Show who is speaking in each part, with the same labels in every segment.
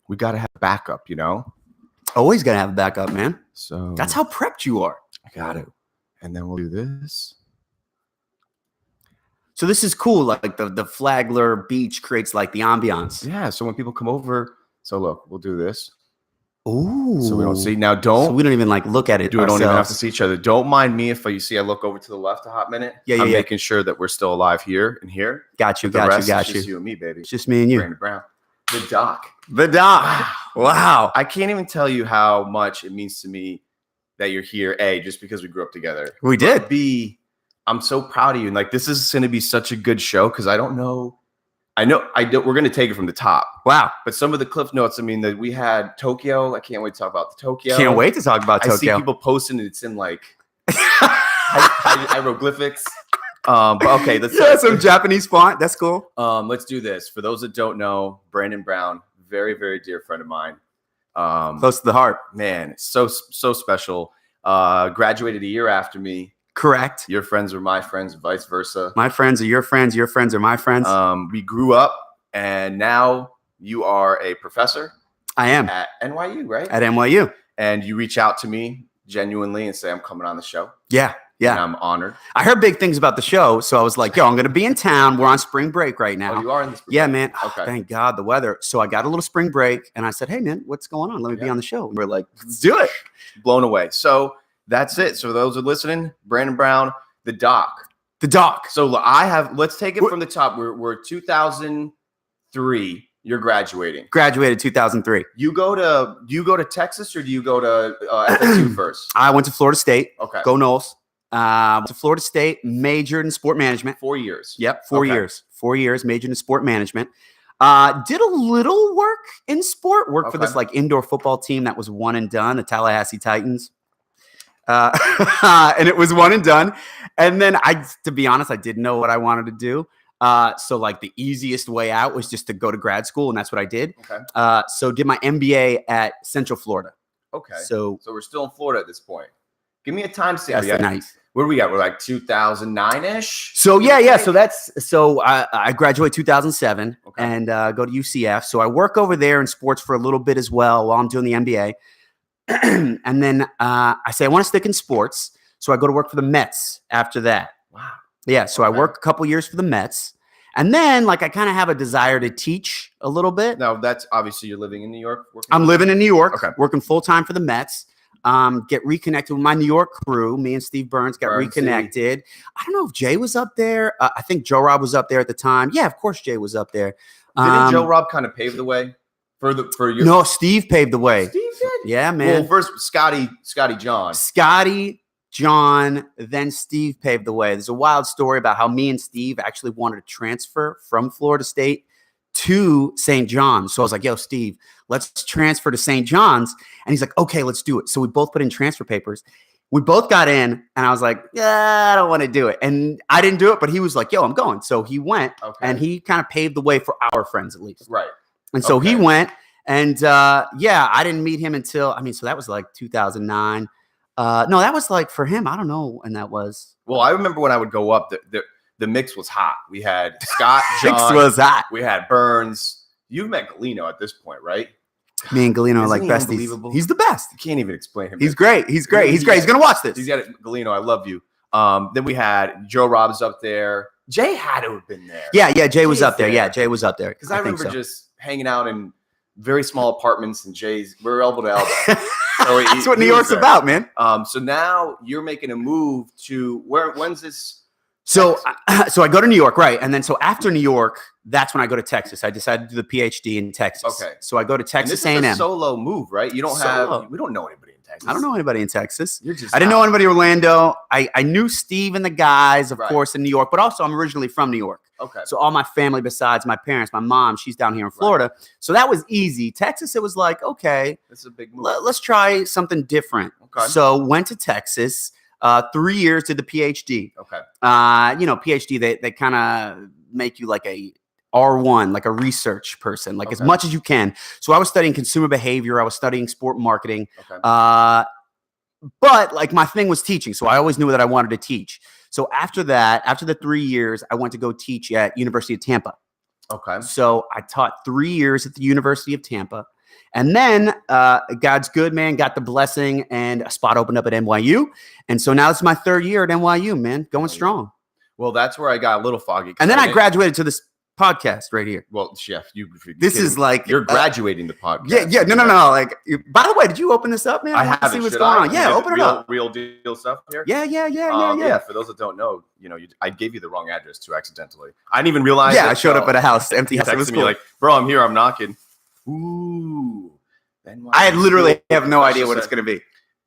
Speaker 1: we got to have backup,
Speaker 2: Always got to have a backup, man.
Speaker 1: So
Speaker 2: That's how prepped you are.
Speaker 1: I got to. And then we'll do this.
Speaker 2: So this is cool. Like the Flagler Beach creates like the ambiance.
Speaker 1: Yeah. So when people come over, so look, we'll do this.
Speaker 2: Ooh.
Speaker 1: So we don't see. Now
Speaker 2: So we don't even like look at it.
Speaker 1: We don't even have to see each other. Don't mind me if you see I look over to the left a hot minute. I'm making sure that we're still alive here and here.
Speaker 2: Got you.
Speaker 1: It's just you and me, baby.
Speaker 2: It's just me and you.
Speaker 1: Brandon Brown. The Doc.
Speaker 2: Wow.
Speaker 1: I can't even tell you how much it means to me that you're here. A, just because we grew up together.
Speaker 2: We did.
Speaker 1: But B, I'm so proud of you. And like, this is going to be such a good show because I know we're going to take it from the top.
Speaker 2: Wow.
Speaker 1: But some of the cliff notes, I mean, that we had Tokyo. I can't wait to talk about the Tokyo.
Speaker 2: Can't wait to talk about Tokyo.
Speaker 1: I see people posting it's in like hieroglyphics. But okay, let's
Speaker 2: some Japanese font. That's cool.
Speaker 1: Let's do this. For those that don't know, Brandon Brown, very, very dear friend of mine.
Speaker 2: Close to the heart.
Speaker 1: Man, so special. Graduated a year after me.
Speaker 2: Correct.
Speaker 1: Your friends were my friends, vice versa.
Speaker 2: My friends are your friends are my friends.
Speaker 1: We grew up, and now you are a professor.
Speaker 2: I am.
Speaker 1: At NYU, right?
Speaker 2: At NYU.
Speaker 1: And you reach out to me genuinely and say, I'm coming on the show.
Speaker 2: Yeah.
Speaker 1: And I'm honored.
Speaker 2: I heard big things about the show, so I was like, yo, I'm going to be in town. We're on spring break right now.
Speaker 1: Oh, you are in the spring
Speaker 2: break?
Speaker 1: Man.
Speaker 2: Okay. Thank God, the weather. So I got a little spring break, and I said, hey, man, what's going on? Let me be on the show. And we're like, let's do it.
Speaker 1: Blown away. So that's it. So those are listening, Brandon Brown, the Doc.
Speaker 2: The Doc.
Speaker 1: So let's take it from the top. We're 2003. You're graduating.
Speaker 2: Graduated 2003.
Speaker 1: Do you go to Texas or do you go to FSU first?
Speaker 2: I went to Florida State.
Speaker 1: Okay.
Speaker 2: Go Noles. Went to Florida State, majored in sport management.
Speaker 1: 4 years.
Speaker 2: Yep, 4 years. 4 years, majored in sport management. Did a little work in sport. Worked for this like indoor football team that was one and done, the Tallahassee Titans. And it was one and done. And then to be honest, I didn't know what I wanted to do. So like the easiest way out was just to go to grad school, and that's what I did.
Speaker 1: Okay.
Speaker 2: So did my MBA at Central Florida.
Speaker 1: Okay.
Speaker 2: So
Speaker 1: we're still in Florida at this point. Give me a time stamp.
Speaker 2: That's nice.
Speaker 1: Where do we got? We're like 2009-ish.
Speaker 2: So yeah. So I graduate 2007 and go to UCF. So I work over there in sports for a little bit as well while I'm doing the MBA. And then I say I want to stick in sports. So I go to work for the Mets after that.
Speaker 1: Wow.
Speaker 2: Yeah. So I work a couple years for the Mets. And then like I kind of have a desire to teach a little bit.
Speaker 1: Now that's obviously you're living in New York.
Speaker 2: I'm living in New York, working full time for the Mets. Get reconnected with my New York crew. Me and Steve Burns got reconnected. I don't know if Jay was up there. I think Joe Rob was up there at the time. Yeah, of course Jay was up there.
Speaker 1: Didn't Joe Rob kind of pave the way for you?
Speaker 2: No, Steve paved the way.
Speaker 1: Steve did?
Speaker 2: Yeah, man.
Speaker 1: Well, first Scotty John.
Speaker 2: Scotty John, then Steve paved the way. There's a wild story about how me and Steve actually wanted to transfer from Florida State to St. John's. So I was like, yo, Steve, let's transfer to St. John's. And he's like, okay, let's do it. So we both put in transfer papers. We both got in, and I was like, yeah, I don't want to do it. And I didn't do it, but he was like, yo, I'm going. So he went, and he kind of paved the way for our friends at least.
Speaker 1: Right.
Speaker 2: And so he went, and I didn't meet him until, so that was like 2009. No, that was like for him, I don't know when that was.
Speaker 1: Well, I remember when I would go up, the mix was hot. We had Scott, John.
Speaker 2: Mix was hot.
Speaker 1: We had Burns. You've met Galeno at this point, right?
Speaker 2: Me and Galeno are like besties. He's the best.
Speaker 1: You can't even explain him.
Speaker 2: He's great. He's great. He's great. He's going to watch this.
Speaker 1: He's got it. Galeno, I love you. Then we had Joe Rob's up there. Jay had to have been there.
Speaker 2: Yeah. Jay was up there. Yeah, Jay was up there.
Speaker 1: Because I remember just hanging out in very small apartments, and we're elbow to elbow. So
Speaker 2: that's what New York's about, man.
Speaker 1: So now you're making a move to when's this?
Speaker 2: So I go to New York, right? And then so after New York, that's when I go to Texas. I decided to do the PhD in Texas.
Speaker 1: Okay.
Speaker 2: So I go to Texas A&M.
Speaker 1: This is a solo move, right? We don't know anybody in Texas.
Speaker 2: I don't know anybody in Texas.
Speaker 1: You're just
Speaker 2: I didn't know anybody in Orlando. I knew Steve and the guys, of course, in New York, but also I'm originally from New York.
Speaker 1: Okay.
Speaker 2: So all my family besides my parents, my mom, she's down here in Florida. Right. So that was easy. Texas, it was like, okay,
Speaker 1: this is a big move.
Speaker 2: Let's try something different. Okay. So went to Texas. 3 years did the PhD.
Speaker 1: Okay.
Speaker 2: PhD, they kind of make you like a R1, like a research person, like as much as you can. So I was studying consumer behavior. I was studying sport marketing.
Speaker 1: Okay.
Speaker 2: But like my thing was teaching. So I always knew that I wanted to teach. So after that, after the 3 years, I went to go teach at University of Tampa.
Speaker 1: Okay.
Speaker 2: So I taught 3 years at the University of Tampa. And then God's good, man, got the blessing and a spot opened up at NYU. And so now it's my 3rd year at NYU, man, going strong.
Speaker 1: Well, that's where I got a little foggy.
Speaker 2: And then I graduated to this podcast right here.
Speaker 1: Well, Chef,
Speaker 2: this is like
Speaker 1: you're graduating the podcast.
Speaker 2: Yeah. No. Like, by the way, did you open this up, man?
Speaker 1: I haven't.
Speaker 2: See what's going on. Yeah, open it up.
Speaker 1: Real deal stuff here.
Speaker 2: Yeah.
Speaker 1: For those that don't know, I gave you the wrong address too accidentally. I didn't even realize.
Speaker 2: Yeah, I showed up at a house, empty house. It was
Speaker 1: cool. Like, bro, I'm here. I'm knocking. Ooh.
Speaker 2: I literally have no idea what it's going to be.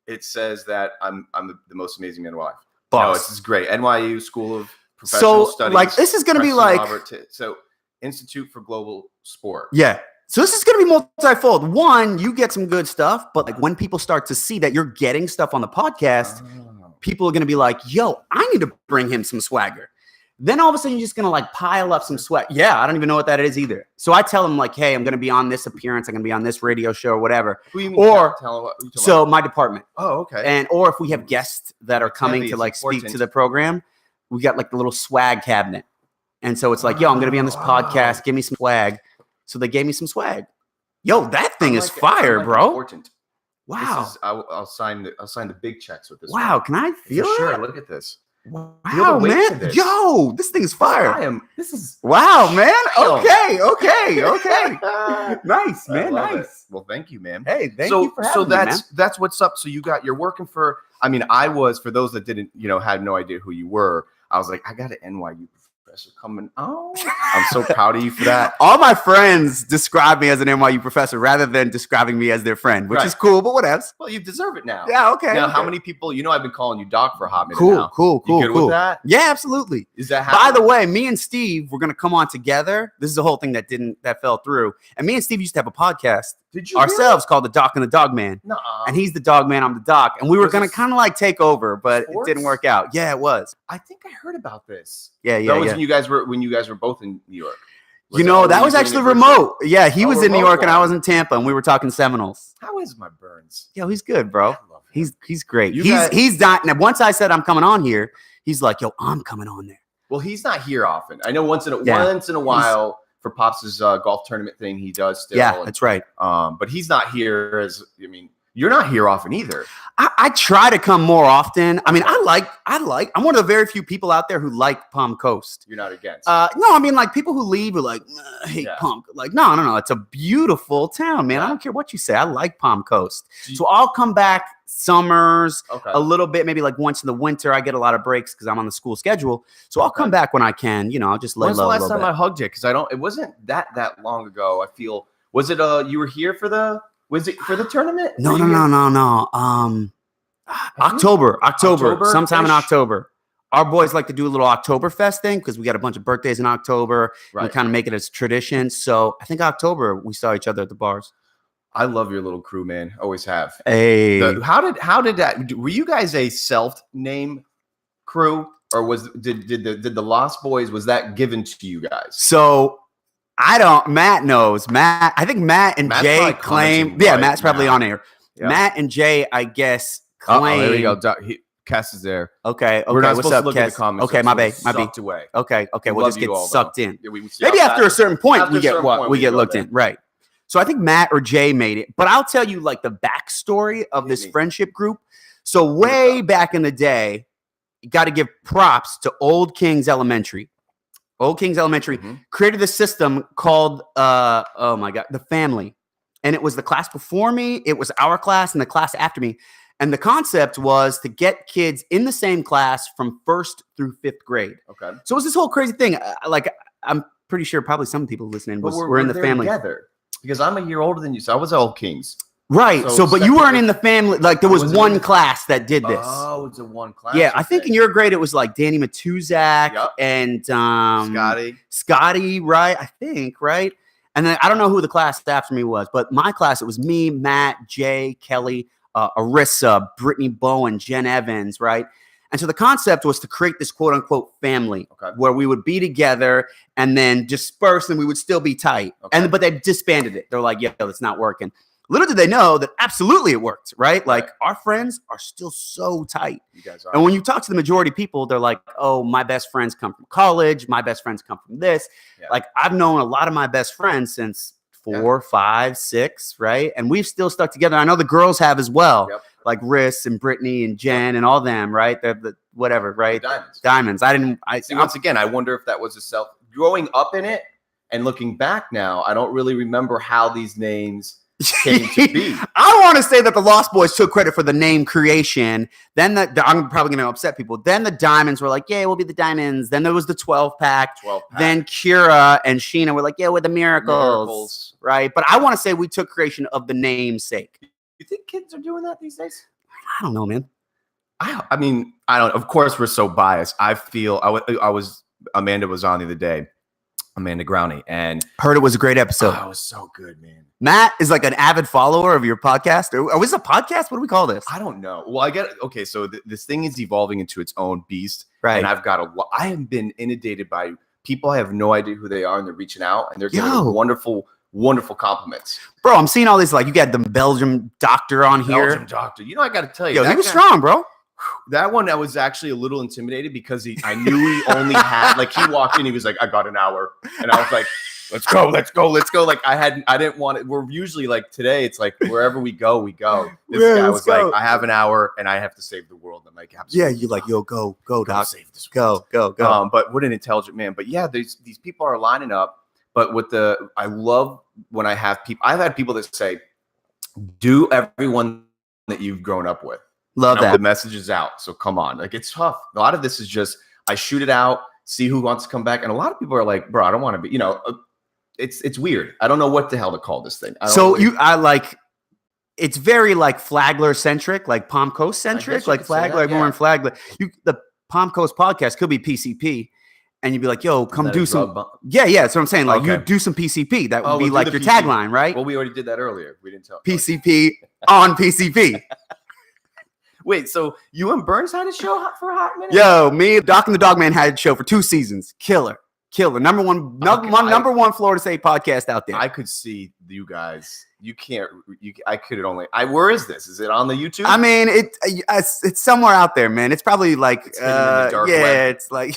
Speaker 1: It says that I'm the most amazing man alive.
Speaker 2: Boss.
Speaker 1: No, this is great. NYU School of Professional Studies.
Speaker 2: Like, this is going to be like
Speaker 1: Institute for Global Sport.
Speaker 2: Yeah. So this is going to be multifold. One, you get some good stuff, but like when people start to see that you're getting stuff on the podcast, people are going to be like, yo, I need to bring him some swagger. Then all of a sudden you're just going to like pile up some swag. Yeah, I don't even know what that is either. So I tell them like, hey, I'm going to be on this appearance. I'm going to be on this radio show or whatever.
Speaker 1: Who you mean
Speaker 2: or
Speaker 1: so
Speaker 2: my department.
Speaker 1: Oh, okay.
Speaker 2: And or if we have guests that are coming to like speak to the program, we got like the little swag cabinet. And so it's like, yo, I'm going to be on this podcast. Give me some swag. So they gave me some swag. Yo, that thing is fire, bro.
Speaker 1: Important.
Speaker 2: Wow.
Speaker 1: I'll sign the big checks with this.
Speaker 2: Wow. Can I feel it?
Speaker 1: Sure. Look at this.
Speaker 2: Wow, man. Yo, this thing is fire. Wow, man. Okay. Nice, man. Nice.
Speaker 1: Well, thank you, man.
Speaker 2: Hey, thank you for having me, man.
Speaker 1: That's what's up. So you're working for, I was, for those that didn't, had no idea who you were, I was like, I got an NYU professor coming. Oh, I'm so proud of you for that.
Speaker 2: All my friends describe me as an NYU professor rather than describing me as their friend, which is cool, but whatever.
Speaker 1: Well, you deserve it now.
Speaker 2: Yeah, okay.
Speaker 1: Now, how many people, I've been calling you Doc for a hot minute now.
Speaker 2: Cool.
Speaker 1: You good with that?
Speaker 2: Yeah, absolutely.
Speaker 1: Is that
Speaker 2: By the way, me and Steve, we're going to come on together. This is the whole thing that fell through. And me and Steve used to have a podcast ourselves called The Doc and the Dog Man.
Speaker 1: Nuh-uh.
Speaker 2: And he's the dog man, I'm the doc. And we were going to kind of like take over, but it didn't work out. Yeah, it was.
Speaker 1: I think I heard about this.
Speaker 2: Yeah.
Speaker 1: That was when you guys were both in New York.
Speaker 2: That was actually remote. Yeah, he was in New York and I was in Tampa, and we were talking Seminoles.
Speaker 1: How is my Burns?
Speaker 2: Yo, he's good, bro.
Speaker 1: I love him.
Speaker 2: He's great. He's dying. Now, once I said I'm coming on here, he's like, yo, I'm coming on there.
Speaker 1: Well, he's not here often. I know once in a while for Pops' golf tournament thing, he does still.
Speaker 2: Yeah, that's right.
Speaker 1: But he's not here you're not here often either.
Speaker 2: I try to come more often. I'm one of the very few people out there who like Palm Coast.
Speaker 1: You're not against.
Speaker 2: No, like people who leave are like, I hate Palm. Like, no. It's a beautiful town, man. I don't care what you say. I like Palm Coast. So I'll come back summers, a little bit, maybe like once in the winter. I get a lot of breaks because I'm on the school schedule. So I'll come back when I can. I'll just lay low.
Speaker 1: When's the last time I hugged you? Because it wasn't that long ago. I feel. Was it you were here for the? Was it for the tournament?
Speaker 2: No. October, sometime in October. Our boys like to do a little Oktoberfest thing because we got a bunch of birthdays in October. Right. We kind of make it as tradition. So I think October we saw each other at the bars.
Speaker 1: I love your little crew, man. Always have.
Speaker 2: Hey,
Speaker 1: how did that? Were you guys a self-named crew, or did the Lost Boys, was that given to you guys?
Speaker 2: So Matt knows. I think Matt and Matt's Jay claim. Yeah, Matt's probably on air. Yeah. Matt and Jay, I guess, claim.
Speaker 1: There you go. Cass is there.
Speaker 2: Okay.
Speaker 1: We're not
Speaker 2: What's
Speaker 1: supposed
Speaker 2: up,
Speaker 1: to look
Speaker 2: Cass?
Speaker 1: at the comments.
Speaker 2: Okay, my bad.
Speaker 1: Away.
Speaker 2: Okay. We'll just get sucked in.
Speaker 1: Yeah,
Speaker 2: maybe after a certain point, we get looked in. Right. So I think Matt or Jay made it. But I'll tell you like the backstory of this friendship group. So way back in the day, you got to give props to Old Kings Elementary. Old Kings Elementary created this system called, The Family. And it was the class before me, it was our class, and the class after me. And the concept was to get kids in the same class from 1st through 5th grade. Okay. So it was this whole crazy thing. I'm pretty sure probably some people listening were in the family.
Speaker 1: Together. Because I'm a year older than you, so I was Old Kings.
Speaker 2: Right. But you weren't in the family. Like there was one class that did this.
Speaker 1: Oh, it's a one class.
Speaker 2: Yeah, I think in your grade it was like Danny Matuzak and Scotty, right? I think, right? And then I don't know who the class after me was, but my class, it was me, Matt, Jay, Kelly, Arissa, Brittany Bowen, Jen Evans, right? And so the concept was to create this quote unquote family where we would be together and then disperse and we would still be tight. Okay. But they disbanded it. They're like, that's not working. Little did they know that absolutely it worked, right? Like our friends are still so tight. You guys are. And when you talk to the majority of people, they're like, oh, my best friends come from college. My best friends come from this. Yeah. Like I've known a lot of my best friends since 4, 5, 6, right? And we've still stuck together. I know the girls have as well,
Speaker 1: Yep.
Speaker 2: like Riss and Brittany and Jen and all them, right? The whatever, right?
Speaker 1: The Diamonds.
Speaker 2: Diamonds. I
Speaker 1: See, once again, I wonder if that was a self growing up in it and looking back now. I don't really remember how these names came to be.
Speaker 2: I want to say that the Lost Boys took credit for the name creation. Then I'm probably going to upset people. Then the Diamonds were like, yeah, we'll be the Diamonds. Then there was the 12 pack.
Speaker 1: 12-pack.
Speaker 2: Then Kira and Sheena were like, yeah, we're the Miracles. Right? But I want to say we took creation of the namesake.
Speaker 1: You think kids are doing that these days?
Speaker 2: I don't know, man.
Speaker 1: I mean, I don't. Of course, we're so biased. I feel I was Amanda was on the other day, Amanda Growney, and
Speaker 2: Heard it was a great episode.
Speaker 1: oh, it was so good, man.
Speaker 2: Matt is like an avid follower of your podcast. Or is it a podcast? What do we call this?
Speaker 1: I don't know. Well, I get okay. So this thing is evolving into its own beast,
Speaker 2: Right.
Speaker 1: and I've got I have been inundated by people. I have no idea who they are, and they're reaching out, and they're giving
Speaker 2: Yo.
Speaker 1: wonderful compliments.
Speaker 2: Bro, I'm seeing all these, like, you got the Belgium doctor on here.
Speaker 1: Belgium doctor, you know, I got to tell you,
Speaker 2: Yo,
Speaker 1: that
Speaker 2: he was
Speaker 1: guy-
Speaker 2: strong, bro.
Speaker 1: That one, I was actually a little intimidated because I knew he only had, like, he walked in, he was like, I got an hour. And I was like, let's go. Like, I didn't want it. We're usually like today, it's like wherever we go, we go. This
Speaker 2: Yeah,
Speaker 1: guy
Speaker 2: let's
Speaker 1: was
Speaker 2: go.
Speaker 1: like, I have an hour and I have to save the world. I'm like,
Speaker 2: Yeah,
Speaker 1: absolutely.
Speaker 2: you're like, yo, go,
Speaker 1: go
Speaker 2: doc.
Speaker 1: save this world.
Speaker 2: Go.
Speaker 1: But what an intelligent man. But yeah, these people are lining up. But I love when I have people, I've had people that say, do everyone that you've grown up with.
Speaker 2: Love
Speaker 1: Now,
Speaker 2: that.
Speaker 1: the message is out, so come on. Like, it's tough. A lot of this is just I shoot it out, see who wants to come back, and a lot of people are like, "Bro, I don't want to be." You know, it's weird. I don't know what the hell to call this thing.
Speaker 2: So it's very like Flagler centric, like Palm Coast
Speaker 1: I
Speaker 2: centric,
Speaker 1: guess you
Speaker 2: like
Speaker 1: could say
Speaker 2: Flagler,
Speaker 1: that,
Speaker 2: more
Speaker 1: yeah.
Speaker 2: in Flagler. The Palm Coast podcast could be PCP, and you'd be like, "Yo, come
Speaker 1: Is that
Speaker 2: do
Speaker 1: a
Speaker 2: some."
Speaker 1: drug bump?
Speaker 2: Yeah, that's what I'm saying. Like, you
Speaker 1: Okay.
Speaker 2: do some PCP. That would
Speaker 1: Oh,
Speaker 2: be
Speaker 1: we'll do
Speaker 2: like
Speaker 1: the
Speaker 2: your
Speaker 1: PCP.
Speaker 2: tagline, right?
Speaker 1: Well, we already did that earlier. We didn't tell.
Speaker 2: PCP on PCP.
Speaker 1: Wait, so you and Burns had a show for a hot minute?
Speaker 2: Yo, me, Doc and the Dogman had a show for 2 seasons. Killer. Number one Florida State podcast out there.
Speaker 1: I could see you guys. You can't. I could only. Where is this? Is it on the YouTube?
Speaker 2: I mean, it's somewhere out there, man. It's probably like,
Speaker 1: It's hidden in the dark web.
Speaker 2: it's like,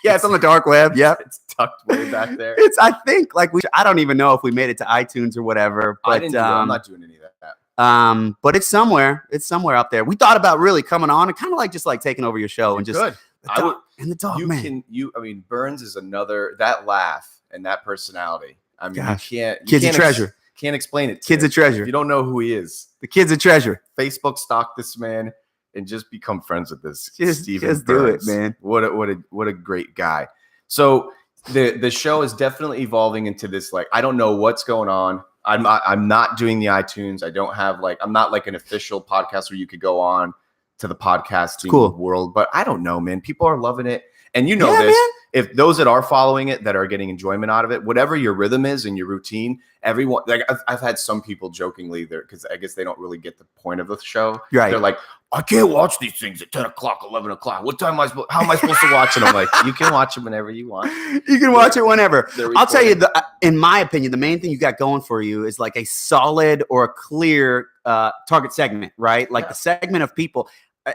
Speaker 2: it's on the dark web. Yep.
Speaker 1: It's tucked way back there.
Speaker 2: I think like I don't even know if we made it to iTunes or whatever, but
Speaker 1: I didn't do it. I'm not doing any of that.
Speaker 2: but it's somewhere out there. We thought about really coming on and kind of like just like taking over your show and just
Speaker 1: Good.
Speaker 2: the dog, and the dog,
Speaker 1: You
Speaker 2: man.
Speaker 1: can. I mean, Burns is that laugh and that personality. I mean,
Speaker 2: Gosh.
Speaker 1: you
Speaker 2: Kid's a
Speaker 1: can't
Speaker 2: treasure.
Speaker 1: Can't explain it. to
Speaker 2: Kid's a
Speaker 1: you.
Speaker 2: treasure.
Speaker 1: If you don't know who he is,
Speaker 2: The kid's a treasure.
Speaker 1: Facebook stalk this man and just become friends with this.
Speaker 2: Just
Speaker 1: Stephen
Speaker 2: do it,
Speaker 1: Burns.
Speaker 2: man.
Speaker 1: What a great guy. So the show is definitely evolving into this. Like, I don't know what's going on. I'm not doing the iTunes. I don't have I'm not like an official podcast where you could go on to the podcasting
Speaker 2: Cool.
Speaker 1: world. But I don't know, man. People are loving it, and you know
Speaker 2: Yeah,
Speaker 1: this.
Speaker 2: man.
Speaker 1: If those that are following it, that are getting enjoyment out of it, whatever your rhythm is and your routine, everyone, like I've had some people jokingly there, because I guess they don't really get the point of the show.
Speaker 2: Right.
Speaker 1: They're like, I can't watch these things at 10 o'clock, 11 o'clock. What time how am I supposed to watch it? I'm like, you can watch them whenever you want.
Speaker 2: You can watch it whenever.
Speaker 1: They're
Speaker 2: I'll tell you,
Speaker 1: recording.
Speaker 2: in my opinion, the main thing you got going for you is like a solid or a clear target segment, right? Like
Speaker 1: Yeah.
Speaker 2: the segment of people.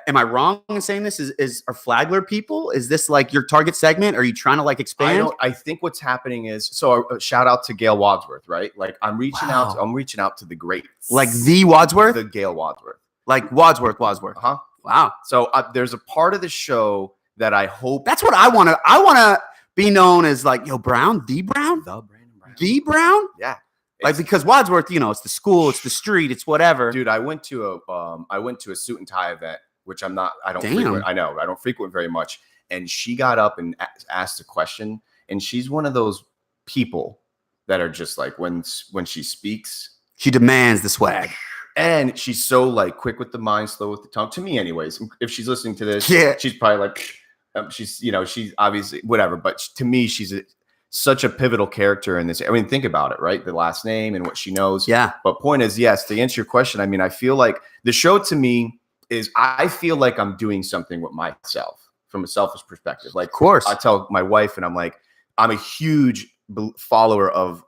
Speaker 2: Am I wrong in saying this? Are Flagler people? Is this like your target segment? Are you trying to like expand?
Speaker 1: I think what's happening is, so shout out to Gail Wadsworth, right? Like I'm reaching
Speaker 2: Wow.
Speaker 1: out to the greats.
Speaker 2: Like the Wadsworth?
Speaker 1: the Gail Wadsworth.
Speaker 2: Like Wadsworth.
Speaker 1: Uh-huh.
Speaker 2: Wow.
Speaker 1: So there's a part of the show that I hope
Speaker 2: That's what I want to. I want to be known as like, yo, Brown, the Brown,
Speaker 1: the Brandon Brown.
Speaker 2: the Brown.
Speaker 1: Yeah.
Speaker 2: Like, because Wadsworth, it's the school, it's the street, it's whatever.
Speaker 1: Dude, I went to a suit and tie event, which I don't
Speaker 2: Damn.
Speaker 1: frequent. I know I don't frequent very much. And she got up and asked a question. And she's one of those people that are just like, when she speaks,
Speaker 2: She demands the swag.
Speaker 1: and she's so like quick with the mind, slow with the tongue. To me, anyways. If she's listening to this,
Speaker 2: Yeah.
Speaker 1: she's probably like, she's obviously whatever. But to me, she's such a pivotal character in this. I mean, think about it, right? The last name and what she knows.
Speaker 2: Yeah.
Speaker 1: But point is, yes, to answer your question, I mean, I feel like the show to me I feel like I'm doing something with myself from a selfish perspective. Like,
Speaker 2: Of course.
Speaker 1: I tell my wife, and I'm like, I'm a huge follower of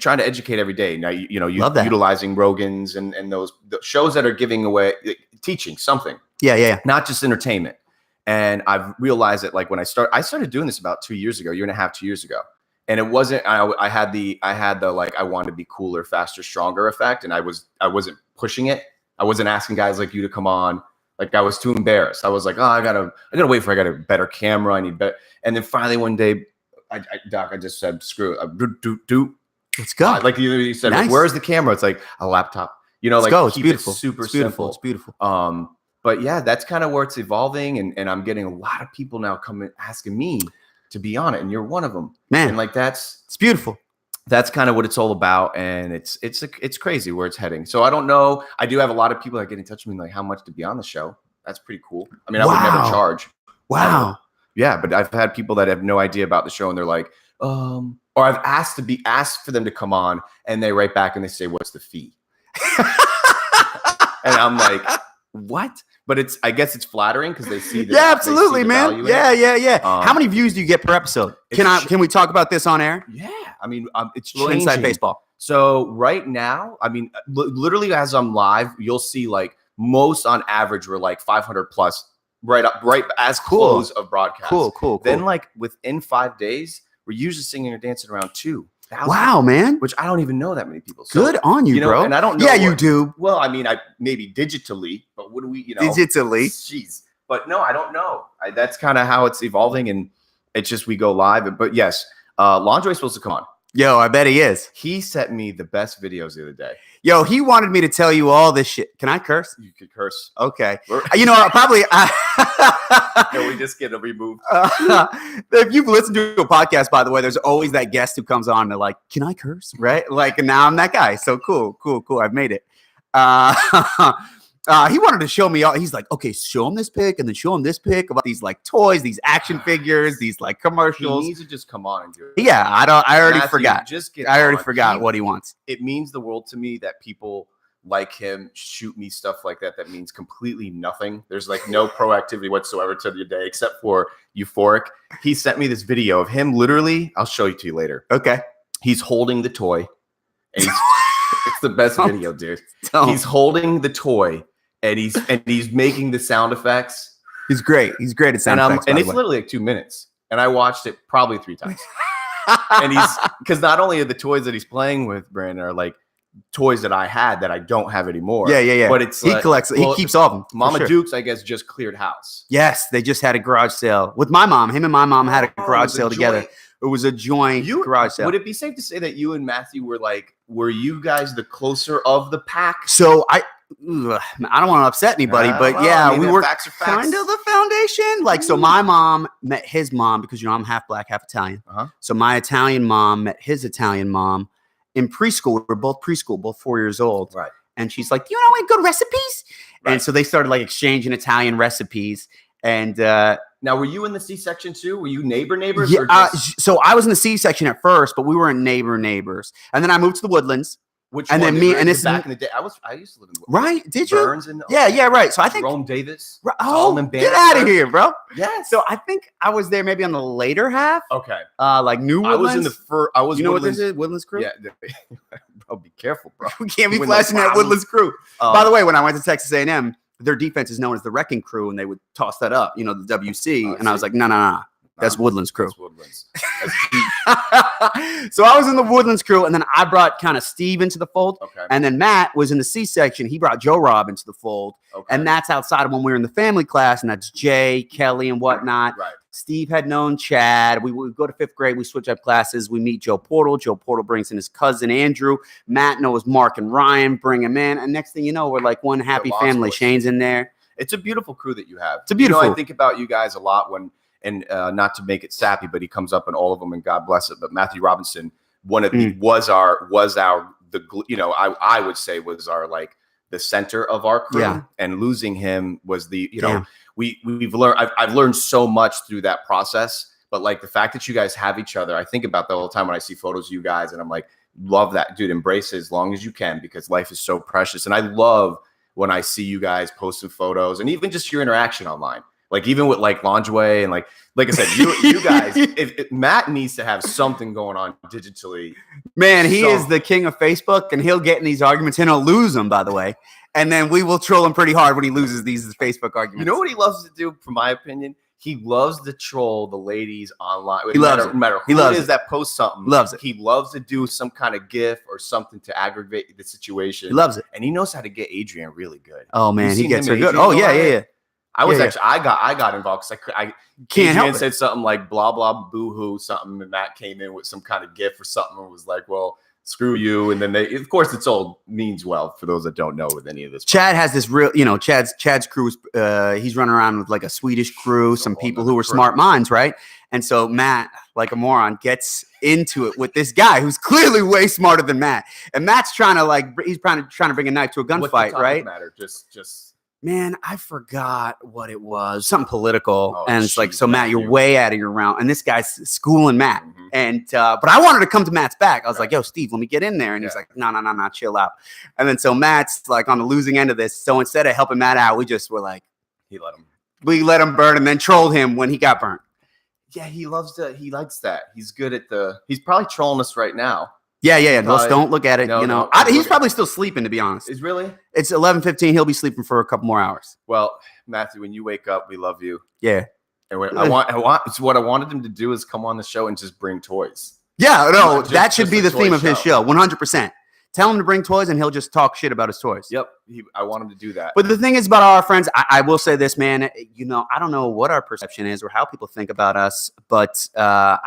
Speaker 1: trying to educate every day. Now,
Speaker 2: Love that.
Speaker 1: utilizing Rogan's and the shows that are giving away, teaching something,
Speaker 2: Yeah.
Speaker 1: not just entertainment. And I've realized that, like, when I started doing this about 2 years ago, 1.5 years ago. And it wasn't. I had the like I wanted to be cooler, faster, stronger effect, and I wasn't pushing it. I wasn't asking guys like you to come on. Like I was too embarrassed. I was like, oh, I gotta wait for I got a better camera. I need better. And then finally one day, Doc, I just said, screw it.
Speaker 2: Let's go.
Speaker 1: Like you said,
Speaker 2: Nice.
Speaker 1: where's the camera? It's like a laptop. You know,
Speaker 2: Let's
Speaker 1: like
Speaker 2: go. It's
Speaker 1: keep
Speaker 2: beautiful.
Speaker 1: It super
Speaker 2: it's beautiful.
Speaker 1: simple.
Speaker 2: It's beautiful.
Speaker 1: But yeah, that's kind of where it's evolving, and I'm getting a lot of people now coming asking me to be on it, and you're one of them,
Speaker 2: Man.
Speaker 1: And like
Speaker 2: It's beautiful.
Speaker 1: That's kind of what it's all about, and it's crazy where it's heading. So I don't know. I do have a lot of people that get in touch with me like how much to be on the show. That's pretty cool. I mean, I would never charge.
Speaker 2: Wow.
Speaker 1: Yeah, but I've had people that have no idea about the show, and they're like, or I've asked for them to come on, and they write back and they say, "What's the fee?" And I'm like, "What?" But I guess it's flattering because they see.
Speaker 2: Absolutely, man. Yeah. How many views do you get per episode? Can we talk about this on air?
Speaker 1: Yeah, I mean, it's
Speaker 2: a little inside baseball.
Speaker 1: So right now, I mean, literally as I'm live, you'll see like most on average we're like 500 plus right as close of broadcast.
Speaker 2: Cool.
Speaker 1: Then like within 5 days, we're usually singing or dancing around 2,000.
Speaker 2: Wow, man.
Speaker 1: Which I don't even know that many people. So,
Speaker 2: good on you, bro.
Speaker 1: And I don't know.
Speaker 2: Yeah, you do.
Speaker 1: Well, I mean, I maybe digitally, but what do we,
Speaker 2: digitally?
Speaker 1: Jeez. But no, I don't know. That's kind of how it's evolving, and it's just we go live. But yes, Laundry is supposed to come on.
Speaker 2: Yo, I bet he is.
Speaker 1: He sent me the best videos the other day.
Speaker 2: Yo, he wanted me to tell you all this shit. Can I curse?
Speaker 1: You could curse.
Speaker 2: Okay. Probably.
Speaker 1: Can we just get it removed?
Speaker 2: If you've listened to a podcast, by the way, there's always that guest who comes on and they're like, can I curse? Right? Like, now I'm that guy. So cool. I've made it. He wanted to show me all. He's like, okay, show him this pic and then show him this pic about these like toys, these action figures, these like commercials.
Speaker 1: He needs to just come on and do it.
Speaker 2: Yeah, I already forgot. I already forgot what he wants.
Speaker 1: It means the world to me that people like him shoot me stuff like that. That means completely nothing. There's like no proactivity whatsoever to the day except for euphoric. He sent me this video of him literally. I'll show it to you later.
Speaker 2: Okay.
Speaker 1: He's holding the toy. And it's the best video, dude. He's holding the toy. And he's making the sound effects.
Speaker 2: He's great. He's great at sound effects.
Speaker 1: And it's literally like 2 minutes. And I watched it probably 3 times. And because not only are the toys that he's playing with, Brandon, are like toys that I had that I don't have anymore.
Speaker 2: Yeah.
Speaker 1: But it's
Speaker 2: he collects. He keeps all of them.
Speaker 1: Mama Dukes, I guess, just cleared house.
Speaker 2: Yes, they just had a garage sale with my mom. Him and my mom had a garage sale together. It was a joint garage sale.
Speaker 1: Would it be safe to say that you and Matthew were you guys the closer of the pack?
Speaker 2: So I don't want to upset anybody, but we were kind of the foundation. Like, so my mom met his mom because, I'm half black, half Italian. So my Italian mom met his Italian mom in preschool. We were both 4 years old.
Speaker 1: Right.
Speaker 2: And she's like, do you know any good recipes?
Speaker 1: Right.
Speaker 2: And so they started like exchanging Italian recipes. And
Speaker 1: now, were you in the C-section too? Were you neighbors?
Speaker 2: Yeah. So I was in the C-section at first, but we weren't neighbors. And then I moved to the Woodlands.
Speaker 1: And then me and this back in the day, I used to live in the Woodlands.
Speaker 2: Right? Did you?
Speaker 1: Burns and
Speaker 2: yeah, right. So I think
Speaker 1: Jerome Davis.
Speaker 2: Get out of here, bro.
Speaker 1: Yes.
Speaker 2: So I think I was there maybe on the later half.
Speaker 1: Okay.
Speaker 2: Like New Woodlands.
Speaker 1: I was in the first. I was.
Speaker 2: You know what this is? Woodlands Crew.
Speaker 1: Yeah. Bro, be careful, bro.
Speaker 2: We can't be flashing that Woodlands Crew. By the way, when I went to Texas A&M, their defense is known as the Wrecking Crew, and they would toss that up, the WC. And I was like, no. That's Woodlands Crew.
Speaker 1: That's Woodlands.
Speaker 2: So I was in the Woodlands Crew, and then I brought kind of Steve into the fold.
Speaker 1: Okay.
Speaker 2: And then Matt was in the C-section. He brought Joe Rob into the fold.
Speaker 1: Okay.
Speaker 2: And that's outside of when we were in the family class, and that's Jay, Kelly, and whatnot.
Speaker 1: Right.
Speaker 2: Steve had known Chad. We would go to 5th grade. We switch up classes. We meet Joe Portal. Joe Portal brings in his cousin, Andrew. Matt knows Mark and Ryan. Bring him in. And next thing you know, we're like one happy family. Shane's in there.
Speaker 1: It's a beautiful crew that you have.
Speaker 2: It's a beautiful.
Speaker 1: I think about you guys a lot and not to make it sappy, but he comes up in all of them, and God bless it. But Matthew Robinson, I would say was our like the center of our crew.
Speaker 2: Yeah.
Speaker 1: And losing him was we've learned. I've learned so much through that process. But like the fact that you guys have each other, I think about that all the time when I see photos of you guys, and I'm like, love that, dude. Embrace it as long as you can because life is so precious. And I love when I see you guys posting photos and even just your interaction online. Like even with like lingerie and like I said, you guys, if Matt needs to have something going on digitally.
Speaker 2: Man, he is the king of Facebook, and he'll get in these arguments and he'll lose them, by the way. And then we will troll him pretty hard when he loses these Facebook arguments.
Speaker 1: You know what he loves to do, from my opinion? He loves to troll the ladies online.
Speaker 2: He loves it.
Speaker 1: No matter
Speaker 2: He
Speaker 1: who
Speaker 2: loves
Speaker 1: it is
Speaker 2: it.
Speaker 1: that posts something.
Speaker 2: Loves it.
Speaker 1: He loves to do some kind of GIF or something to aggravate the situation.
Speaker 2: He loves it.
Speaker 1: And he knows how to get Adrian really good.
Speaker 2: Oh man,
Speaker 1: You've
Speaker 2: he
Speaker 1: seen
Speaker 2: gets
Speaker 1: him
Speaker 2: her
Speaker 1: and
Speaker 2: good.
Speaker 1: Adrian
Speaker 2: Oh
Speaker 1: go
Speaker 2: yeah,
Speaker 1: at
Speaker 2: yeah,
Speaker 1: it?
Speaker 2: yeah.
Speaker 1: I was
Speaker 2: Yeah,
Speaker 1: actually I got involved because
Speaker 2: Can't
Speaker 1: Adrian
Speaker 2: help it.
Speaker 1: said something like blah blah boo hoo something, and Matt came in with some kind of GIF or something and was like, well, screw you. And then they, of course, it's all means well for those that don't know with any of this.
Speaker 2: Chad has this real, Chad's crew. He's running around with like a Swedish crew,
Speaker 1: So
Speaker 2: some
Speaker 1: whole
Speaker 2: people
Speaker 1: nother
Speaker 2: who are
Speaker 1: crew.
Speaker 2: smart minds, right? And so Matt, like a moron, gets into it with this guy who's clearly way smarter than Matt. And Matt's trying to bring a knife to a
Speaker 1: What's the
Speaker 2: gunfight,
Speaker 1: topic
Speaker 2: right?
Speaker 1: matter? Just
Speaker 2: Man, I forgot what it was. Something political.
Speaker 1: Oh,
Speaker 2: And it's like,
Speaker 1: geez,
Speaker 2: so Matt, you're
Speaker 1: Matthew.
Speaker 2: way out of your round. And this guy's schooling Matt.
Speaker 1: Mhm.
Speaker 2: And but I wanted to come to Matt's back. I was
Speaker 1: Right.
Speaker 2: like, yo, Steve, let me get in there. And he's
Speaker 1: Yeah.
Speaker 2: like, no, chill out. And then so Matt's like on the losing end of this. So instead of helping Matt out, we just were like,
Speaker 1: he let him.
Speaker 2: we let him burn and then trolled him when he got burnt.
Speaker 1: Yeah, he likes that. He's good at he's probably trolling us right now.
Speaker 2: Yeah. Let's
Speaker 1: Probably-
Speaker 2: don't look at it.
Speaker 1: No, don't
Speaker 2: he's
Speaker 1: look at
Speaker 2: probably still sleeping, to be honest.
Speaker 1: Is really?
Speaker 2: It's 11:15. He'll be sleeping for a couple more hours.
Speaker 1: Well, Matthew, when you wake up, we love you.
Speaker 2: Yeah.
Speaker 1: And it's what I wanted him to do is come on the show and just bring toys.
Speaker 2: Yeah. No,
Speaker 1: Just-
Speaker 2: that should
Speaker 1: just
Speaker 2: be
Speaker 1: a
Speaker 2: the
Speaker 1: toy
Speaker 2: theme of his
Speaker 1: show.
Speaker 2: show. 100%. Tell him to bring toys and he'll just talk shit about his toys.
Speaker 1: Yep, I want him to do that.
Speaker 2: But the thing is about our friends, I will say this, man. I don't know what our perception is or how people think about us, but I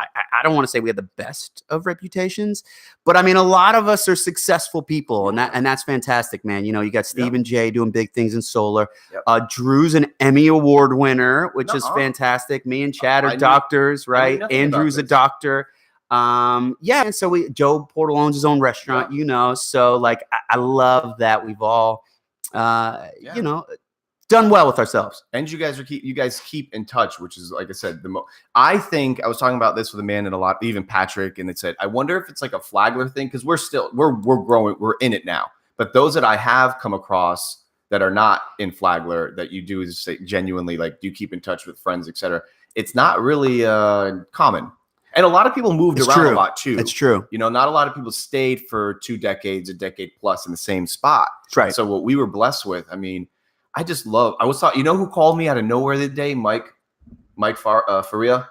Speaker 2: don't want to say we have the best of reputations. But I mean, a lot of us are successful people, and that's fantastic, man. You got Steve and Jay doing big things in solar.
Speaker 1: Yep.
Speaker 2: Drew's an Emmy Award winner, which is
Speaker 1: Nuh-uh.
Speaker 2: fantastic. Me and Chad
Speaker 1: I
Speaker 2: are
Speaker 1: knew-
Speaker 2: doctors, right?
Speaker 1: nothing about
Speaker 2: Andrew's a
Speaker 1: this.
Speaker 2: doctor. And so Joe Portal owns his own restaurant, so like I love that we've all done well with ourselves.
Speaker 1: And you guys keep in touch, which is, like I said, I think I was talking about this with a man and even Patrick, and it said, I wonder if it's like a Flagler thing, because we're growing, we're in it now. But those that I have come across that are not in Flagler, that you do say genuinely, like, do keep in touch with friends, etc. It's not really common. And a lot of people moved
Speaker 2: It's
Speaker 1: around
Speaker 2: true.
Speaker 1: a lot too.
Speaker 2: It's true.
Speaker 1: Not a lot of people stayed for 2 decades, a decade plus in the same spot.
Speaker 2: That's right.
Speaker 1: So what we were blessed with, I mean, I was thought, who called me out of nowhere the day? Mike Faria.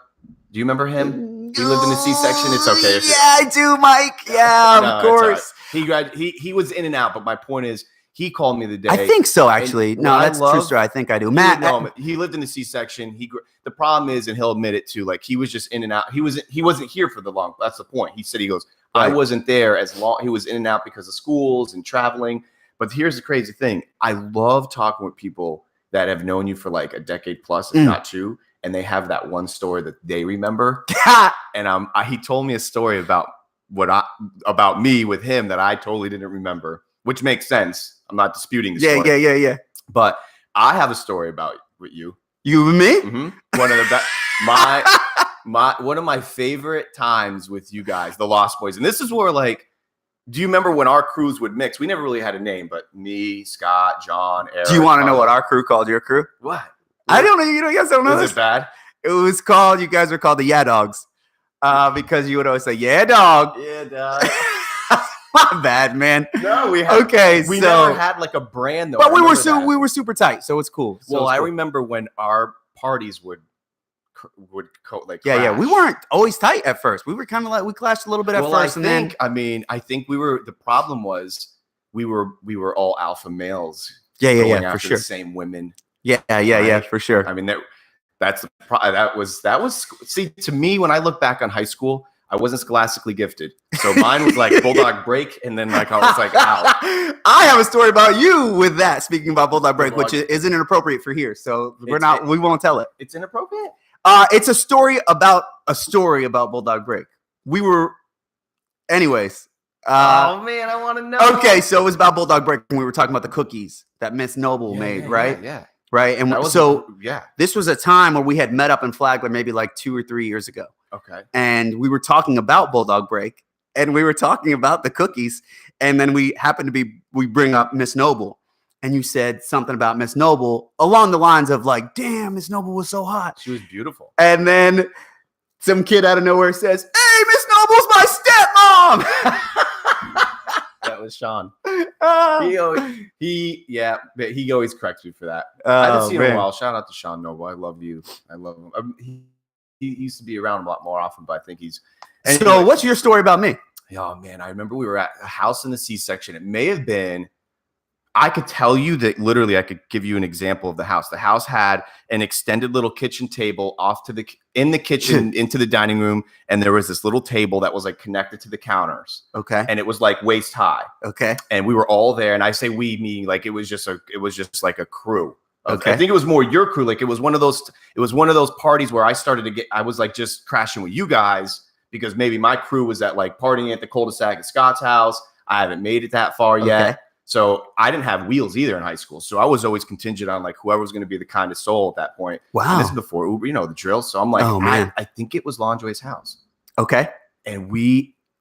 Speaker 1: Do you remember him? He lived in the C-section. It's okay.
Speaker 2: Yeah, I do, Mike. Yeah,
Speaker 1: No,
Speaker 2: of
Speaker 1: it's all
Speaker 2: course.
Speaker 1: right. He was in and out, but my point is, he called me the day.
Speaker 2: I think so, actually.
Speaker 1: And
Speaker 2: No,
Speaker 1: what I
Speaker 2: that's a true
Speaker 1: love-
Speaker 2: story. I think I do.
Speaker 1: You
Speaker 2: Matt,
Speaker 1: would know him. He lived in the C-section. The problem is, and he'll admit it too, like, he was just in and out. He wasn't here for the long. That's the point. He said, I
Speaker 2: Right.
Speaker 1: wasn't there as long. He was in and out because of schools and traveling. But here's the crazy thing. I love talking with people that have known you for like a decade plus, if not 2, and they have that one story that they remember. And he told me a story about about me with him that I totally didn't remember, which makes sense. I'm not disputing the story.
Speaker 2: yeah.
Speaker 1: But I have a story about with you.
Speaker 2: You and me?
Speaker 1: Mm-hmm. One of the best. One of my favorite times with you guys, the Lost Boys, and this is where, like, do you remember when our crews would mix? We never really had a name, but me, Scott, John, Eric.
Speaker 2: Do you want to know what our crew called your crew?
Speaker 1: What?
Speaker 2: I don't know. You guys don't know
Speaker 1: Was
Speaker 2: this?
Speaker 1: it bad?
Speaker 2: It was called, you guys were called the Yeah Dogs. Because you would always say, yeah, dog.
Speaker 1: Yeah, dog.
Speaker 2: My bad, man.
Speaker 1: No, we had.
Speaker 2: Okay,
Speaker 1: We
Speaker 2: so
Speaker 1: never had like a brand though.
Speaker 2: but
Speaker 1: I
Speaker 2: we were
Speaker 1: remember that.
Speaker 2: we were super tight, so it's cool. So
Speaker 1: Well,
Speaker 2: it's
Speaker 1: I
Speaker 2: cool.
Speaker 1: remember when our parties would like
Speaker 2: Yeah. We
Speaker 1: crash.
Speaker 2: weren't always tight at first. We were kind of like we clashed a little bit at
Speaker 1: Well,
Speaker 2: first, and then
Speaker 1: I think we were. The problem was we were all alpha males.
Speaker 2: yeah,
Speaker 1: going
Speaker 2: for
Speaker 1: after
Speaker 2: sure.
Speaker 1: the same women.
Speaker 2: Yeah,
Speaker 1: Right.
Speaker 2: for sure.
Speaker 1: I mean, that was see, to me, when I look back on high school, I wasn't scholastically gifted. So mine was like Bulldog Break, and then like I was like, ow.
Speaker 2: I have a story about you with that. Speaking about Bulldog Break, which
Speaker 1: Bulldog.
Speaker 2: isn't inappropriate for here, so
Speaker 1: It's-
Speaker 2: we won't tell it.
Speaker 1: It's inappropriate.
Speaker 2: It's a story about Bulldog Break. Anyways.
Speaker 1: Oh man, I want to know.
Speaker 2: Okay, so it was about Bulldog Break, and we were talking about the cookies that Miss Noble made, right?
Speaker 1: Yeah.
Speaker 2: Right, and
Speaker 1: That was yeah.
Speaker 2: this was a time where we had met up in Flagler maybe like 2 or 3 years ago.
Speaker 1: Okay.
Speaker 2: And we were talking about Bulldog Break, and we were talking about the cookies, and then we bring up Miss Noble, and you said something about Miss Noble along the lines of like, damn, Miss Noble was so hot.
Speaker 1: She was beautiful.
Speaker 2: And then some kid out of nowhere says, hey, Miss Noble's my stepmom.
Speaker 1: That was Sean. But he always corrects me for that. I haven't seen him in
Speaker 2: man.
Speaker 1: a while. Shout out to Sean Noble. I love you. I love him. He used to be around a lot more often, but I think he's.
Speaker 2: So what's your story about me?
Speaker 1: Oh man, I remember we were at a house in the C section. It may have been. I could tell you that literally I could give you an example of the house. The house had an extended little kitchen table off to in the kitchen into the dining room. And there was this little table that was like connected to the counters.
Speaker 2: Okay.
Speaker 1: And it was like waist high.
Speaker 2: Okay.
Speaker 1: And we were all there. And I say we, meaning like it was just like a crew.
Speaker 2: Okay.
Speaker 1: I think it was more your crew. Like it was one of those parties where I was like just crashing with you guys because maybe my crew was at like partying at the cul-de-sac at Scott's house. I haven't made it that far yet. So I didn't have wheels either in high school. So I was always contingent on like whoever was going to be the kindest soul at that point.
Speaker 2: Wow.
Speaker 1: And this is before Uber, you know, the drill. So I'm like,
Speaker 2: oh, man.
Speaker 1: I think it was Lonjoy's house.
Speaker 2: Okay.
Speaker 1: And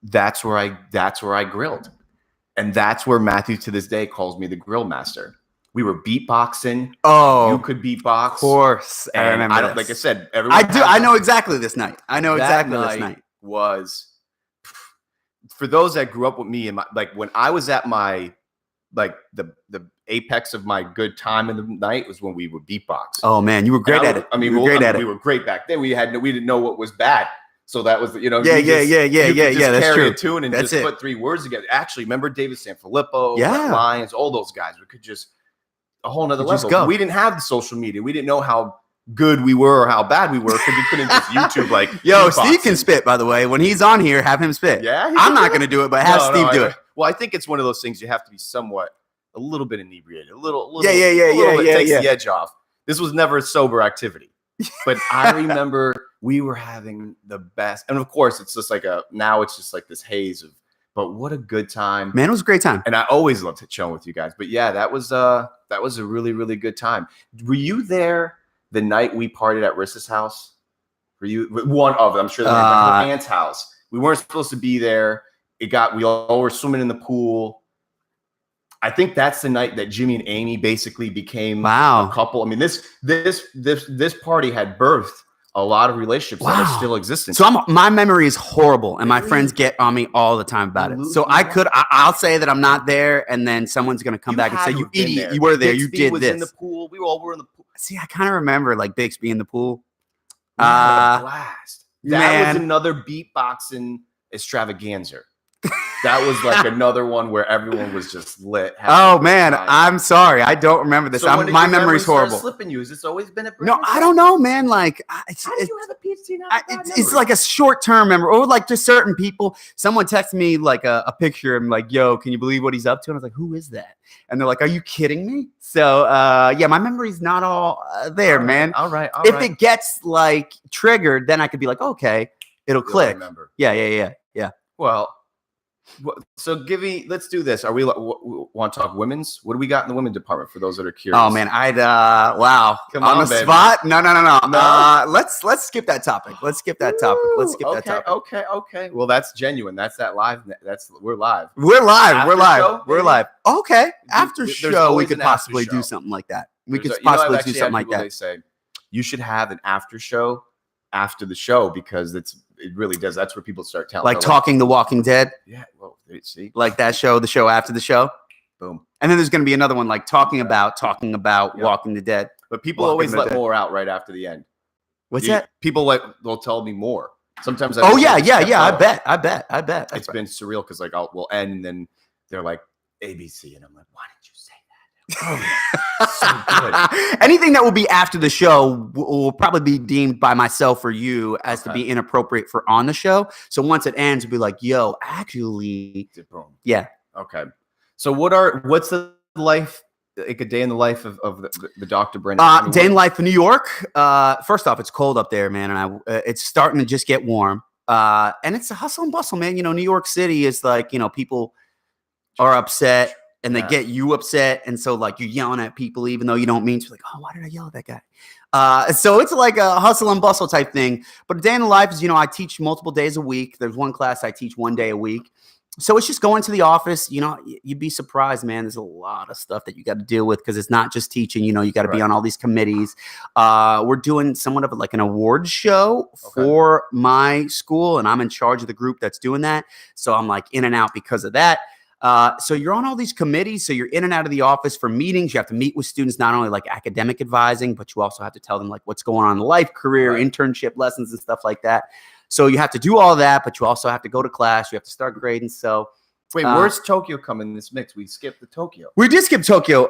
Speaker 1: that's where I grilled. And that's where Matthew to this day calls me the grill master. We were beatboxing.
Speaker 2: Oh,
Speaker 1: you could beatbox.
Speaker 2: Of course.
Speaker 1: And
Speaker 2: I remember this.
Speaker 1: Like I said,
Speaker 2: I know exactly this night. This night
Speaker 1: was for those that grew up with me and like when I was at my like the apex of my good time in the night was when we would beatbox.
Speaker 2: Oh man, you were great at it.
Speaker 1: I mean, we were great back then. We didn't know what was bad. So that was, you know,
Speaker 2: yeah. That's
Speaker 1: carry
Speaker 2: true.
Speaker 1: a tune and
Speaker 2: that's
Speaker 1: just put 3 words together. Actually, remember David Sanfilippo,
Speaker 2: yeah,
Speaker 1: Lions, all those guys. We could just a whole nother level. We didn't have the social media. We didn't know how good we were or how bad we were because we couldn't just YouTube like.
Speaker 2: Yo, Steve can spit. By the way, when he's on here, have him spit.
Speaker 1: Yeah,
Speaker 2: I'm not going to do it, but have Steve do it.
Speaker 1: Well, I think it's one of those things you have to be somewhat. A little bit inebriated, a little
Speaker 2: yeah.
Speaker 1: Takes the edge off. This was never a sober activity, but I remember we were having the best. And of course, it's just like now it's just like this haze of. But what a good time,
Speaker 2: man! It was a great time,
Speaker 1: and I always loved chilling with you guys. But yeah, that was a really really good time. Were you there the night we partied at Rissa's house? Were you one of them? I'm sure her aunt's house. We weren't supposed to be there. We all were swimming in the pool. I think that's the night that Jimmy and Amy basically became a couple. I mean, this party had birthed a lot of relationships that are still existing.
Speaker 2: So my memory is horrible, and my friends get on me all the time about it. So I'll say that I'm not there, and then somene's gonna come back and say, "You idiot, you were there, you did this."
Speaker 1: In the pool, we all were in the pool.
Speaker 2: See, I kind of remember like Bixby in the pool.
Speaker 1: Blast! That was another beatboxing extravaganza. That was like another one where everyone was just lit.
Speaker 2: Oh man, I'm sorry, I don't remember this.
Speaker 1: So
Speaker 2: my memory's horrible.
Speaker 1: Slipping you? Has this always been a
Speaker 2: no? I don't know, man. Like,
Speaker 1: how do you have a PhD now?
Speaker 2: It's like a short-term memory, or like just certain people. Someone texted me like a picture and like, "Yo, can you believe what he's up to?" And I was like, "Who is that?" And they're like, "Are you kidding me?" So yeah, my memory's not all there, man.
Speaker 1: All right.
Speaker 2: If it gets like triggered, then I could be like, okay, it'll click.
Speaker 1: Remember.
Speaker 2: Yeah.
Speaker 1: Well. So let's do this. Are we want to talk women's? What do we got in the women's department for those that are curious?
Speaker 2: Oh man, wow.
Speaker 1: Come on,
Speaker 2: the
Speaker 1: baby.
Speaker 2: spot? No. Let's skip that topic.
Speaker 1: Okay. Well, that's genuine. That's that live. We're live.
Speaker 2: We're live.
Speaker 1: After
Speaker 2: We're
Speaker 1: show,
Speaker 2: live. Okay. After
Speaker 1: There's
Speaker 2: show, we could
Speaker 1: an after
Speaker 2: possibly
Speaker 1: show.
Speaker 2: do something like that.
Speaker 1: I've actually had people, They say you should have an after show after the show because it really does. That's where people start telling.
Speaker 2: Like Talking The Walking Dead.
Speaker 1: Yeah. Well, see,
Speaker 2: like that show, the show after the show.
Speaker 1: Boom.
Speaker 2: And then there's going to be another one like talking about Walking the Dead.
Speaker 1: But people always let more out right after the end.
Speaker 2: What's that?
Speaker 1: People they'll tell me more. Sometimes.
Speaker 2: Yeah. I bet.
Speaker 1: It's been surreal because like we'll end and then they're like ABC and I'm like, why did you say that? So good.
Speaker 2: Anything that will be after the show will probably be deemed by myself or you as to be inappropriate for on the show. So once it ends, we'll be like, yo, actually,
Speaker 1: boom.
Speaker 2: Yeah.
Speaker 1: Okay. So what's the life, like a day in the life of the Dr. Brendan?
Speaker 2: Day in life in New York. First off, it's cold up there, man. And it's starting to just get warm. And it's a hustle and bustle, man. You know, New York City is like, you know, people are upset. And they get you upset. And so, like, you're yelling at people even though you don't mean to. Like, oh, why did I yell at that guy? So it's like a hustle and bustle type thing. But a day in the life is, you know, I teach multiple days a week. There's one class I teach 1 day a week. So it's just going to the office. You know, you'd be surprised, man. There's a lot of stuff that you got to deal with because it's not just teaching. You know, you got to be on all these committees. We're doing somewhat of like an awards show for my school. And I'm in charge of the group that's doing that. So I'm like in and out because of that. So you're on all these committees. So you're in and out of the office for meetings. You have to meet with students, not only like academic advising, but you also have to tell them like what's going on in life, career, internship lessons and stuff like that. So you have to do all that, but you also have to go to class. You have to start grading. So
Speaker 1: wait, where's Tokyo come in this mix? We skipped the Tokyo.
Speaker 2: We did skip Tokyo.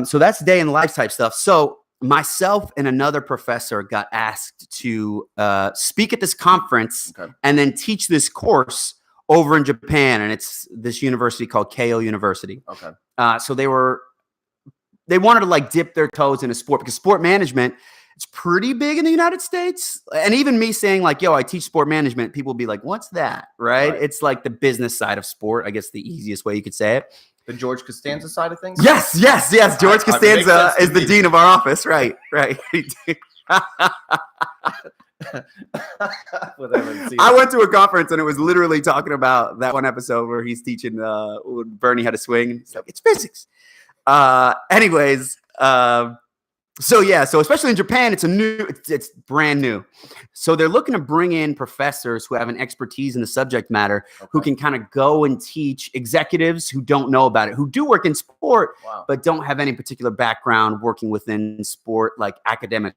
Speaker 2: So that's day in the life type stuff. So myself and another professor got asked to speak at this conference and then teach this course over in Japan. And it's this university called Keio University.
Speaker 1: Okay.
Speaker 2: So they wanted to like dip their toes into sport because sport management, it's pretty big in the United States. And even me saying like, yo, I teach sport management, people will be like, what's that? Right? It's like the business side of sport. I guess the easiest way you could say it.
Speaker 1: The George Costanza side of things?
Speaker 2: Yes. George Costanza is the dean of our office. Right. I went to a conference and it was literally talking about that one episode where he's teaching Bernie how to swing. He's like, it's physics. So especially in Japan, it's brand new. So they're looking to bring in professors who have an expertise in the subject matter, who can kind of go and teach executives who don't know about it, who do work in sport, but don't have any particular background working within sport, like academic.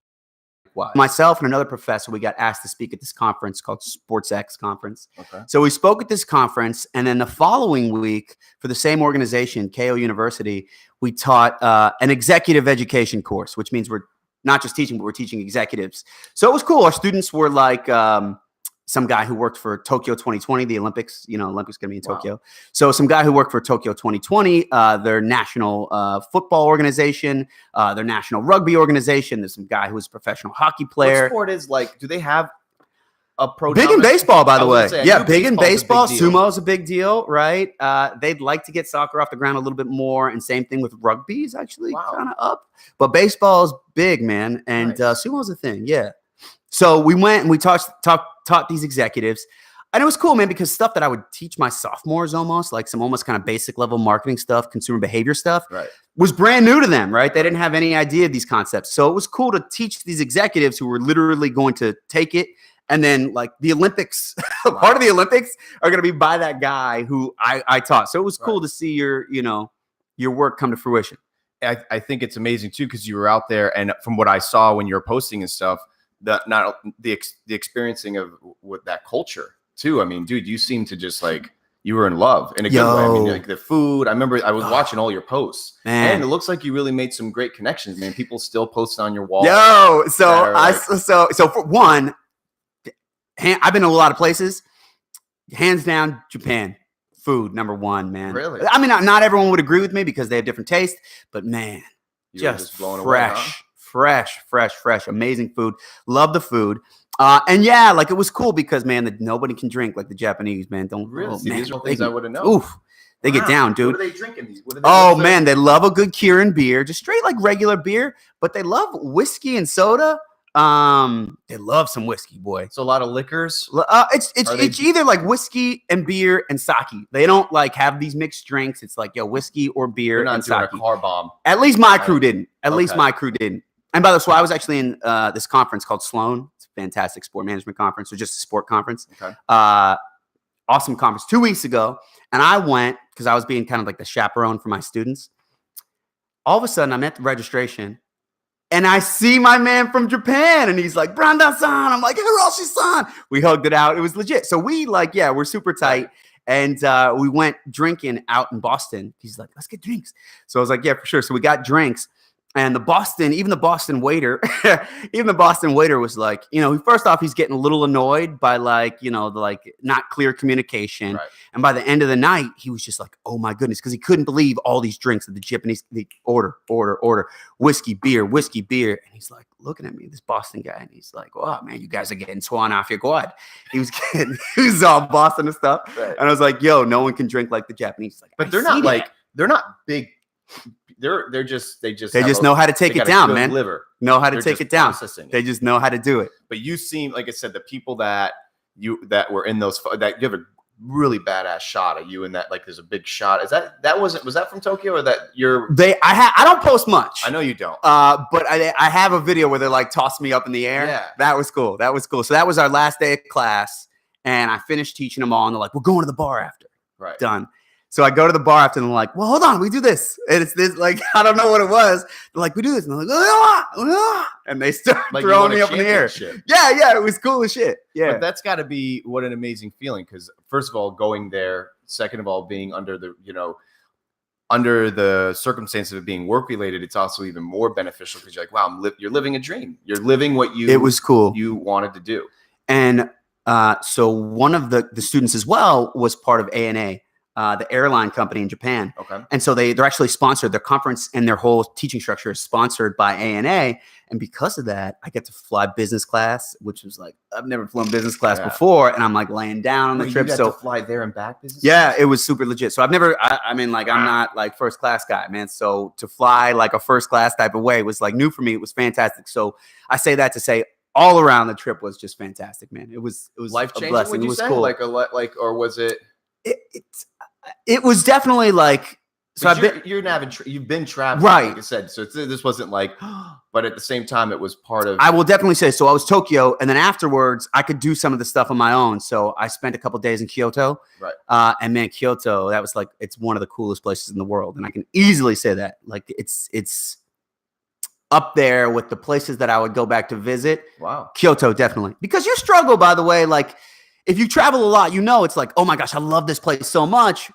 Speaker 2: Myself and another professor, we got asked to speak at this conference called SportsX Conference. So we spoke at this conference, and then the following week for the same organization, Keio University, we taught an executive education course, which means we're not just teaching, but we're teaching executives. So it was cool. Our students were like some guy who worked for Tokyo 2020, the Olympics. Olympics going to be in Tokyo. So some guy who worked for Tokyo 2020, their national football organization, their national rugby organization. There's some guy who was a professional hockey player.
Speaker 1: What sport is like, do they have a pro?
Speaker 2: Big in baseball, by the way. Big in baseball. Sumo is a big deal, right? They'd like to get soccer off the ground a little bit more. And same thing with rugby is actually kind of up. But baseball is big, man. And sumo is a thing. Yeah. So we went and we taught these executives. And it was cool, man, because stuff that I would teach my sophomores almost, like some almost kind of basic level marketing stuff, consumer behavior stuff, was brand new to them, right? They didn't have any idea of these concepts. So it was cool to teach these executives who were literally going to take it. And then like the Olympics, part of the Olympics are going to be by that guy who I taught. So it was cool to see your work come to fruition.
Speaker 1: I think it's amazing too, because you were out there, and from what I saw when you were posting and stuff, the experiencing of with that culture too. I mean, dude, you seem to just like you were in love in a good way. I mean, like the food. I remember I was watching all your posts, and it looks like you really made some great connections, man. People still posting on your wall.
Speaker 2: So for one, I've been to a lot of places. Hands down, Japan. Food, number one, man.
Speaker 1: Really?
Speaker 2: I mean, not everyone would agree with me because they have different tastes, but man, just blown fresh, away, huh? fresh, amazing food. Love the food. And yeah, like it was cool because, man, nobody can drink like the Japanese, man. Don't
Speaker 1: really. These are things I wouldn't know.
Speaker 2: Oof. They get down, dude.
Speaker 1: What are they drinking these?
Speaker 2: Man, they love a good Kirin beer, just straight like regular beer, but they love whiskey and soda. They love some whiskey, boy.
Speaker 1: So a lot of liquors.
Speaker 2: It's either like whiskey and beer and sake. They don't like have these mixed drinks. It's like whiskey or beer and sake.
Speaker 1: A car bomb.
Speaker 2: At least my crew didn't. And by the way, so I was actually in this conference called Sloan. It's a fantastic sport management conference, or just a sport conference. Awesome conference 2 weeks ago, and I went because I was being kind of like the chaperone for my students. All of a sudden, I'm at the registration. And I see my man from Japan, and he's like, Branda-san. I'm like, Hiroshi-san. We hugged it out. It was legit. So we're super tight. And we went drinking out in Boston. He's like, let's get drinks. So I was like, yeah, for sure. So we got drinks. And the Boston waiter was like, first off, he's getting a little annoyed by the not clear communication.
Speaker 1: Right.
Speaker 2: And by the end of the night, he was just like, oh my goodness, because he couldn't believe all these drinks that the Japanese order, whiskey, beer. And he's like looking at me, this Boston guy, and he's like, oh man, you guys are getting swan off your quad. He was all Boston and stuff. Right. And I was like, yo, no one can drink like the Japanese. He's like,
Speaker 1: but they're not big. They just
Speaker 2: know how to take it down, man. Know how to take it down. They just know how to do it.
Speaker 1: But you seem, like I said, the people that were in those, that you have a really badass shot of you in that, like there's a big shot. Was that from Tokyo, or that
Speaker 2: I don't post much.
Speaker 1: I know you don't.
Speaker 2: But I have a video where they're like tossing me up in the air.
Speaker 1: Yeah.
Speaker 2: That was cool. So that was our last day of class, and I finished teaching them all, and they're like, we're going to the bar after.
Speaker 1: Right.
Speaker 2: Done. So I go to the bar after and they're like, well, hold on, we do this. And it's this, like, I don't know what it was. They're like, we do this. And I'm like, and they start
Speaker 1: Like you
Speaker 2: throwing
Speaker 1: won
Speaker 2: me
Speaker 1: a
Speaker 2: up in the air.
Speaker 1: championship.
Speaker 2: Yeah, it was cool as shit. Yeah.
Speaker 1: But that's got to be what an amazing feeling. Because first of all, going there. Second of all, being under the, under the circumstances of it being work related, it's also even more beneficial because you're like, wow, you're living a dream. You're living what
Speaker 2: It was cool.
Speaker 1: you wanted to do.
Speaker 2: And so one of the students as well was part of ANA, the airline company in Japan.
Speaker 1: Okay.
Speaker 2: And so they're actually sponsored. Their conference and their whole teaching structure is sponsored by ANA. And because of that, I get to fly business class, which was like, I've never flown business class before. And I'm like laying down on the trip.
Speaker 1: You got
Speaker 2: So
Speaker 1: to fly there and back business
Speaker 2: yeah,
Speaker 1: class?
Speaker 2: it was super legit. So I've never, I'm not like first class guy, man. So to fly like a first class type of way was like new for me. It was fantastic. So I say that to say all around the trip was just fantastic, man. It was
Speaker 1: life changing.
Speaker 2: a blessing.
Speaker 1: Would you
Speaker 2: It was
Speaker 1: say?
Speaker 2: cool.
Speaker 1: Or was it?
Speaker 2: It was definitely like, so
Speaker 1: you've been traveling,
Speaker 2: right.
Speaker 1: like I said. So this wasn't like, but at the same time, it was part of.
Speaker 2: I will definitely say, so I was Tokyo, and then afterwards, I could do some of the stuff on my own. So I spent a couple days in Kyoto,
Speaker 1: right?
Speaker 2: And man, Kyoto, that was like, it's one of the coolest places in the world, and I can easily say that. Like, it's up there with the places that I would go back to visit.
Speaker 1: Wow,
Speaker 2: Kyoto, definitely, because you struggle, by the way, like if you travel a lot, it's like, oh my gosh, I love this place so much.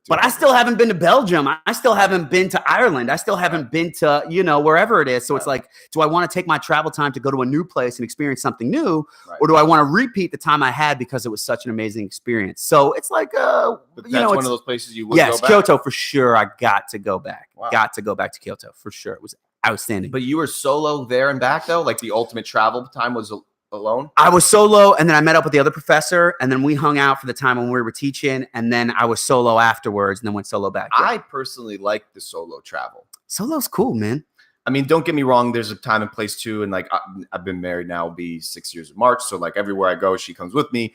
Speaker 2: But I still haven't been to Belgium. I still haven't been to Ireland. I still haven't been to, wherever it is. So it's like, do I want to take my travel time to go to a new place and experience something new? Right. Or do I want to repeat the time I had because it was such an amazing experience? So it's like,
Speaker 1: but that's one of those places you would go back?
Speaker 2: Yes, Kyoto for sure. I got to go back.
Speaker 1: Wow.
Speaker 2: Got to go back to Kyoto for sure. It was outstanding.
Speaker 1: But you were solo there and back though? Like the ultimate travel time was alone?
Speaker 2: I was solo, and then I met up with the other professor, and then we hung out for the time when we were teaching, and then I was solo afterwards, and then went solo back. Yeah.
Speaker 1: I personally like the solo travel.
Speaker 2: Solo's cool, man.
Speaker 1: I mean, don't get me wrong. There's a time and place too, and like I've been married now, it'll be 6 years in March, so like everywhere I go, she comes with me.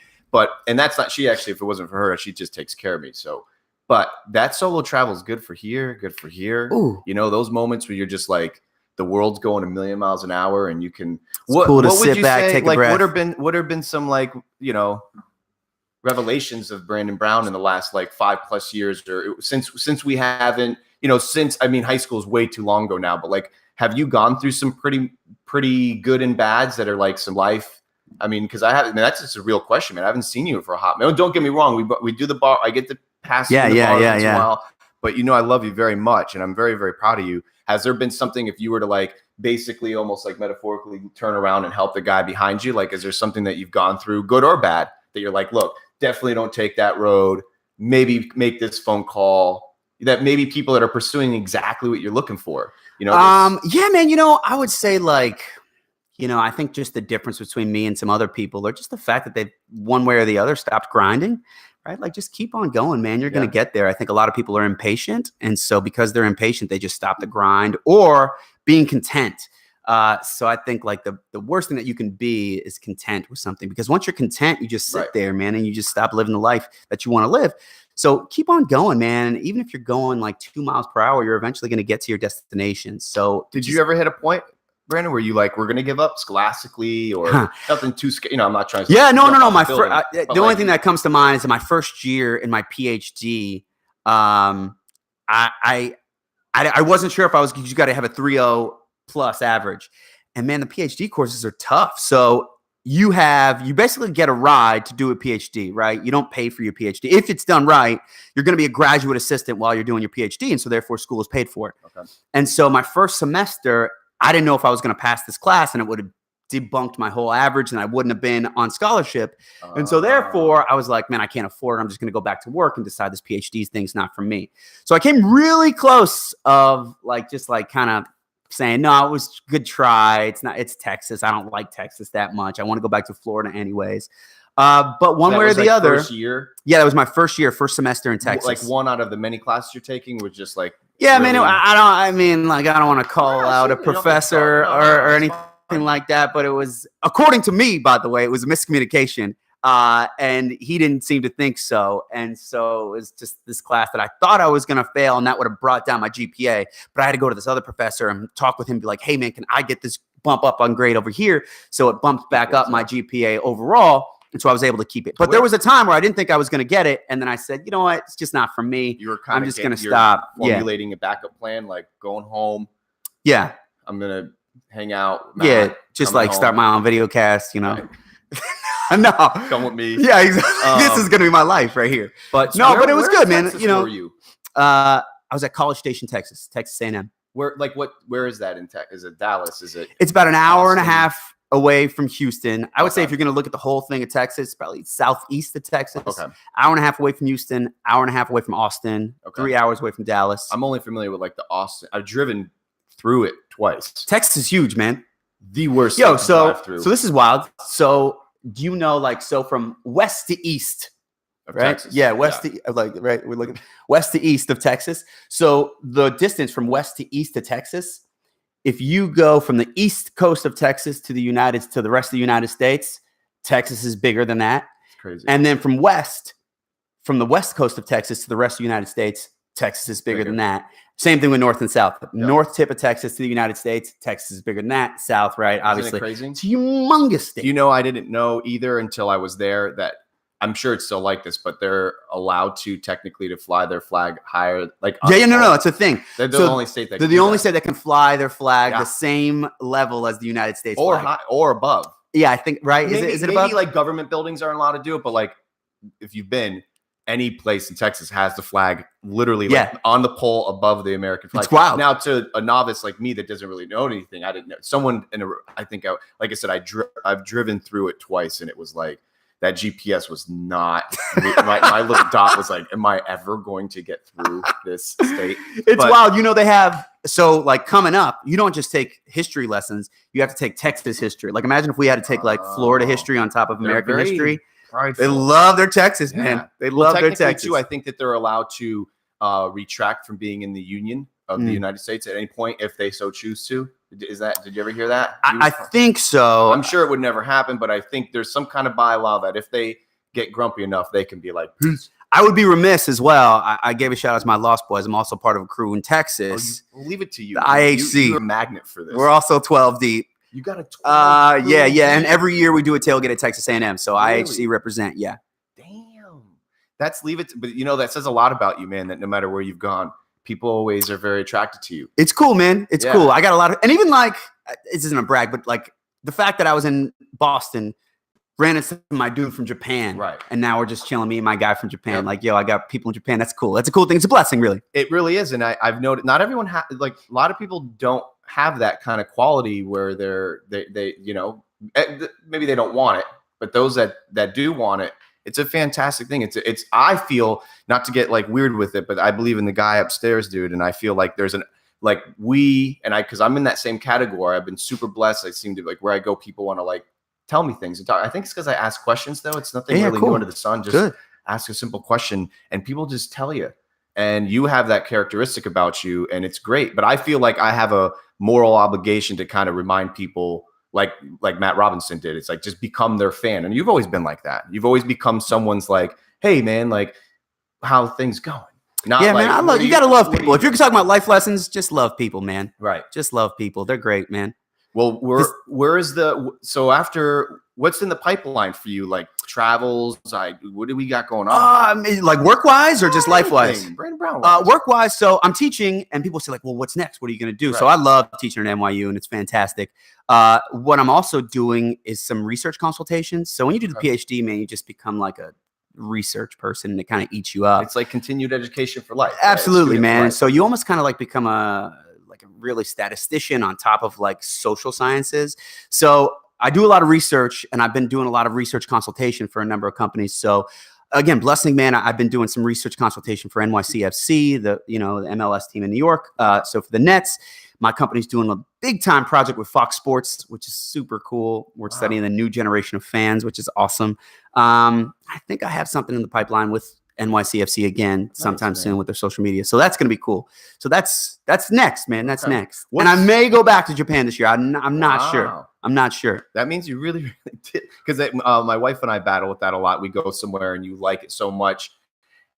Speaker 1: And that's not she actually. If it wasn't for her, she just takes care of me. So, but that solo travel is good for here, good for here.
Speaker 2: Ooh.
Speaker 1: Those moments where you're just like, the world's going a million miles an hour, and you can.
Speaker 2: It's cool to sit back, take a breath.
Speaker 1: What have been some like revelations of Brandon Brown in the last like 5+ years, or since we haven't high school is way too long ago now, but like have you gone through some pretty good and bads that are like some life? I mean, because that's just a real question, man. I haven't seen you for a hot minute. Don't get me wrong. We do the bar. I get to pass.
Speaker 2: Yeah.
Speaker 1: Once in a while, but I love you very much, and I'm very, very proud of you. Has there been something, if you were to like basically almost like metaphorically turn around and help the guy behind you, like is there something that you've gone through, good or bad, that you're like, look, definitely don't take that road, maybe make this phone call, that maybe people that are pursuing exactly what you're looking for,
Speaker 2: yeah, man, I would say like, I think just the difference between me and some other people, or just the fact that they've one way or the other stopped grinding. Right? Like just keep on going, man. You're going to get there. I think a lot of people are impatient. And so because they're impatient, they just stop the grind or being content. So I think like the worst thing that you can be is content with something, because once you're content, you just sit there, man, and you just stop living the life that you want to live. So keep on going, man. Even if you're going like 2 miles per hour, you're eventually going to get to your destination. So
Speaker 1: did you ever hit a point, Brandon, were you like, we're going to give up scholastically or nothing too scary? I'm not trying to.
Speaker 2: Yeah, no. The only thing that comes to mind is in my first year in my PhD, I wasn't sure if I was, you got to have a 3.0 plus average. And man, the PhD courses are tough. So you basically get a ride to do a PhD, right? You don't pay for your PhD. If it's done right, you're going to be a graduate assistant while you're doing your PhD. And so therefore school is paid for it. Okay. And so my first semester, I didn't know if I was going to pass this class, and it would have debunked my whole average and I wouldn't have been on scholarship. And so therefore I was like, man, I can't afford it. I'm just going to go back to work and decide this PhD thing's not for me. So I came really close of like, just like kind of saying, no, it was a good try. It's Texas. I don't like Texas that much. I want to go back to Florida anyways. But one way or the other.
Speaker 1: First year?
Speaker 2: Yeah, that was my first year, first semester in Texas.
Speaker 1: Like one out of the many classes you're taking was just like.
Speaker 2: Yeah, really? I don't want to call out a professor or anything like that, but it was, according to me, by the way, it was a miscommunication. And he didn't seem to think so. And so it was just this class that I thought I was going to fail, and that would have brought down my GPA. But I had to go to this other professor and talk with him, be like, hey, man, can I get this bump up on grade over here? So it bumped back up my GPA overall. And so I was able to keep it. But there was a time where I didn't think I was going to get it. And then I said, you know what? It's just not for me.
Speaker 1: You were kind
Speaker 2: I'm just going to stop.
Speaker 1: Formulating a backup plan, like going home.
Speaker 2: Yeah.
Speaker 1: I'm going to hang out.
Speaker 2: Matt, just like start my own video cast, you know. Right. No.
Speaker 1: Come with me.
Speaker 2: Yeah, exactly. This is going to be my life right here.
Speaker 1: But
Speaker 2: no, but it was good, man. You know,
Speaker 1: were you?
Speaker 2: I was at College Station, Texas A&M.
Speaker 1: Where is that in Texas? Is it Dallas? Is it?
Speaker 2: It's about an hour and a half away from Houston. I would say if you're going to look at the whole thing of Texas, probably southeast of Texas.
Speaker 1: Okay.
Speaker 2: Hour and a half away from Houston, hour and a half away from Austin, 3 hours away from Dallas.
Speaker 1: I'm only familiar with like the Austin. I've driven through it twice.
Speaker 2: Texas is huge, man.
Speaker 1: The worst.
Speaker 2: So this is wild. So do you know, like, so from west to east, right?
Speaker 1: Texas.
Speaker 2: Yeah, right. We're looking west to east of Texas. So the distance from west to east to Texas, if you go from the east coast of Texas to the rest of the United States, Texas is bigger than that.
Speaker 1: It's crazy.
Speaker 2: And then from the west coast of Texas to the rest of the United States, Texas is bigger than that. Same thing with north and south. Yep. North tip of Texas to the United States, Texas is bigger than that. South, right? Obviously.
Speaker 1: Isn't it crazy?
Speaker 2: It's a humongous state.
Speaker 1: You know, I didn't know either until I was there that I'm sure it's still like this, but they're allowed to technically to fly their flag higher. Like
Speaker 2: no, it's a thing.
Speaker 1: They're the only state that
Speaker 2: they're the only state that can fly their flag the same level as the United States
Speaker 1: or
Speaker 2: flag.
Speaker 1: high or above.
Speaker 2: Yeah, I think right. Is it above?
Speaker 1: Maybe like government buildings aren't allowed to do it, but like if you've been, any place in Texas has the flag literally like on the pole above the American flag.
Speaker 2: It's wild.
Speaker 1: Now, to a novice like me that doesn't really know anything, I didn't know. Someone like I said, I've driven through it twice, and it was like that GPS was not. my little dot was like, "Am I ever going to get through this state?"
Speaker 2: It's wild. You know, they have like coming up. You don't just take history lessons; you have to take Texas history. Like, imagine if we had to take like Florida history on top of American history.
Speaker 1: Prideful.
Speaker 2: They love their Texas, man. They love their Texas.
Speaker 1: Too, I think that they're allowed to retract from being in the Union of the United States at any point if they so choose to. Did you ever hear that?
Speaker 2: I think so.
Speaker 1: I'm sure it would never happen, but I think there's some kind of bylaw that if they get grumpy enough, they can be like, peace.
Speaker 2: I would be remiss as well. I gave a shout out to my Lost Boys. I'm also part of a crew in Texas.
Speaker 1: We'll leave it to you.
Speaker 2: The IHC.
Speaker 1: You're a magnet for this.
Speaker 2: We're also 12 deep.
Speaker 1: You got a 12
Speaker 2: yeah. And every year we do a tailgate at Texas A&M. So really? IHC represent, yeah.
Speaker 1: Damn. But you know, that says a lot about you, man, that no matter where you've gone, people always are very attracted to you.
Speaker 2: It's cool, man. It's cool. I got a lot of, and even like, this isn't a brag, but like the fact that I was in Boston, ran into my dude from Japan.
Speaker 1: Right.
Speaker 2: And now we're just chilling, me and my guy from Japan. Yep. Like, yo, I got people in Japan. That's cool. That's a cool thing. It's a blessing, really.
Speaker 1: It really is. And I've noticed not everyone like a lot of people don't have that kind of quality where they you know, maybe they don't want it, but those that do want it, it's a fantastic thing. It's I feel, not to get like weird with it, but I believe in the guy upstairs, dude. And I feel like there's because I'm in that same category. I've been super blessed. I seem to like where I go, people want to like tell me things and talk. I think it's because I ask questions though. It's nothing really new under the sun. Just ask a simple question and people just tell you. And you have that characteristic about you, and it's great. But I feel like I have a moral obligation to kind of remind people, like Matt Robinson did. It's like just become their fan, and you've always been like that. You've always become someone's like, hey man, like how things going.
Speaker 2: Man. You gotta love people. If you're talking about life lessons, just love people, man.
Speaker 1: Right.
Speaker 2: Just love people. They're great, man.
Speaker 1: Well, after what's in the pipeline for you? Like travels, what do we got going on?
Speaker 2: Like work wise or just life wise?
Speaker 1: Brandon Brown.
Speaker 2: Work wise. So I'm teaching, and people say like, "Well, what's next? What are you going to do?" Right. So I love teaching at NYU, and it's fantastic. What I'm also doing is some research consultations. So when you do the PhD, man, you just become like a research person, and it kind of eats you up.
Speaker 1: It's like continued education for life.
Speaker 2: Absolutely, man. So you almost kind of like become a really statistician on top of like social sciences. So I do a lot of research, and I've been doing a lot of research consultation for a number of companies. So again, blessing, man, I've been doing some research consultation for NYCFC, the MLS team in New York. So for the Nets, my company's doing a big time project with Fox Sports, which is super cool. We're studying the new generation of fans, which is awesome. I think I have something in the pipeline with NYCFC again sometime soon with their social media. So that's going to be cool. So that's next, man. That's next. And I may go back to Japan this year. I'm not sure. I'm not sure.
Speaker 1: That means you really, really did. Because my wife and I battle with that a lot. We go somewhere and you like it so much.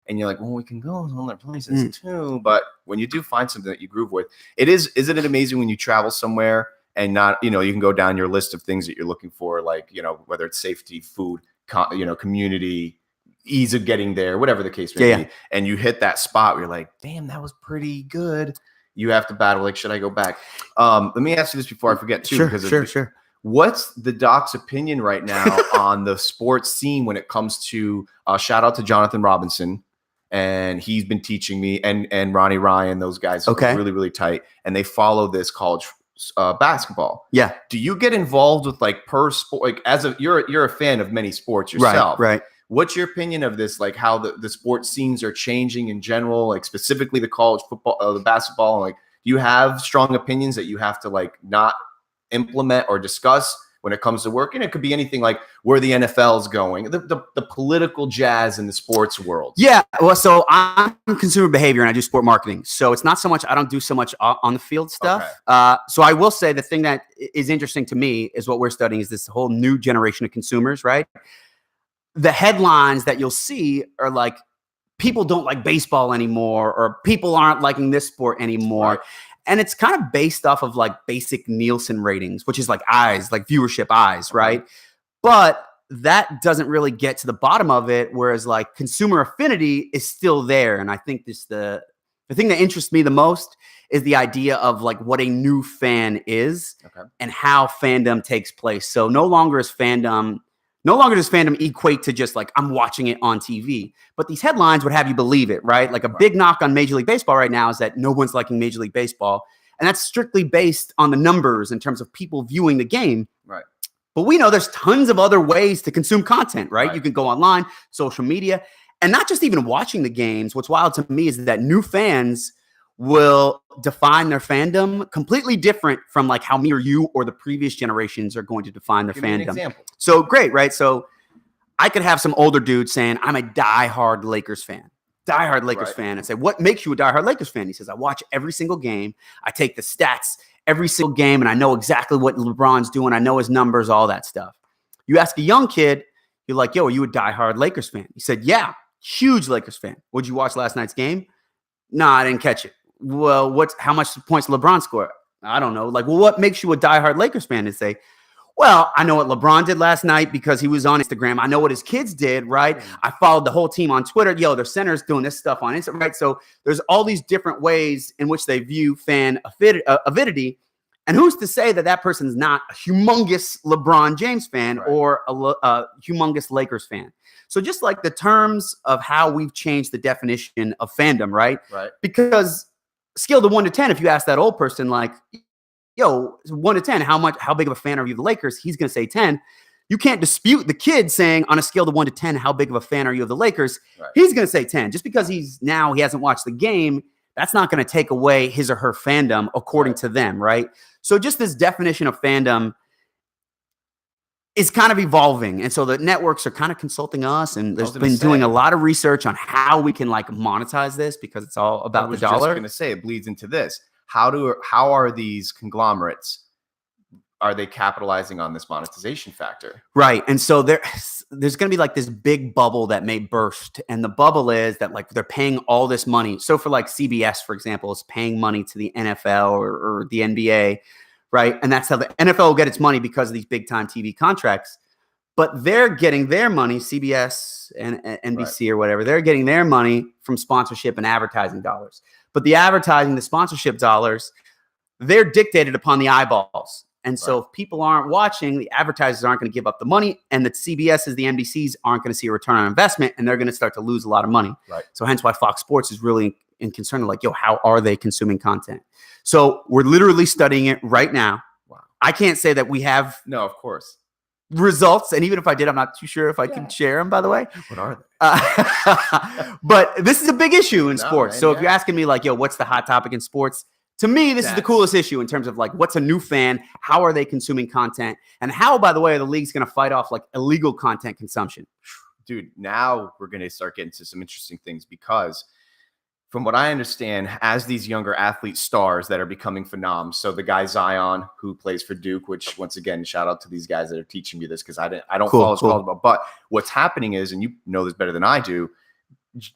Speaker 1: And you're like, well, we can go to other places too. But when you do find something that you groove with, isn't it amazing when you travel somewhere and not, you can go down your list of things that you're looking for, like, whether it's safety, food, community, ease of getting there, whatever the case may be, and you hit that spot where you're like, damn, that was pretty good. You have to battle, like, should I go back? Let me ask you this before I forget too.
Speaker 2: Sure.
Speaker 1: What's the doc's opinion right now on the sports scene when it comes to shout out to Jonathan Robinson, and he's been teaching me, and Ronnie Ryan, those guys are really, really tight, and they follow this college basketball.
Speaker 2: Yeah.
Speaker 1: Do you get involved with like per sport, like you're a fan of many sports yourself,
Speaker 2: right?
Speaker 1: What's your opinion of this? Like how the sports scenes are changing in general, like specifically the college football, the basketball. Like, do you have strong opinions that you have to like not implement or discuss when it comes to work? And it could be anything, like where the NFL is going, the political jazz in the sports world.
Speaker 2: Yeah. Well, so I'm consumer behavior and I do sport marketing. So it's not so much, I don't do so much on the field stuff. Okay. So I will say the thing that is interesting to me is what we're studying is this whole new generation of consumers, right? The headlines that you'll see are like, people don't like baseball anymore, or people aren't liking this sport anymore. Right. And it's kind of based off of like basic Nielsen ratings, which is like eyes, like viewership eyes, right? But that doesn't really get to the bottom of it. Whereas like consumer affinity is still there. And I think the thing that interests me the most is the idea of like what a new fan is and how fandom takes place. So no longer does fandom equate to just like, I'm watching it on TV. But these headlines would have you believe it, right? Like a big knock on Major League Baseball right now is that no one's liking Major League Baseball. And that's strictly based on the numbers in terms of people viewing the game.
Speaker 1: Right.
Speaker 2: But we know there's tons of other ways to consume content, right? You can go online, social media, and not just even watching the games. What's wild to me is that new fans will define their fandom completely different from like how me or you or the previous generations are going to define their fandom.
Speaker 1: Give me an example.
Speaker 2: So great, right? So I could have some older dude saying, I'm a diehard Lakers fan. And say, what makes you a diehard Lakers fan? He says, I watch every single game. I take the stats every single game, and I know exactly what LeBron's doing. I know his numbers, all that stuff. You ask a young kid, you're like, yo, are you a diehard Lakers fan? He said, yeah, huge Lakers fan. Would you watch last night's game? No, I didn't catch it. Well, how much points LeBron score? I don't know. Like, well, what makes you a diehard Lakers fan? And say, well, I know what LeBron did last night because he was on Instagram. I know what his kids did, right? I followed the whole team on Twitter. Yo, their center's doing this stuff on Instagram, right? So there's all these different ways in which they view fan avidity. And who's to say that person's not a humongous LeBron James fan or a humongous Lakers fan? So just like the terms of how we've changed the definition of fandom, right?
Speaker 1: Right.
Speaker 2: Because scale of 1 to 10, if you ask that old person, like, yo, 1 to 10, how big of a fan are you of the Lakers? He's going to say 10. You can't dispute the kid saying on a scale of 1 to 10, how big of a fan are you of the Lakers? Right. He's going to say 10. Just because he hasn't watched the game, that's not going to take away his or her fandom according to them, right? So just this definition of fandom is kind of evolving. And so the networks are kind of consulting us, and there's been doing a lot of research on how we can like monetize this, because it's all about the dollar. I was just
Speaker 1: going to say, it bleeds into this. How are these conglomerates, are they capitalizing on this monetization factor?
Speaker 2: Right. And so there's going to be like this big bubble that may burst. And the bubble is that like they're paying all this money. So for like CBS, for example, is paying money to the NFL or the NBA, right? And that's how the NFL will get its money because of these big time TV contracts. But they're getting their money, CBS and NBC or whatever, they're getting their money from sponsorship and advertising dollars. But the advertising, the sponsorship dollars, they're dictated upon the eyeballs. And so if people aren't watching, the advertisers aren't going to give up the money, and the CBSs, the NBCs aren't going to see a return on investment, and they're going to start to lose a lot of money. Right. So hence why Fox Sports is really in concern, like, yo, how are they consuming content? So we're literally studying it right now. Wow. I can't say that we have
Speaker 1: no, of course,
Speaker 2: results. And even if I did, I'm not too sure if I can share them, by the way.
Speaker 1: What are they?
Speaker 2: But this is a big issue in sports. Man, so if you're asking me like, yo, what's the hot topic in sports? To me, this is the coolest issue in terms of like, what's a new fan? How are they consuming content? And how, by the way, the league's going to fight off like illegal content consumption.
Speaker 1: Dude, now we're going to start getting to some interesting things, because from what I understand, as these younger athlete stars that are becoming phenoms, so the guy Zion, who plays for Duke, which once again, shout out to these guys that are teaching me this, because I don't follow his college, but what's happening is, and you know this better than I do,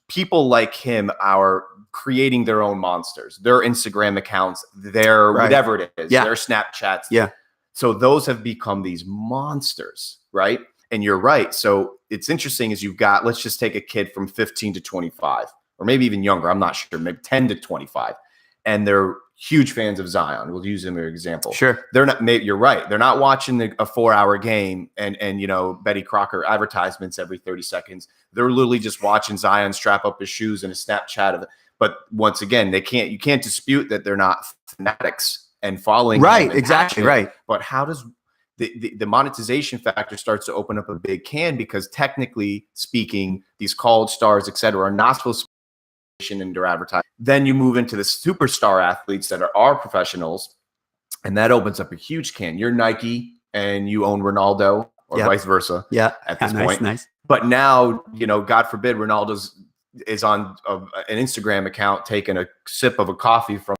Speaker 1: people like him are creating their own monsters, their Instagram accounts, their whatever it is, their Snapchats.
Speaker 2: Yeah.
Speaker 1: So those have become these monsters, right? And you're right. So it's interesting is you've got, let's just take a kid from 15 to 25, or maybe even younger. I'm not sure, maybe 10 to 25. And they're huge fans of Zion. We'll use him as an example.
Speaker 2: Sure.
Speaker 1: They're not, maybe you're right. They're not watching a 4-hour game and Betty Crocker advertisements every 30 seconds. They're literally just watching Zion strap up his shoes and a Snapchat of it. But once again, you can't dispute that they're not fanatics and following.
Speaker 2: Right. Exactly. Right.
Speaker 1: But how does the monetization factor starts to open up a big can, because technically speaking, these college stars, et cetera, are not supposed to be in their advertising. Then you move into the superstar athletes that are professionals, and that opens up a huge can. You're Nike and you own Ronaldo, or vice versa.
Speaker 2: Yeah.
Speaker 1: At this
Speaker 2: nice,
Speaker 1: point.
Speaker 2: Nice.
Speaker 1: But now, God forbid, Ronaldo is on an Instagram account taking a sip of a coffee from.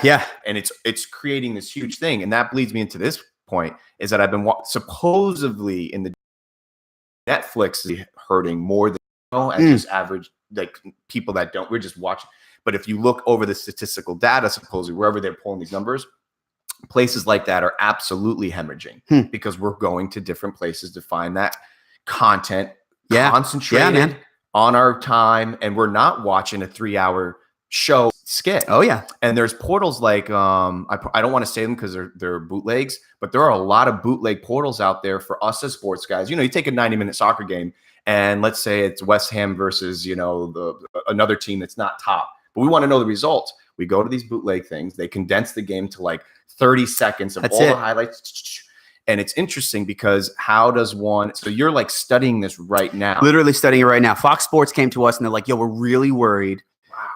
Speaker 2: Yeah.
Speaker 1: And it's creating this huge thing. And that leads me into this point, is that I've been supposedly in the Netflix is hurting more than and just average, like people that don't, we're just watching. But if you look over the statistical data, supposedly wherever they're pulling these numbers, places like that are absolutely hemorrhaging because we're going to different places to find that content concentrated on our time. And we're not watching a 3-hour show skit.
Speaker 2: Oh yeah.
Speaker 1: And there's portals like I don't want to say them because they're bootlegs, but there are a lot of bootleg portals out there for us as sports guys. You take a 90-minute soccer game and let's say it's West Ham versus another team that's not top, but we want to know the results. We go to these bootleg things. They condense the game to like 30 seconds of the highlights. And it's interesting because so you're like studying this right now.
Speaker 2: Literally studying it right now. Fox Sports came to us and they're like, yo, we're really worried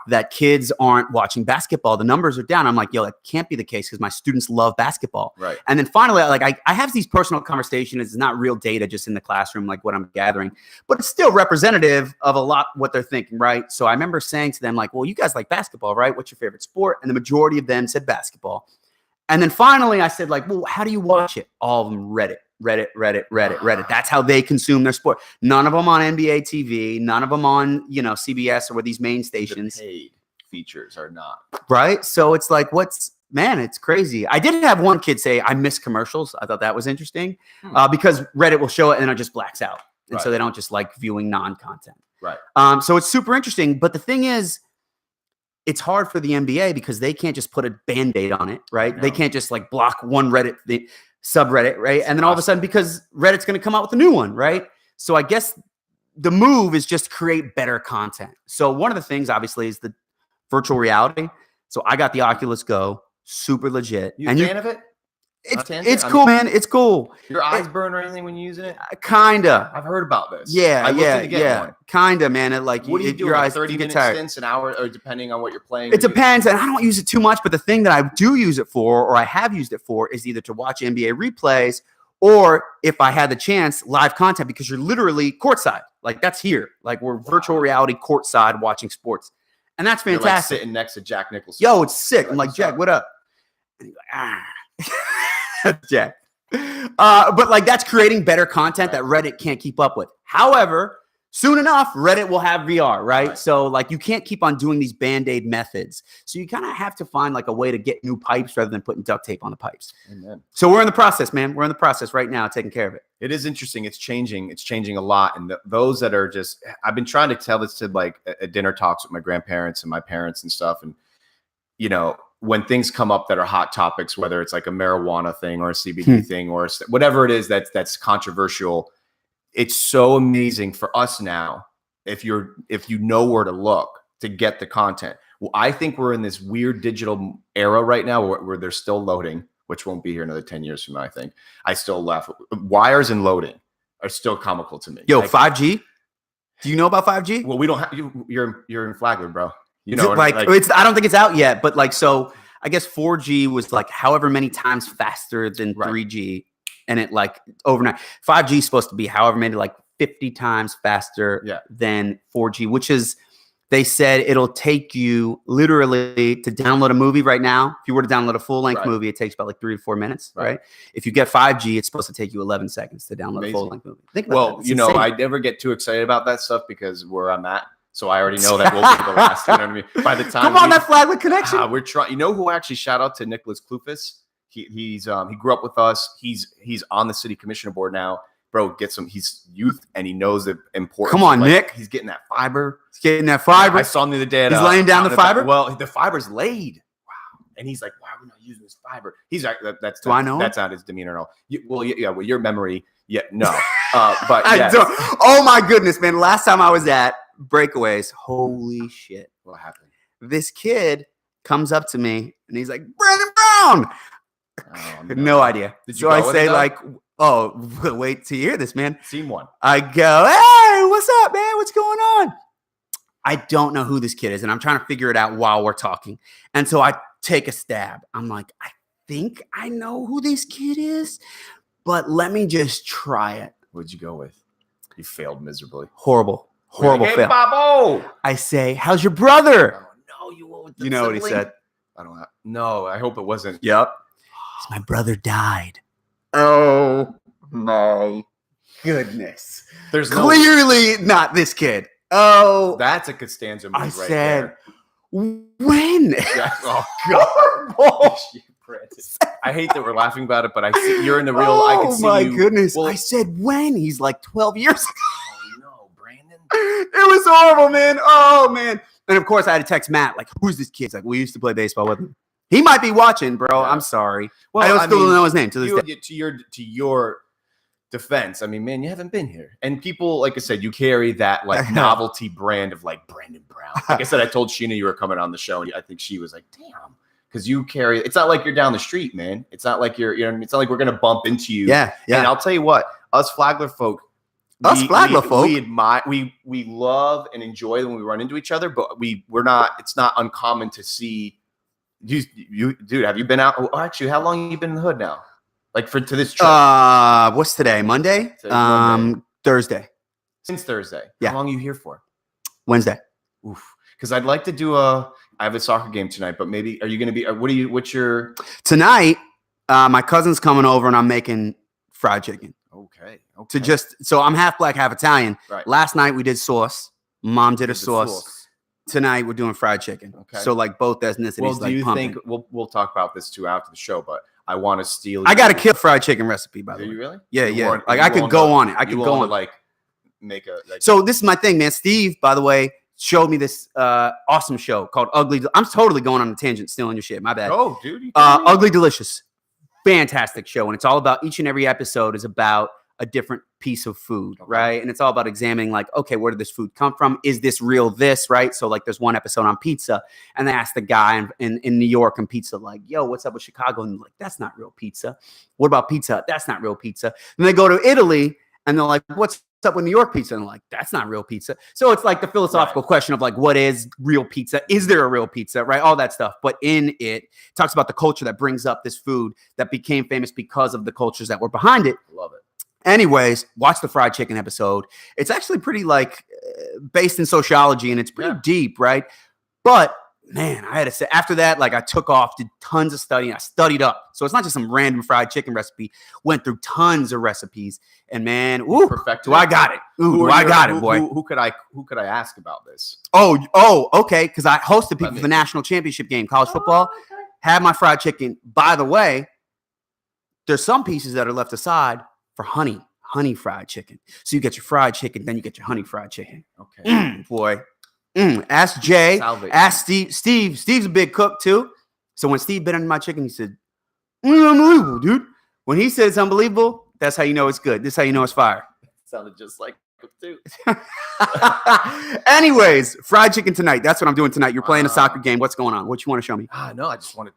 Speaker 2: that kids aren't watching basketball. The numbers are down. I'm like, yo, that can't be the case because my students love basketball.
Speaker 1: Right.
Speaker 2: And then finally, I have these personal conversations. It's not real data just in the classroom, like what I'm gathering, but it's still representative of a lot what they're thinking, right? So I remember saying to them, like, well, you guys like basketball, right? What's your favorite sport? And the majority of them said basketball. And then finally I said, like, well, how do you watch it? All of them Reddit. That's how they consume their sport. None of them on NBA TV. None of them on, CBS or these main stations.
Speaker 1: The paid features are not.
Speaker 2: Right. So it's like, it's crazy. I did have one kid say, I miss commercials. I thought that was interesting because Reddit will show it and it just blacks out. And so they don't just like viewing non-content.
Speaker 1: Right.
Speaker 2: So it's super interesting. But the thing is, it's hard for the NBA because they can't just put a Band-Aid on it, right? No. They can't just like block one Reddit subreddit, right? And then all of a sudden, because Reddit's going to come out with a new one, right? So I guess the move is just create better content. So one of the things, obviously, is the virtual reality. So I got the Oculus Go, super legit.
Speaker 1: You a fan of it?
Speaker 2: It's cool, man. It's cool.
Speaker 1: Your eyes burn or anything when you're using it?
Speaker 2: Kinda.
Speaker 1: I've heard about this.
Speaker 2: Yeah. Kinda, man.
Speaker 1: What do you do?
Speaker 2: Your eyes
Speaker 1: 30-minute stints, an hour, or depending on what you're playing?
Speaker 2: It depends, and I don't use it too much. But the thing that I do use it for, or I have used it for, is either to watch NBA replays, or if I had the chance, live content, because you're literally courtside. Like that's here. Like we're virtual reality courtside watching sports, and that's fantastic.
Speaker 1: You're like sitting next to Jack Nicholson.
Speaker 2: Yo, it's sick. I'm like, Jack, what up? And he goes, Jack. But like that's creating better content that Reddit can't keep up with. However, soon enough, Reddit will have VR, right? So like you can't keep on doing these Band-Aid methods. So you kind of have to find like a way to get new pipes rather than putting duct tape on the pipes.
Speaker 1: Amen.
Speaker 2: So we're in the process, man. We're in the process right now, taking care of it.
Speaker 1: It is interesting. It's changing. It's changing a lot. And those that are just, I've been trying to tell this to like at dinner talks with my grandparents and my parents and stuff. And, when things come up that are hot topics, whether it's like a marijuana thing or a CBD thing or whatever it is that's controversial, it's so amazing for us now if you know where to look to get the content. Well, I think we're in this weird digital era right now where they're still loading, which won't be here another 10 years from now, I think. I still laugh. Wires and loading are still comical to me.
Speaker 2: Yo, like, 5G? Do you know about 5G?
Speaker 1: Well, we don't have you're in Flagler, bro.
Speaker 2: I don't think it's out yet, but like, so I guess 4G was like however many times faster than 3G, and it like overnight. 5G is supposed to be however many, like 50 times faster than 4G, which is, they said it'll take you literally to download a movie right now. If you were to download a full length movie, it takes about like 3 to 4 minutes, right? If you get 5G, it's supposed to take you 11 seconds to download a full length movie. Think about that.
Speaker 1: I never get too excited about that stuff because where I'm at. So I already know that we'll be the last. You know what I mean? By the time
Speaker 2: come on, that Flagler connection.
Speaker 1: We're trying. You know who actually? Shout out to Nicholas Klufis. He grew up with us. He's on the city commissioner board now. bro, get some. He's youth and he knows the importance.
Speaker 2: Come on,
Speaker 1: of, like,
Speaker 2: Nick.
Speaker 1: He's getting that fiber.
Speaker 2: He's getting that fiber.
Speaker 1: I saw him the other day.
Speaker 2: He's laying down the fiber?
Speaker 1: Well, the fiber's laid. Wow. And he's like, why are we not using this fiber? He's like,
Speaker 2: Do I know
Speaker 1: that's not his demeanor at all. Well, your memory, no. But
Speaker 2: I
Speaker 1: yes.
Speaker 2: don't. Oh my goodness, man. Last time I was at Breakaways, holy shit.
Speaker 1: What happened?
Speaker 2: This kid comes up to me and he's like, Brandon Brown.
Speaker 1: Oh,
Speaker 2: No idea.
Speaker 1: Did you
Speaker 2: So
Speaker 1: go
Speaker 2: I
Speaker 1: with
Speaker 2: say
Speaker 1: it, though?
Speaker 2: like, oh, wait to hear this, man.
Speaker 1: Scene one.
Speaker 2: I go, hey, what's up, man? What's going on? I don't know who this kid is, and I'm trying to figure it out while we're talking. And so I take a stab. I'm like, I think I know who this kid is, but let me just try it.
Speaker 1: What'd you go with? You failed miserably.
Speaker 2: Horrible
Speaker 1: Hey,
Speaker 2: fail.
Speaker 1: Babo!
Speaker 2: I say, how's your brother?
Speaker 1: Oh, no, you went with the
Speaker 2: You know what he
Speaker 1: sibling?
Speaker 2: said?
Speaker 1: I don't have. No, I hope it wasn't.
Speaker 2: Yep. My brother died. Oh my goodness.
Speaker 1: There's no.
Speaker 2: Clearly not this kid. Oh,
Speaker 1: That's a Costanza move
Speaker 2: I
Speaker 1: right
Speaker 2: said,
Speaker 1: there.
Speaker 2: when?
Speaker 1: Yes. Oh God. I hate that we're laughing about it, but I see you're in the real. I can see
Speaker 2: my
Speaker 1: you.
Speaker 2: goodness.
Speaker 1: Well,
Speaker 2: I said when? He's like 12 years ago.
Speaker 1: oh no, Brandon.
Speaker 2: It was horrible, man. Oh, man. And of course, I had to text Matt, like, who's this kid? He's like, we used to play baseball with him. He might be watching, bro.
Speaker 1: Yeah.
Speaker 2: I'm sorry.
Speaker 1: Well,
Speaker 2: I still don't know his name to this day.
Speaker 1: To your defense, I mean, man, you haven't been here, and people, like I said, you carry that like novelty brand of like Brandon Brown. Like I said, I told Sheena you were coming on the show, and I think she was like, "Damn," because you carry. It's not like you're down the street, man. It's not like you're. It's not like we're gonna bump into you.
Speaker 2: Yeah, yeah.
Speaker 1: And I'll tell you what, us Flagler folk. We admire, we love and enjoy when we run into each other, but we're not. It's not uncommon to see you, dude. Have you been out? Oh, actually, how long have you been in the hood now? Like to this trip?
Speaker 2: What's today? Monday?
Speaker 1: Today's Monday.
Speaker 2: Thursday.
Speaker 1: Since Thursday.
Speaker 2: Yeah.
Speaker 1: How long are you here for?
Speaker 2: Wednesday.
Speaker 1: Oof. Because I'd like to do I have a soccer game tonight, but maybe are you going to be? What's your
Speaker 2: Tonight? My cousin's coming over, and I'm making fried chicken.
Speaker 1: Okay.
Speaker 2: So I'm half black, half Italian.
Speaker 1: Right.
Speaker 2: Last night we did sauce. Mom did a
Speaker 1: The
Speaker 2: sauce. Tonight we're doing fried chicken.
Speaker 1: Okay.
Speaker 2: So like both ethnicities.
Speaker 1: Well, do
Speaker 2: like
Speaker 1: you
Speaker 2: pumping.
Speaker 1: think we'll talk about this too after the show? But I want to steal.
Speaker 2: I got a kill fried chicken recipe, by the
Speaker 1: Do
Speaker 2: way.
Speaker 1: you really?
Speaker 2: Yeah,
Speaker 1: You
Speaker 2: yeah.
Speaker 1: want-
Speaker 2: Like
Speaker 1: you
Speaker 2: I could
Speaker 1: want
Speaker 2: go
Speaker 1: to-
Speaker 2: on it. I
Speaker 1: you
Speaker 2: could
Speaker 1: want
Speaker 2: go
Speaker 1: to,
Speaker 2: on.
Speaker 1: like make a. Like,
Speaker 2: So this is my thing, man. Steve, by the way, showed me this awesome show called Ugly. I'm totally going on a tangent, stealing your shit. My bad.
Speaker 1: oh, dude. You kidding me?
Speaker 2: Ugly Delicious. Fantastic show. And it's all about each and every episode is about a different piece of food,
Speaker 1: Okay.
Speaker 2: right? And it's all about examining like, okay, where did this food come from? Is this real this, right? So like there's one episode on pizza and they asked the guy in New York and pizza like, yo, what's up with Chicago? And like, that's not real pizza. What about pizza? That's not real pizza. And they go to Italy and they're like, what's up with New York pizza? And like, that's not real pizza. So it's like the philosophical question of like, what is real pizza? Is there a real pizza? Right? All that stuff. But in it talks about the culture that brings up this food that became famous because of the cultures that were behind it.
Speaker 1: Love it.
Speaker 2: Anyways, watch the fried chicken episode. It's actually pretty like based in sociology and it's pretty deep, right? But man, I had to say after that, like I took off, did tons of studying. I studied up. So it's not just some random fried chicken recipe. Went through tons of recipes. And man, ooh,
Speaker 1: Perfected
Speaker 2: do I got it. Ooh, I got it, boy.
Speaker 1: Who could I ask about this?
Speaker 2: Oh, okay. Because I hosted people
Speaker 1: me-
Speaker 2: for the national championship game, college football. Had my fried chicken. By the way, there's some pieces that are left aside for honey fried chicken. So you get your fried chicken, then you get your honey fried chicken.
Speaker 1: Okay.
Speaker 2: Boy. Ask Jay.
Speaker 1: Salvage.
Speaker 2: Ask Steve. Steve's a big cook too. So when Steve bit into my chicken, he said, unbelievable, dude. When he said it's unbelievable, that's how you know it's good. This is how you know it's fire.
Speaker 1: Sounded just like him too.
Speaker 2: Anyways, fried chicken tonight. That's what I'm doing tonight. You're playing a
Speaker 1: Wow.
Speaker 2: soccer game. What's going on? What you want to show me?
Speaker 1: No, I just want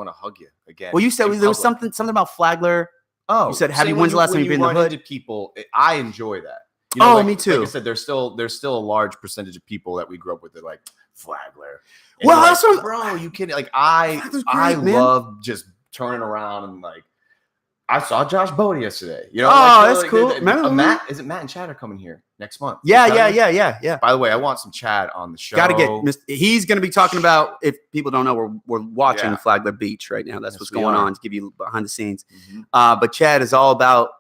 Speaker 1: to hug you again.
Speaker 2: Well, you said
Speaker 1: in
Speaker 2: there was
Speaker 1: public.
Speaker 2: something about Flagler.
Speaker 1: Oh,
Speaker 2: You said, have
Speaker 1: say
Speaker 2: you- when's the last time
Speaker 1: when
Speaker 2: you've been in the
Speaker 1: run
Speaker 2: hood?
Speaker 1: into people, I enjoy that.
Speaker 2: Oh, me too.
Speaker 1: Like I said, there's still a large percentage of people that we grew up with that like Flagler. And
Speaker 2: Well,
Speaker 1: you're
Speaker 2: that's what-
Speaker 1: bro, you kidding? Like I
Speaker 2: Flagler's great, man.
Speaker 1: love just turning around and like I saw Josh Bode yesterday. You know,
Speaker 2: Oh,
Speaker 1: like,
Speaker 2: that's cool. Remember
Speaker 1: Matt? Is it Matt and Chad are coming here next month?
Speaker 2: Yeah.
Speaker 1: Yeah. By the way, I want some Chad on the show.
Speaker 2: Got to get. He's going to be talking about. If people don't know, we're watching
Speaker 1: Yeah.
Speaker 2: Flagler Beach right now. That's
Speaker 1: Yes,
Speaker 2: what's
Speaker 1: we
Speaker 2: going
Speaker 1: are.
Speaker 2: on to give you behind the scenes.
Speaker 1: Mhm.
Speaker 2: But Chad is all about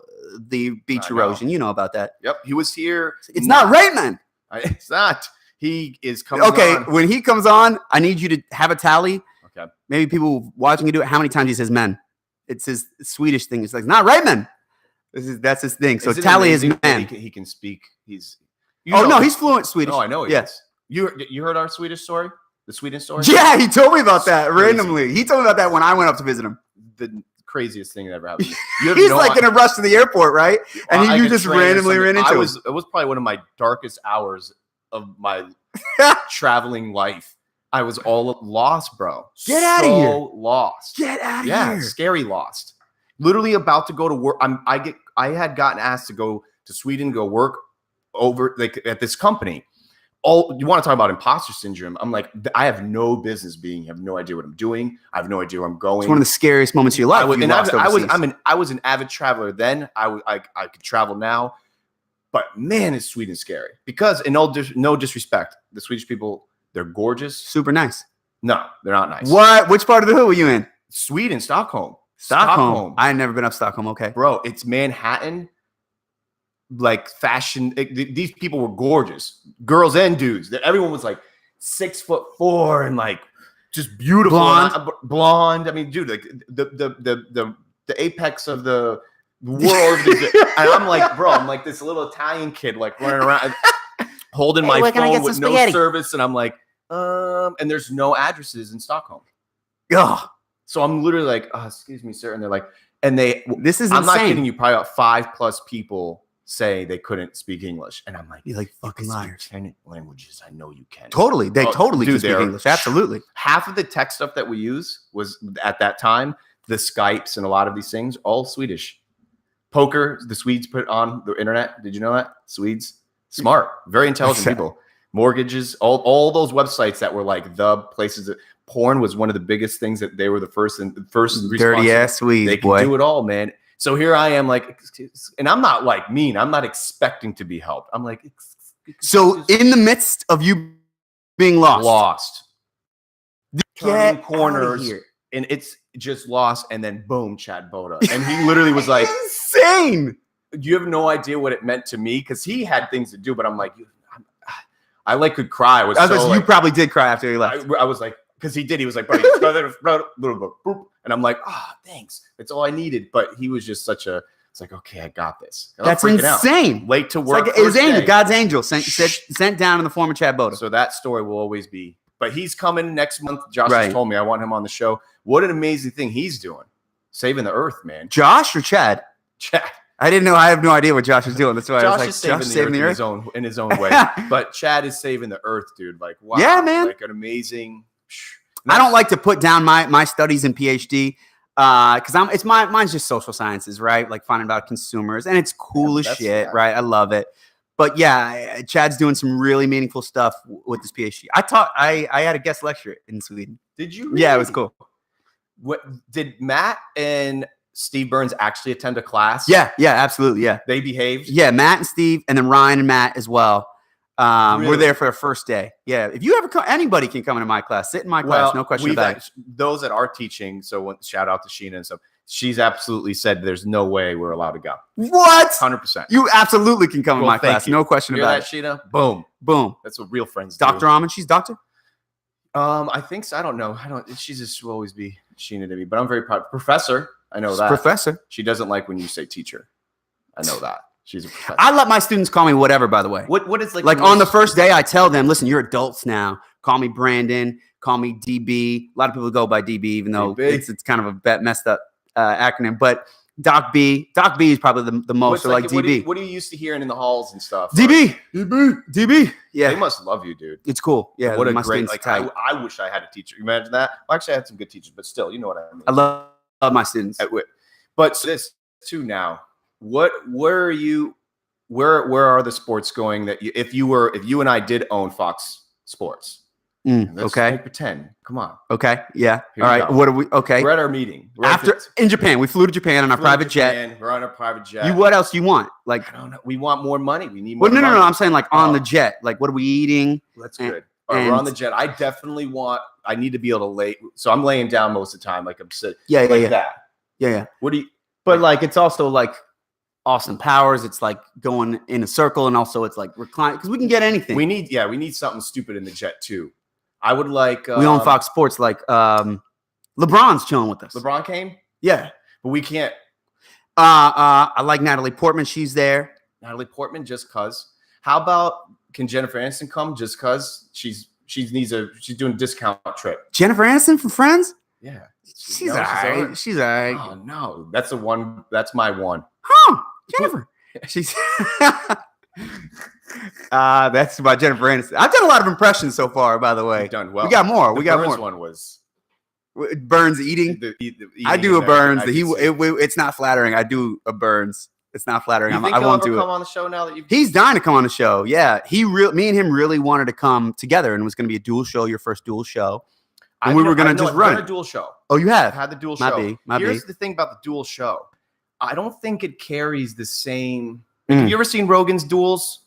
Speaker 2: the beach
Speaker 1: I know.
Speaker 2: erosion. You know about that.
Speaker 1: Yep, he was here.
Speaker 2: It's not Rayman.
Speaker 1: It's not. He is coming.
Speaker 2: Okay,
Speaker 1: on.
Speaker 2: when he comes on, I need you to have a tally.
Speaker 1: Okay.
Speaker 2: Maybe people watching you do it. How many times he says "men"? It's his Swedish thing. It's like not Rayman. That's his thing. So
Speaker 1: Isn't it
Speaker 2: Tally is
Speaker 1: amazing that
Speaker 2: man.
Speaker 1: He can speak. He's.
Speaker 2: He's fluent Swedish.
Speaker 1: Oh, I know.
Speaker 2: Yes.
Speaker 1: You heard our Swedish story? The Sweden story?
Speaker 2: Yeah, he told me about that
Speaker 1: Crazy.
Speaker 2: randomly. He told me about that when I went up to visit him.
Speaker 1: The craziest thing that ever happened. You have
Speaker 2: He's
Speaker 1: no
Speaker 2: like in a rush to the airport, right? And
Speaker 1: I
Speaker 2: you
Speaker 1: could
Speaker 2: just
Speaker 1: train or
Speaker 2: randomly ran
Speaker 1: something.
Speaker 2: into him.
Speaker 1: It was probably one of my darkest hours of my traveling life. I was all lost, bro.
Speaker 2: Get outta here.
Speaker 1: So lost.
Speaker 2: Get out of
Speaker 1: Yeah,
Speaker 2: here.
Speaker 1: scary lost. Literally about to go to work. I had gotten asked to go to Sweden, go work over like at this company. You want to talk about imposter syndrome? I'm like, I have no business being. I have no idea what I'm doing. I have no idea where I'm going.
Speaker 2: It's one of the scariest moments of your life.
Speaker 1: I was an avid traveler then. I could travel now, but man, is Sweden scary because in no disrespect, the Swedish people, they're gorgeous.
Speaker 2: Super nice.
Speaker 1: No, they're not nice.
Speaker 2: What? Which part of the hood were you in?
Speaker 1: Sweden, Stockholm.
Speaker 2: Stockholm. I had never been up Stockholm. Okay.
Speaker 1: Bro, it's Manhattan, like fashion. These people were gorgeous, girls and dudes. Everyone was like 6'4" and like just beautiful, blonde. I mean, dude, like the apex of the world. And I'm like, bro, I'm like this little Italian kid, like running around, holding my phone with no service, and I'm like, and there's no addresses in Stockholm.
Speaker 2: Ugh.
Speaker 1: So I'm literally like, excuse me, sir. And they're like,
Speaker 2: this is
Speaker 1: I'm
Speaker 2: insane.
Speaker 1: not kidding you, probably about 5+ people say they couldn't speak English. And I'm like,
Speaker 2: you're like fucking liars.
Speaker 1: 10 languages. I know you can.
Speaker 2: Totally. They totally can speak English. Absolutely.
Speaker 1: Half of the tech stuff that we use was at that time, the Skypes and a lot of these things, all Swedish. Poker, the Swedes put on the internet. Did you know that? Swedes. Smart. Very intelligent people. Mortgages, all those websites that were like the places that porn was one of the biggest things that they were the first
Speaker 2: dirty ass Swedes.
Speaker 1: They can do it all, man. So here I am, like, and I'm not like mean. I'm not expecting to be helped. I'm like,
Speaker 2: so in the midst of you being lost,
Speaker 1: turning corners, and it's just lost, and then boom, Chad Boda, and he literally was like,
Speaker 2: insane.
Speaker 1: You have no idea what it meant to me because he had things to do, but I'm like, I like could cry.
Speaker 2: You probably did cry after he left.
Speaker 1: I was like, because he did. He was like, buddy, and I'm like, thanks. That's all I needed. But he was just it's like, okay, I got this.
Speaker 2: That's insane.
Speaker 1: Late to work.
Speaker 2: It's like his angel, God's angel, sent down in the form of Chad Boda.
Speaker 1: So that story will always be. But he's coming next month. Josh has told me I want him on the show. What an amazing thing he's doing, saving the earth, man.
Speaker 2: Josh or Chad?
Speaker 1: Chad.
Speaker 2: I didn't know. I have no idea what Josh was doing. That's why I was like,
Speaker 1: Josh is saving the earth in his own way. But Chad is saving the earth, dude. Like, wow.
Speaker 2: Yeah, man.
Speaker 1: Like an amazing.
Speaker 2: I don't like to put down my studies in PhD because mine's just social sciences, right? Like finding about consumers, and it's cool as shit, right? I love it. But yeah, Chad's doing some really meaningful stuff with this PhD. I had a guest lecture in Sweden.
Speaker 1: Did you? Really?
Speaker 2: Yeah, it was cool.
Speaker 1: What did Matt and Steve Burns actually attend a class?
Speaker 2: Yeah, absolutely. Yeah.
Speaker 1: They behaved?
Speaker 2: Yeah, Matt and Steve, and then Ryan and Matt as well.
Speaker 1: Really?
Speaker 2: We're there for the first day. Yeah. If you ever come, anybody can come into my class, sit in my class, no question about it.
Speaker 1: Those that are teaching, so shout out to Sheena and stuff. She's absolutely said there's no way we're allowed to go.
Speaker 2: What?
Speaker 1: 100%.
Speaker 2: You absolutely can come in my class. No question about it.
Speaker 1: Sheena? Boom.
Speaker 2: Boom.
Speaker 1: That's what real friends
Speaker 2: do. Dr. Amon, she's doctor?
Speaker 1: I think so. I don't know. She just will always be Sheena to me, but I'm very proud. Professor. I know that.
Speaker 2: Professor.
Speaker 1: She doesn't like when you say teacher. I know that. She's a professor.
Speaker 2: I let my students call me whatever, by the way.
Speaker 1: What is
Speaker 2: like on the first day, I tell them, listen, you're adults now. Call me Brandon. Call me DB. A lot of people go by DB, even though it's kind of a messed up acronym. But Doc B is probably the most. Like DB.
Speaker 1: What are you used to hearing in the halls and stuff?
Speaker 2: DB. Yeah.
Speaker 1: They must love you, dude.
Speaker 2: It's cool. Yeah.
Speaker 1: What a great, like, I wish I had a teacher. Imagine that. Well, actually, I had some good teachers, but still, you know what I mean.
Speaker 2: I love my students.
Speaker 1: But this too now. Where are the sports going that if you and I did own Fox Sports?
Speaker 2: Okay.
Speaker 1: Pretend. Come on.
Speaker 2: Okay. Yeah. All right. What are we? Okay.
Speaker 1: We're at our meeting.
Speaker 2: In Japan. We flew to Japan on a private jet.
Speaker 1: We're on a private jet.
Speaker 2: What else do you want? Like,
Speaker 1: I don't know. We want more money. We need more
Speaker 2: money.
Speaker 1: No.
Speaker 2: I'm saying like on the jet. Like, what are we eating?
Speaker 1: That's good. All right, we're on the jet. I need to be able to lay. So I'm laying down most of the time. Like I'm sitting.
Speaker 2: Yeah.
Speaker 1: That.
Speaker 2: Yeah.
Speaker 1: What do you?
Speaker 2: But like, it's also like Austin Powers. It's like going in a circle, and also it's like recline because we can get anything.
Speaker 1: We need something stupid in the jet too. I would like.
Speaker 2: We own Fox Sports. Like LeBron's chilling with us.
Speaker 1: LeBron came.
Speaker 2: Yeah,
Speaker 1: but we can't.
Speaker 2: I like Natalie Portman. She's there.
Speaker 1: Natalie Portman, just cause. How about can Jennifer Aniston come just cause she's doing a discount trip?
Speaker 2: Jennifer Aniston from Friends?
Speaker 1: Yeah.
Speaker 2: She's all right. She's all right.
Speaker 1: Oh no, that's the one. That's my one.
Speaker 2: Huh, Jennifer. She's that's about Jennifer Aniston. I've done a lot of impressions so far, by the way.
Speaker 1: You've done well.
Speaker 2: We got more. We got
Speaker 1: Burns
Speaker 2: more.
Speaker 1: One was
Speaker 2: Burns eating. I do a Burns. It's not flattering. I do a Burns. It's not flattering.
Speaker 1: You think
Speaker 2: I
Speaker 1: he'll
Speaker 2: won't
Speaker 1: ever
Speaker 2: do
Speaker 1: come
Speaker 2: it.
Speaker 1: on the show now that you've.
Speaker 2: He's dying to come on the show. Yeah, me and him really wanted to come together, and it was going to be a dual show. Your first dual show, and we were going to just run
Speaker 1: a dual show.
Speaker 2: Oh, you have?
Speaker 1: I've had the dual show.
Speaker 2: Might be.
Speaker 1: Here's the thing about the dual show. I don't think it carries the same.
Speaker 2: Mm.
Speaker 1: Have you ever seen Rogan's duels?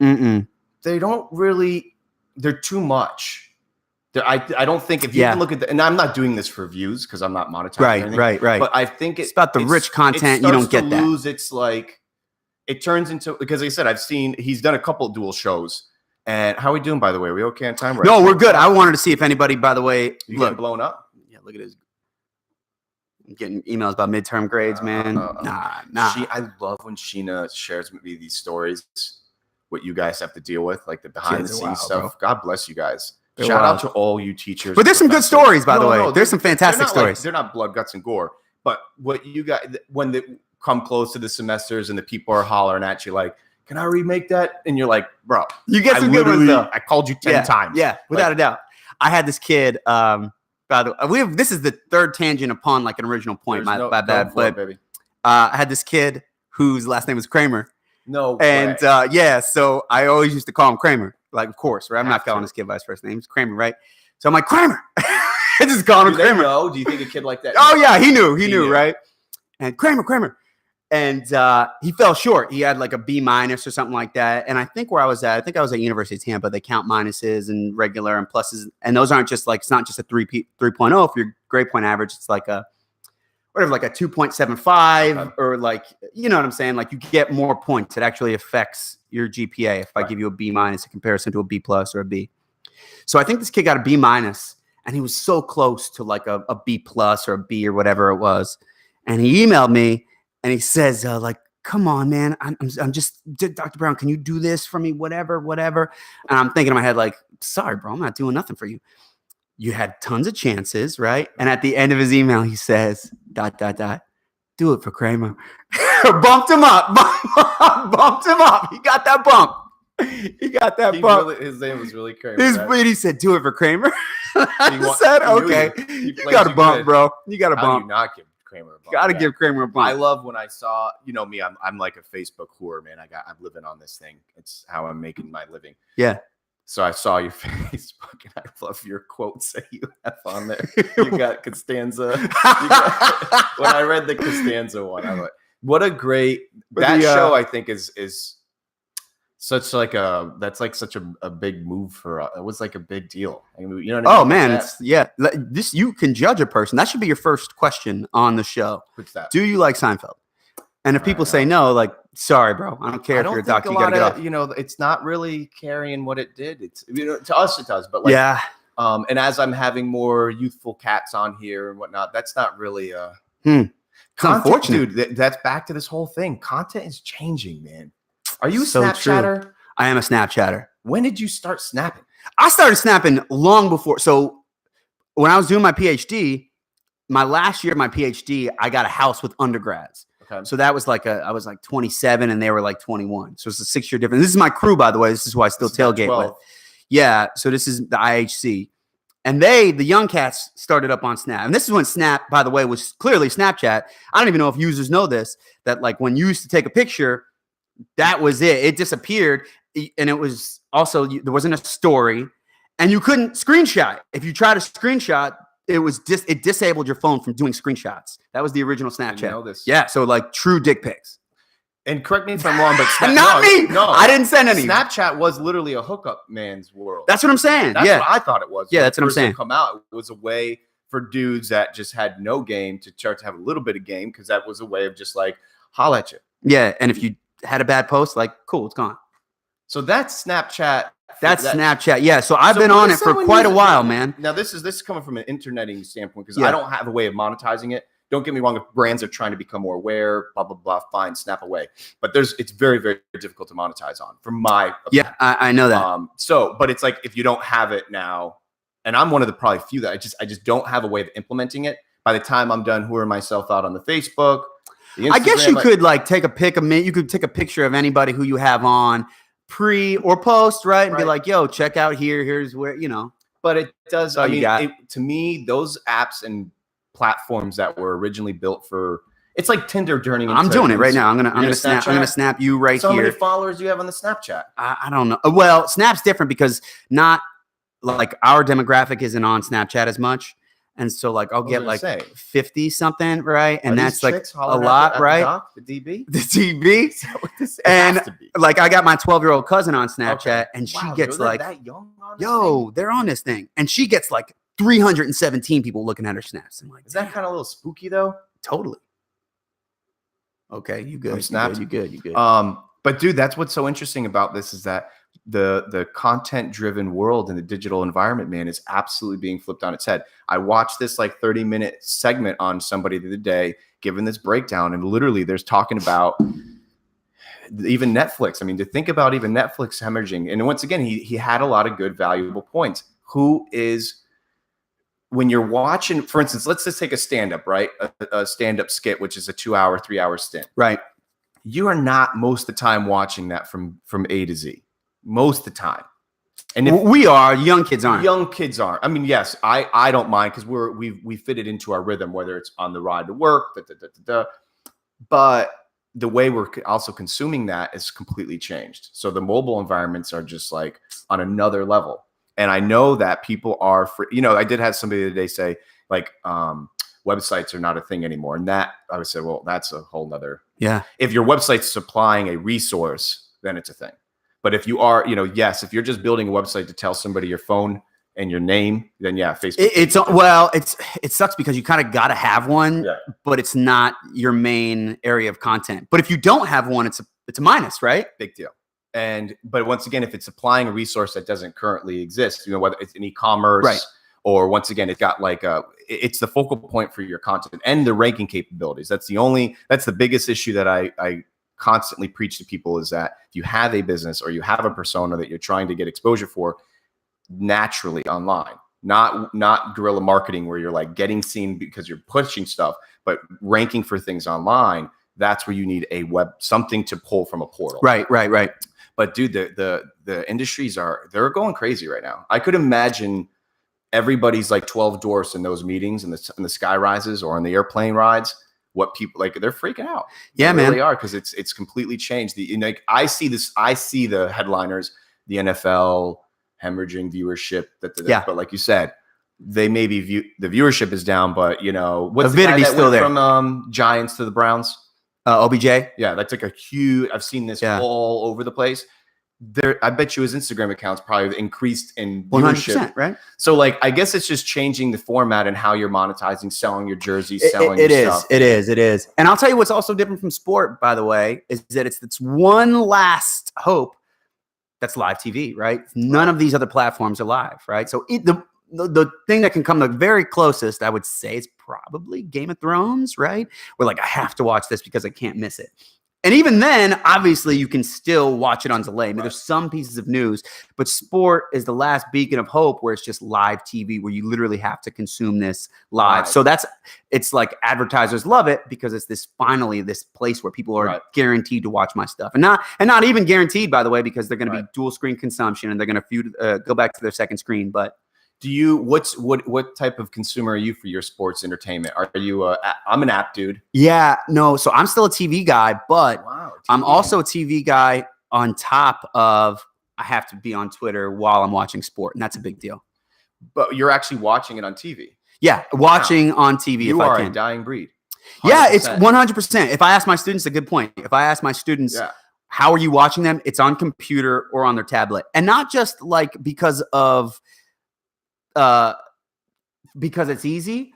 Speaker 2: Mm-mm.
Speaker 1: They don't really. They're too much. I don't think if you can look at the, and I'm not doing this for views because I'm not monetizing.
Speaker 2: Right.
Speaker 1: But I think
Speaker 2: it's about the rich content. You don't get that.
Speaker 1: It's like it turns into, because like I said, he's done a couple of dual shows. And how are we doing, by the way? Are we okay on time?
Speaker 2: No, we're good. I wanted to see if anybody, by the way,
Speaker 1: you getting blown up.
Speaker 2: Yeah, look at this. I'm getting emails about midterm grades, man. Nah.
Speaker 1: I love when Sheena shares with me these stories, what you guys have to deal with, like the behind the scenes stuff. Bro. God bless you guys. Shout out to all you teachers.
Speaker 2: But there's some good stories, by the way. There's some fantastic stories.
Speaker 1: They're not blood, guts, and gore. But what you guys, when they come close to the semesters and the people are hollering at you like, can I remake that? And you're like, bro,
Speaker 2: you get some good ones though.
Speaker 1: I called you 10 times.
Speaker 2: Yeah, without a doubt. I had this kid, by the way, this is the third tangent upon like an original point. My bad. But I had this kid whose last name was Kramer.
Speaker 1: No
Speaker 2: way. And so I always used to call him Kramer. Like, of course, right? I'm not calling this kid by his first name. It's Kramer, right? So I'm like, Kramer. I just called him Kramer.
Speaker 1: Do you think a kid like that?
Speaker 2: Oh, yeah, he knew, right? And Kramer. And he fell short. He had like a B- or something like that. And I think where I was at University of Tampa, they count minuses and regular and pluses. And those aren't just like, it's not just a 3.0 for your grade point average. It's like a 2.75 or like, you know what I'm saying? Like you get more points. It actually affects your GPA if I give you a B- in comparison to a B+ or a B. So I think this kid got a B-, and he was so close to like a B+ or a B or whatever it was. And he emailed me and he says, like, come on, man. I'm just, Dr. Brown, can you do this for me? Whatever. And I'm thinking in my head, like, sorry, bro, I'm not doing nothing for you. You had tons of chances, right? And at the end of his email, he says, ... do it for Kramer. Bumped him up. He got that bump.
Speaker 1: His name was really Kramer.
Speaker 2: He said, do it for Kramer. I said, okay. You got a bump, bro. You got a bump.
Speaker 1: How do you not give Kramer a bump?
Speaker 2: Got to give Kramer a bump.
Speaker 1: I love when I saw, you know me, I'm like a Facebook whore, man. I'm living on this thing. It's how I'm making my living.
Speaker 2: Yeah.
Speaker 1: So I saw your Facebook, and I love your quotes that you have on there. You got Costanza. When I read the Costanza one, I'm like, what a great show! I think is such like such a big move for us. It was like a big deal. I mean, you know what I mean?
Speaker 2: Oh man, this you can judge a person. That should be your first question on the show.
Speaker 1: What's that?
Speaker 2: Do you like Seinfeld? And if people say no, like, sorry, bro, I don't care if you're a doctor. You gotta get off.
Speaker 1: You know, it's not really carrying what it did. It's, you know, to us it does, but like,
Speaker 2: yeah.
Speaker 1: And as I'm having more youthful cats on here and whatnot, that's not really
Speaker 2: content,
Speaker 1: unfortunate, dude. That's back to this whole thing. Content is changing, man. Are you a Snapchatter?
Speaker 2: True. I am a Snapchatter.
Speaker 1: When did you start snapping?
Speaker 2: I started snapping long before. So when I was doing my PhD, my last year of my PhD, I got a house with undergrads. Okay. So that was like I was like 27 and they were like 21. So it's a 6-year difference. This is my crew, by the way. This is who I still tailgate with. Yeah. So this is the IHC. And the young cats started up on Snap. And this is when Snap, by the way, was clearly Snapchat. I don't even know if users know this, that like when you used to take a picture, that was it. It disappeared. And it was also, there wasn't a story and you couldn't screenshot. If you tried to screenshot, it disabled your phone from doing screenshots. That was the original Snapchat.
Speaker 1: I know this.
Speaker 2: Yeah, so like true dick pics.
Speaker 1: And correct me if I'm wrong, but
Speaker 2: No, I didn't send any.
Speaker 1: Snapchat was literally a hookup man's world.
Speaker 2: That's what I'm saying.
Speaker 1: That's what I thought it was.
Speaker 2: Yeah, that's what I'm saying.
Speaker 1: Come out, it was a way for dudes that just had no game to start to have a little bit of game, because that was a way of just like holla at you.
Speaker 2: Yeah, and if you had a bad post, like cool, it's gone.
Speaker 1: So that's Snapchat.
Speaker 2: That's Snapchat. Yeah. So I've been on it for quite a while, man.
Speaker 1: Now this is coming from an interneting standpoint, because I don't have a way of monetizing it. don't get me wrong, if brands are trying to become more aware, blah, blah, blah, fine, snap away. But it's very, very difficult to monetize on, from my opinion.
Speaker 2: Yeah, I know that.
Speaker 1: But it's like, if you don't have it now, and I'm one of the probably few that I just don't have a way of implementing it. By the time I'm done whoring myself out on the Facebook, the Instagram,
Speaker 2: I guess you could like take a you could take a picture of anybody who you have on pre or post, right? And be like, yo, check out here. Here's where,
Speaker 1: But it does.
Speaker 2: So
Speaker 1: I mean, to me, those apps and platforms that were originally built for, it's like Tinder turning into.
Speaker 2: I'm doing it right now. I'm gonna snap you right
Speaker 1: so
Speaker 2: here.
Speaker 1: How many followers do you have on the Snapchat?
Speaker 2: I don't know. Well, Snap's different because not like our demographic isn't on Snapchat as much. And so like I'll get like 50 something, right? And that's like a lot, right?
Speaker 1: The DB?
Speaker 2: The DB. And like I got my 12-year-old cousin on Snapchat and she gets like,
Speaker 1: that young on
Speaker 2: yo, they're on this thing. And she gets like 317 people looking at her snaps. I'm like,
Speaker 1: is that kind of a little spooky though?
Speaker 2: Totally. Okay, you good. You good.
Speaker 1: But dude, that's what's so interesting about this is that the content-driven world in the digital environment, man, is absolutely being flipped on its head. I watched this like 30-minute segment on somebody the other day, giving this breakdown, and literally there's talking about even Netflix. I mean, to think about even Netflix hemorrhaging, and once again, he had a lot of good, valuable points. When you're watching, for instance, let's just take a stand-up, right? A stand-up skit, which is a 2-hour, 3-hour stint.
Speaker 2: Right.
Speaker 1: You are not most of the time watching that from A to Z. Most of the time. And if
Speaker 2: we are, young kids aren't.
Speaker 1: Young kids aren't. I mean, yes, I don't mind because we fit it into our rhythm, whether it's on the ride to work, but the way we're also consuming that is completely changed. So the mobile environments are just like on another level. And I know that people are I did have somebody today say like websites are not a thing anymore. And that I would say, well, that's a whole nother.
Speaker 2: Yeah.
Speaker 1: If your website's supplying a resource, then it's a thing. But if you are, yes, if you're just building a website to tell somebody your phone and your name, then yeah, Facebook.
Speaker 2: It sucks because you kind of got to have one, but it's not your main area of content. But if you don't have one, it's a minus, right?
Speaker 1: Big deal. But once again, if it's supplying a resource that doesn't currently exist, whether it's in e-commerce,
Speaker 2: right,
Speaker 1: or once again, it's got like it's the focal point for your content and the ranking capabilities. That's the biggest issue that I constantly preach to people is that if you have a business or you have a persona that you're trying to get exposure for naturally online, not guerrilla marketing where you're like getting seen because you're pushing stuff, but ranking for things online, that's where you need something to pull from a portal.
Speaker 2: Right.
Speaker 1: But dude, the industries they're going crazy right now. I could imagine everybody's like 12 dwarfs in those meetings and the sky rises or on the airplane rides. What people like, they're freaking out.
Speaker 2: Yeah,
Speaker 1: they
Speaker 2: man.
Speaker 1: really are, because it's completely changed. I see the headliners, the NFL hemorrhaging viewership. But like you said, they maybe the viewership is down, but what's the guy that
Speaker 2: still
Speaker 1: went
Speaker 2: there
Speaker 1: from Giants to the Browns?
Speaker 2: OBJ.
Speaker 1: Yeah, that's like a huge. I've seen this all over the place. I bet you his Instagram account's probably increased in viewership.
Speaker 2: 100%, right?
Speaker 1: So like, I guess it's just changing the format and how you're monetizing, selling your jerseys, selling your stuff.
Speaker 2: It is. And I'll tell you what's also different from sport, by the way, is that it's one last hope that's live TV, right? None of these other platforms are live, right? So the thing that can come the very closest, I would say, is probably Game of Thrones, right? Where like, I have to watch this because I can't miss it. And even then, obviously, you can still watch it on delay. I mean, there's some pieces of news, but sport is the last beacon of hope where it's just live TV, where you literally have to consume this live. So it's like advertisers love it because it's this place where people are guaranteed to watch my stuff, and not even guaranteed, by the way, because they're going to be dual screen consumption and they're going to go back to their second screen. But what type of consumer are you for your sports entertainment? Are you I'm an app dude. Yeah, no. So I'm still a TV guy, but I'm also a TV guy on top of I have to be on Twitter while I'm watching sport, and that's a big deal.
Speaker 1: But you're actually watching it on TV.
Speaker 2: Yeah, watching on TV.
Speaker 1: You are a dying breed.
Speaker 2: 100%. Yeah, it's 100%. If I ask my students, a good point. If I ask my students, how are you watching them? It's on computer or on their tablet, and not just like because it's easy,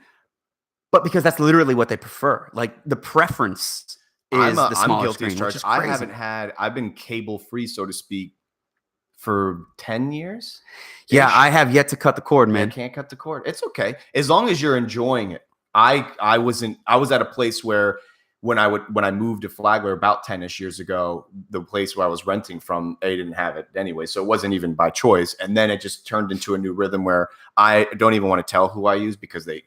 Speaker 2: but because that's literally what they prefer. Like the preference is the smaller screen.
Speaker 1: I've been cable free, so to speak, for 10 years.
Speaker 2: Yeah, I have yet to cut the cord, man.
Speaker 1: I can't cut the cord. It's okay. As long as you're enjoying it. I was at a place where when I moved to Flagler about 10ish years ago, the place where I was renting from, they didn't have it anyway. So it wasn't even by choice. And then it just turned into a new rhythm where I don't even want to tell who I use because the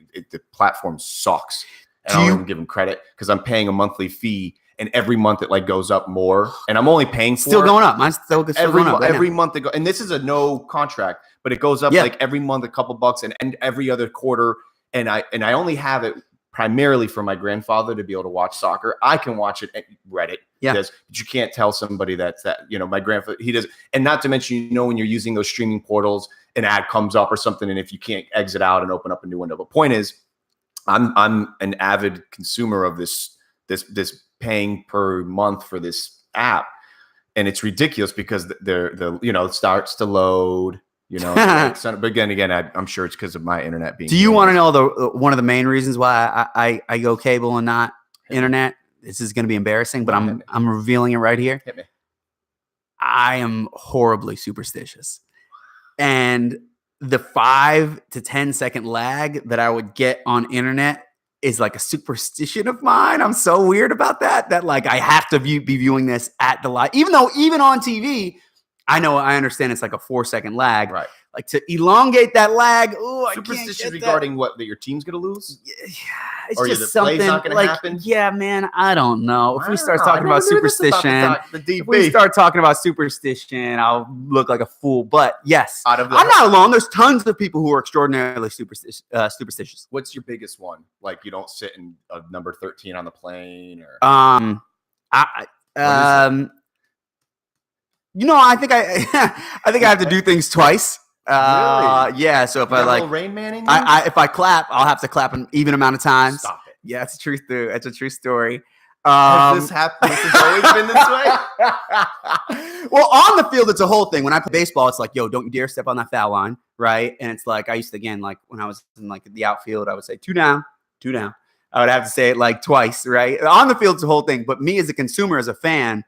Speaker 1: platform sucks. And I don't even give them credit because I'm paying a monthly fee. And every month it like goes up more, and I'm only paying for
Speaker 2: still going up. Mine's still
Speaker 1: every
Speaker 2: going up right
Speaker 1: every
Speaker 2: now.
Speaker 1: month. And this is a no contract, but it goes up like every month a couple bucks, and every other quarter. And I only have it primarily for my grandfather to be able to watch soccer. I can watch it at Reddit, but you can't tell somebody that my grandfather he does. And not to mention, when you're using those streaming portals, an ad comes up or something, and if you can't exit out and open up a new window. But point is, I'm an avid consumer of this paying per month for this app, and it's ridiculous because it starts to load, but again, I'm sure it's because of my internet being.
Speaker 2: Do you want to know one of the main reasons why I go cable and not internet? This is going to be embarrassing, but I'm revealing it right here.
Speaker 1: Hit me.
Speaker 2: I am horribly superstitious, and the 5 to 10 second lag that I would get on internet is like a superstition of mine. I'm so weird about that like I have to be viewing this at the live, even though even on TV, I understand it's like a 4 second lag,
Speaker 1: right?
Speaker 2: Like to elongate that lag. Oh,
Speaker 1: superstition regarding what that your team's gonna lose.
Speaker 2: Yeah, it's
Speaker 1: or
Speaker 2: just something
Speaker 1: not gonna
Speaker 2: like
Speaker 1: happen.
Speaker 2: Yeah, man. I don't know. If we start talking about superstition, I'll look like a fool. But yes, I'm not alone. There's tons of people who are extraordinarily superstitious.
Speaker 1: What's your biggest one? Like you don't sit in a number 13 on the plane, or
Speaker 2: I think I have to do things twice.
Speaker 1: Really?
Speaker 2: Yeah. So if I like
Speaker 1: Rain Manning,
Speaker 2: if I clap, I'll have to clap an even amount of times.
Speaker 1: Stop it.
Speaker 2: Yeah, it's a true story. It's a true story.
Speaker 1: Has this happened? This has always been this way.
Speaker 2: Well, on the field, it's a whole thing. When I play baseball, it's like, yo, don't you dare step on that foul line, right? And it's like I used to, again, like when I was in like the outfield, I would say 2 down, 2 down. I would have to say it like twice, right? On the field, it's a whole thing. But me as a consumer, as a fan,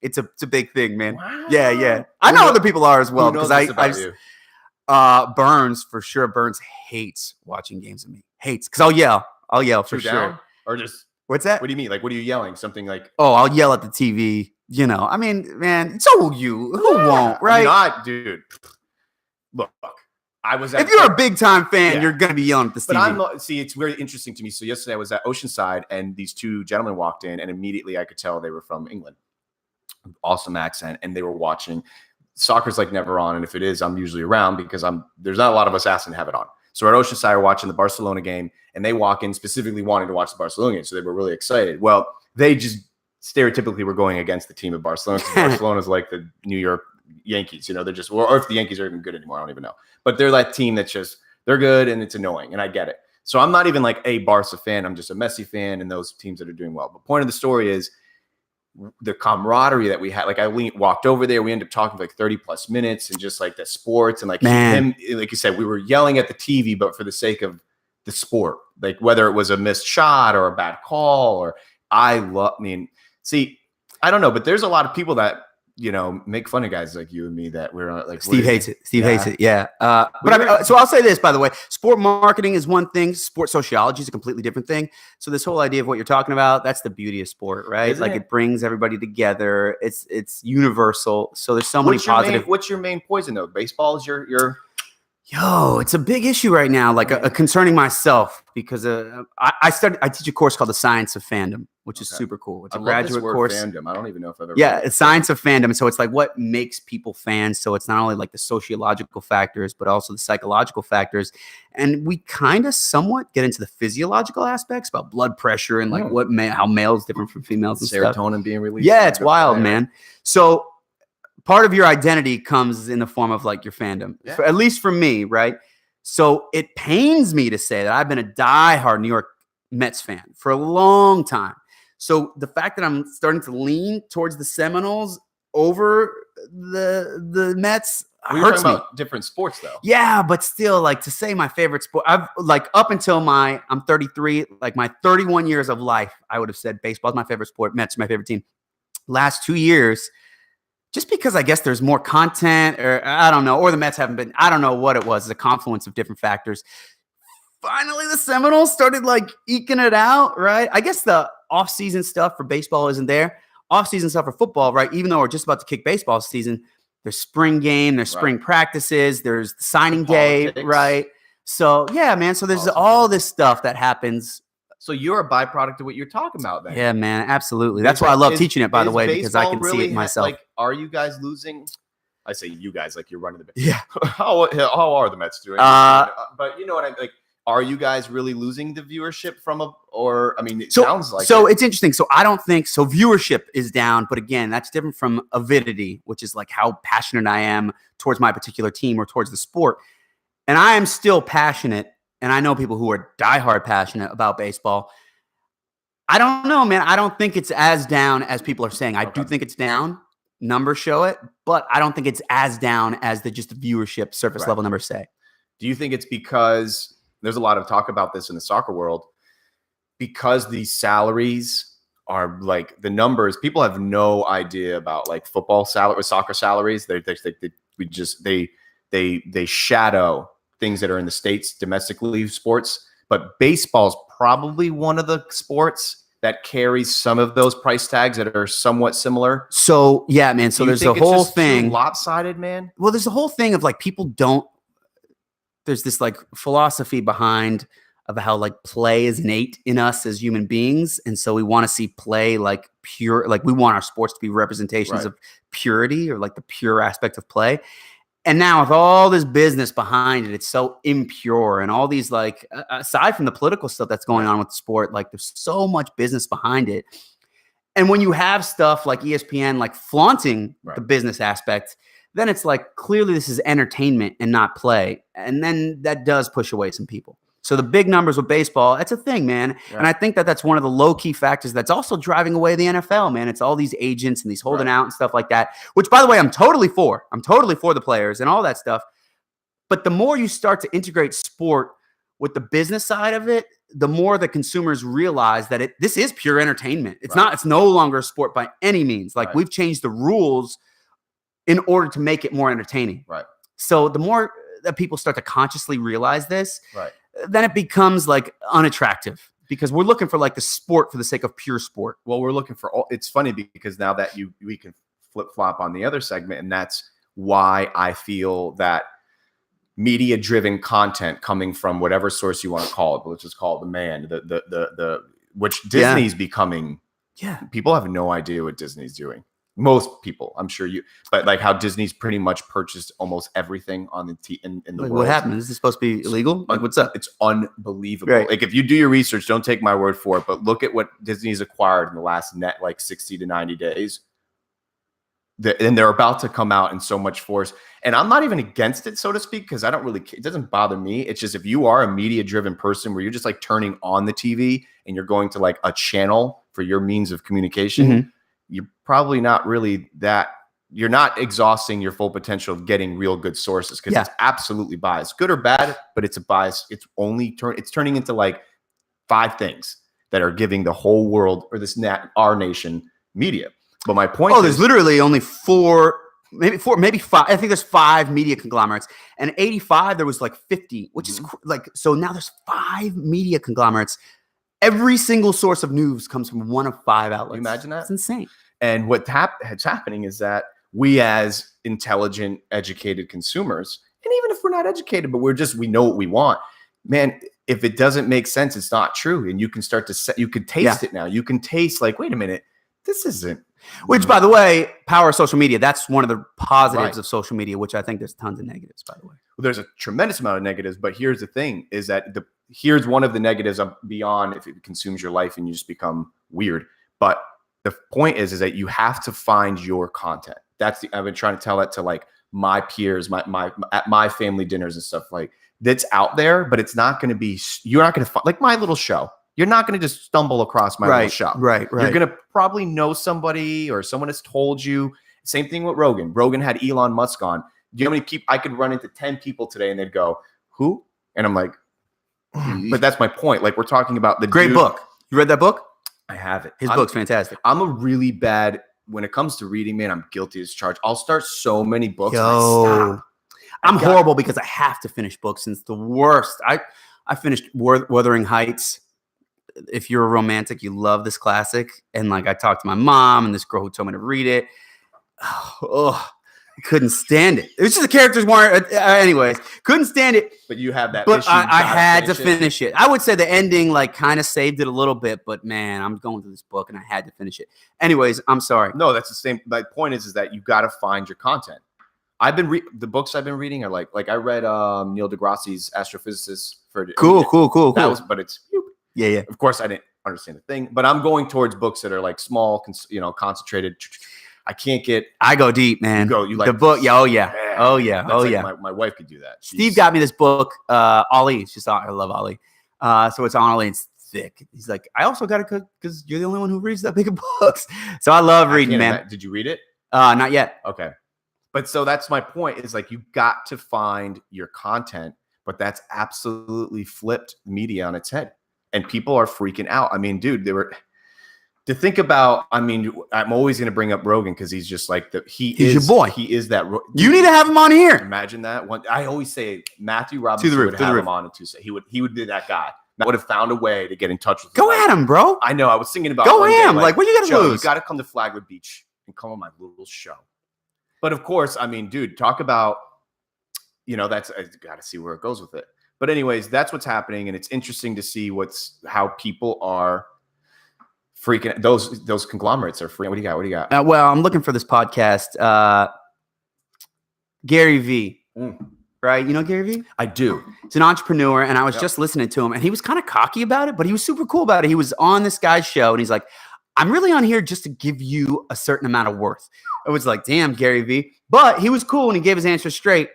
Speaker 2: it's a big thing, man.
Speaker 1: Wow.
Speaker 2: Yeah. I know other people are as well because Burns for sure. Burns hates watching games with me. Hates because I'll yell for sure.
Speaker 1: Or just
Speaker 2: what's that?
Speaker 1: What do you mean? Like, what are you yelling? Something like?
Speaker 2: Oh, I'll yell at the TV. I mean, man, so will you. Who won't, right?
Speaker 1: Dude. Look,
Speaker 2: if you're a big time fan, you're gonna be yelling at the TV.
Speaker 1: But it's very interesting to me. So yesterday I was at Oceanside, and these 2 gentlemen walked in, and immediately I could tell they were from England. Awesome accent, and they were watching. Soccer's like never on, and if it is, I'm usually around because there's not a lot of us asking to have it on. So we're at Oceanside, we're watching the Barcelona game, and they walk in specifically wanting to watch the Barcelona game, so they were really excited. Well, they just stereotypically were going against the team of Barcelona. Barcelona's like the New York Yankees, they're just, or if the Yankees are even good anymore, I don't even know. But they're that team that's just, they're good and it's annoying, and I get it. So I'm not even like a Barca fan, I'm just a Messi fan and those teams that are doing well. But point of the story is the camaraderie that we had. Like I walked over there, we ended up talking for like 30 plus minutes and just like the sports and like him, like you said, we were yelling at the TV, but for the sake of the sport, like whether it was a missed shot or a bad call, or I don't know, but there's a lot of people that, make fun of guys like you and me that we're like,
Speaker 2: Steve hates it. Steve hates it. Yeah. So I'll say this, by the way, sport marketing is one thing. Sport sociology is a completely different thing. So this whole idea of what you're talking about, that's the beauty of sport, right?
Speaker 1: Isn't
Speaker 2: it brings everybody together. It's universal. So there's so many positive.
Speaker 1: What's your main poison though? Baseball is your.
Speaker 2: Yo, it's a big issue right now, like concerning myself, because I teach a course called The Science of Fandom, which is super cool. It's a graduate course.
Speaker 1: Fandom. I don't even know if I've ever.
Speaker 2: Yeah, it's Science of Fandom. So it's like what makes people fans. So it's not only like the sociological factors, but also the psychological factors. And we kind of somewhat get into the physiological aspects about blood pressure and like how males different from females and
Speaker 1: serotonin being released.
Speaker 2: Yeah, it's wild, man. So part of your identity comes in the form of like your fandom, at least for me, right? So it pains me to say that I've been a diehard New York Mets fan for a long time. So the fact that I'm starting to lean towards the Seminoles over the Mets hurts me.
Speaker 1: About different sports though.
Speaker 2: Yeah, but still, like to say my favorite sport, I've like up until I'm 33, like my 31 years of life, I would have said baseball is my favorite sport, Mets are my favorite team. Last 2 years, just because I guess there's more content, or I don't know, or the Mets haven't been, I don't know what it was, a confluence of different factors. finally the Seminoles started like eking it out, right? I guess the off-season stuff for baseball isn't there. Off-season stuff for football, right? Even though we're just about to kick baseball season, there's spring game, there's spring practices, there's signing day, right? So yeah, man. So there's all this stuff that happens.
Speaker 1: So you're a byproduct of what you're talking about, then.
Speaker 2: Yeah, man, absolutely. That's why I love teaching it, by the way, because I can see it myself.
Speaker 1: Like, are you guys losing? I say you guys like you're running the Mets.
Speaker 2: Yeah.
Speaker 1: How are the Mets doing? But you know what I like. Are you guys really losing the viewership from it sounds like
Speaker 2: so. It's interesting. So I don't think so. Viewership is down, but again, that's different from avidity, which is like how passionate I am towards my particular team or towards the sport. And I am still passionate, and I know people who are diehard passionate about baseball. I don't know, man. I don't think it's as down as people are saying. I do think it's down. Numbers show it, but I don't think it's as down as the viewership surface level numbers say.
Speaker 1: Do you think it's because there's a lot of talk about this in the soccer world, because these salaries are like the numbers? People have no idea about like football salary or soccer salaries. They shadow things that are in the States, domestically sports, but baseball's probably one of the sports that carries some of those price tags that are somewhat similar.
Speaker 2: So yeah, man. So there's a whole thing
Speaker 1: lopsided, man.
Speaker 2: Well, there's a whole thing of like people don't. There's this like philosophy behind of how like play is innate in us as human beings, and so we want to see play like pure. Like we want our sports to be representations of purity or like the pure aspect of play. And now with all this business behind it, it's so impure, and all these like, aside from the political stuff that's going on with the sport, like there's so much business behind it. And when you have stuff like ESPN, like flaunting the business aspect, then it's like, clearly this is entertainment and not play. And then that does push away some people. So the big numbers with baseball, that's a thing, man. Yeah. And I think that that's one of the low-key factors that's also driving away the NFL, man. It's all these agents and these holding out and stuff like that, which, by the way, I'm totally for. I'm totally for the players and all that stuff. But the more you start to integrate sport with the business side of it, the more the consumers realize that this is pure entertainment. It's not. It's no longer a sport by any means. Like we've changed the rules in order to make it more entertaining. Right. So the more that people start to consciously realize this, then it becomes like unattractive, because we're looking for like the sport for the sake of pure sport.
Speaker 1: Well, we're looking for it's funny because now that we can flip flop on the other segment, and that's why I feel that media driven content coming from whatever source you want to call it, but let's just call it the man, the which Disney's becoming. Yeah. People have no idea what Disney's doing. Most people, I'm sure but like how Disney's pretty much purchased almost everything on the in the world.
Speaker 2: What happened? Is this supposed to be illegal? Like, what's up?
Speaker 1: It's unbelievable. Right. Like if you do your research, don't take my word for it, but look at what Disney's acquired in the last 60 to 90 days. And they're about to come out in so much force. And I'm not even against it, so to speak, because it doesn't bother me. It's just, if you are a media driven person where you're just like turning on the TV and you're going to like a channel for your means of communication, you're probably not really you're not exhausting your full potential of getting real good sources, because it's absolutely biased, good or bad, but it's a bias. It's turning into like 5 things that are giving the whole world, or our nation, media. But my point
Speaker 2: there's literally only 4, maybe 5. I think there's 5 media conglomerates, and 85, there was like 50, which is like, so now there's 5 media conglomerates. Every single source of news comes from one of 5 outlets.
Speaker 1: Can you imagine that?
Speaker 2: It's insane.
Speaker 1: And what's happening is that we, as intelligent, educated consumers, and even if we're not educated, but we know what we want, man, if it doesn't make sense, it's not true. And you can start to you can taste it now. You can taste like, wait a minute, this isn't.
Speaker 2: Which, by the way, power of social media, that's one of the positives of social media, which I think there's tons of negatives, by the way.
Speaker 1: Well, there's a tremendous amount of negatives, but here's the thing, is that here's one of the negatives beyond if it consumes your life and you just become weird. But the point is that you have to find your content. I've been trying to tell that to like my peers, at my family dinners and stuff, like that's out there, but it's not going to be, you're not going to find like my little show. You're not going to just stumble across my little shop. Right. You're going to probably know somebody, or someone has told you. Same thing with Rogan. Rogan had Elon Musk on. Do you know how many people? I could run into 10 people today and they'd go, who? And I'm like, but that's my point. Like, we're talking about the
Speaker 2: great book. You read that book?
Speaker 1: I have it.
Speaker 2: His book's fantastic.
Speaker 1: I'm a really bad, when it comes to reading, man, I'm guilty as charged. I'll start so many books.
Speaker 2: I'm horrible because I have to finish books, and it's the worst. I finished Wuthering Heights. If you're a romantic, you love this classic. And like I talked to my mom and this girl who told me to read it. Oh, I couldn't stand it. It was just the characters weren't. Anyways, couldn't stand it.
Speaker 1: But you have that.
Speaker 2: But
Speaker 1: issue,
Speaker 2: I had to finish it. I would say the ending like kind of saved it a little bit. But man, I'm going through this book and I had to finish it. Anyways, I'm sorry.
Speaker 1: No, that's the same. My point is that you got to find your content. I've been the books I've been reading are like I read Neil deGrasse's Astrophysicist for
Speaker 2: Cool.
Speaker 1: That was, but it's
Speaker 2: Yeah.
Speaker 1: of course I didn't understand the thing, but I'm going towards books that are like small, concentrated. I can't get.
Speaker 2: I go deep, man.
Speaker 1: You like
Speaker 2: the book? Yeah. Oh yeah.
Speaker 1: Man,
Speaker 2: Oh yeah.
Speaker 1: that's
Speaker 2: Oh
Speaker 1: like
Speaker 2: yeah.
Speaker 1: My wife could do that.
Speaker 2: Steve got me this book, Ollie. It's just I love Ollie. So it's on Ollie. It's thick. He's like, I also got to cook because you're the only one who reads that big of books. So I love reading, man.
Speaker 1: Did you read it?
Speaker 2: Not yet.
Speaker 1: Okay. But so that's my point is like you got to find your content, but that's absolutely flipped media on its head. And people are freaking out. I mean, dude, to think about, I mean, I'm always going to bring up Rogan because he's just like he's
Speaker 2: your boy.
Speaker 1: He is that.
Speaker 2: You need to have him on here.
Speaker 1: Imagine that. I always say Matthew Robinson would have him on to say he would be that guy. That would have found a way to get in touch with him.
Speaker 2: Go at him, bro.
Speaker 1: I know. I was thinking about
Speaker 2: go at him. Like, what you got to lose?
Speaker 1: You got to come to Flagler Beach and come on my little show. But of course, I mean, dude, talk about, that's I got to see where it goes with it. But anyways, that's what's happening, and it's interesting to see how people are freaking. Those conglomerates are freaking. What do you got?
Speaker 2: Well, I'm looking for this podcast. Gary V. Right? You know Gary V?
Speaker 1: I do.
Speaker 2: He's an entrepreneur, and I was just listening to him, and he was kind of cocky about it, but he was super cool about it. He was on this guy's show, and he's like, I'm really on here just to give you a certain amount of worth. It was like, damn, Gary V. But he was cool, and he gave his answer straight.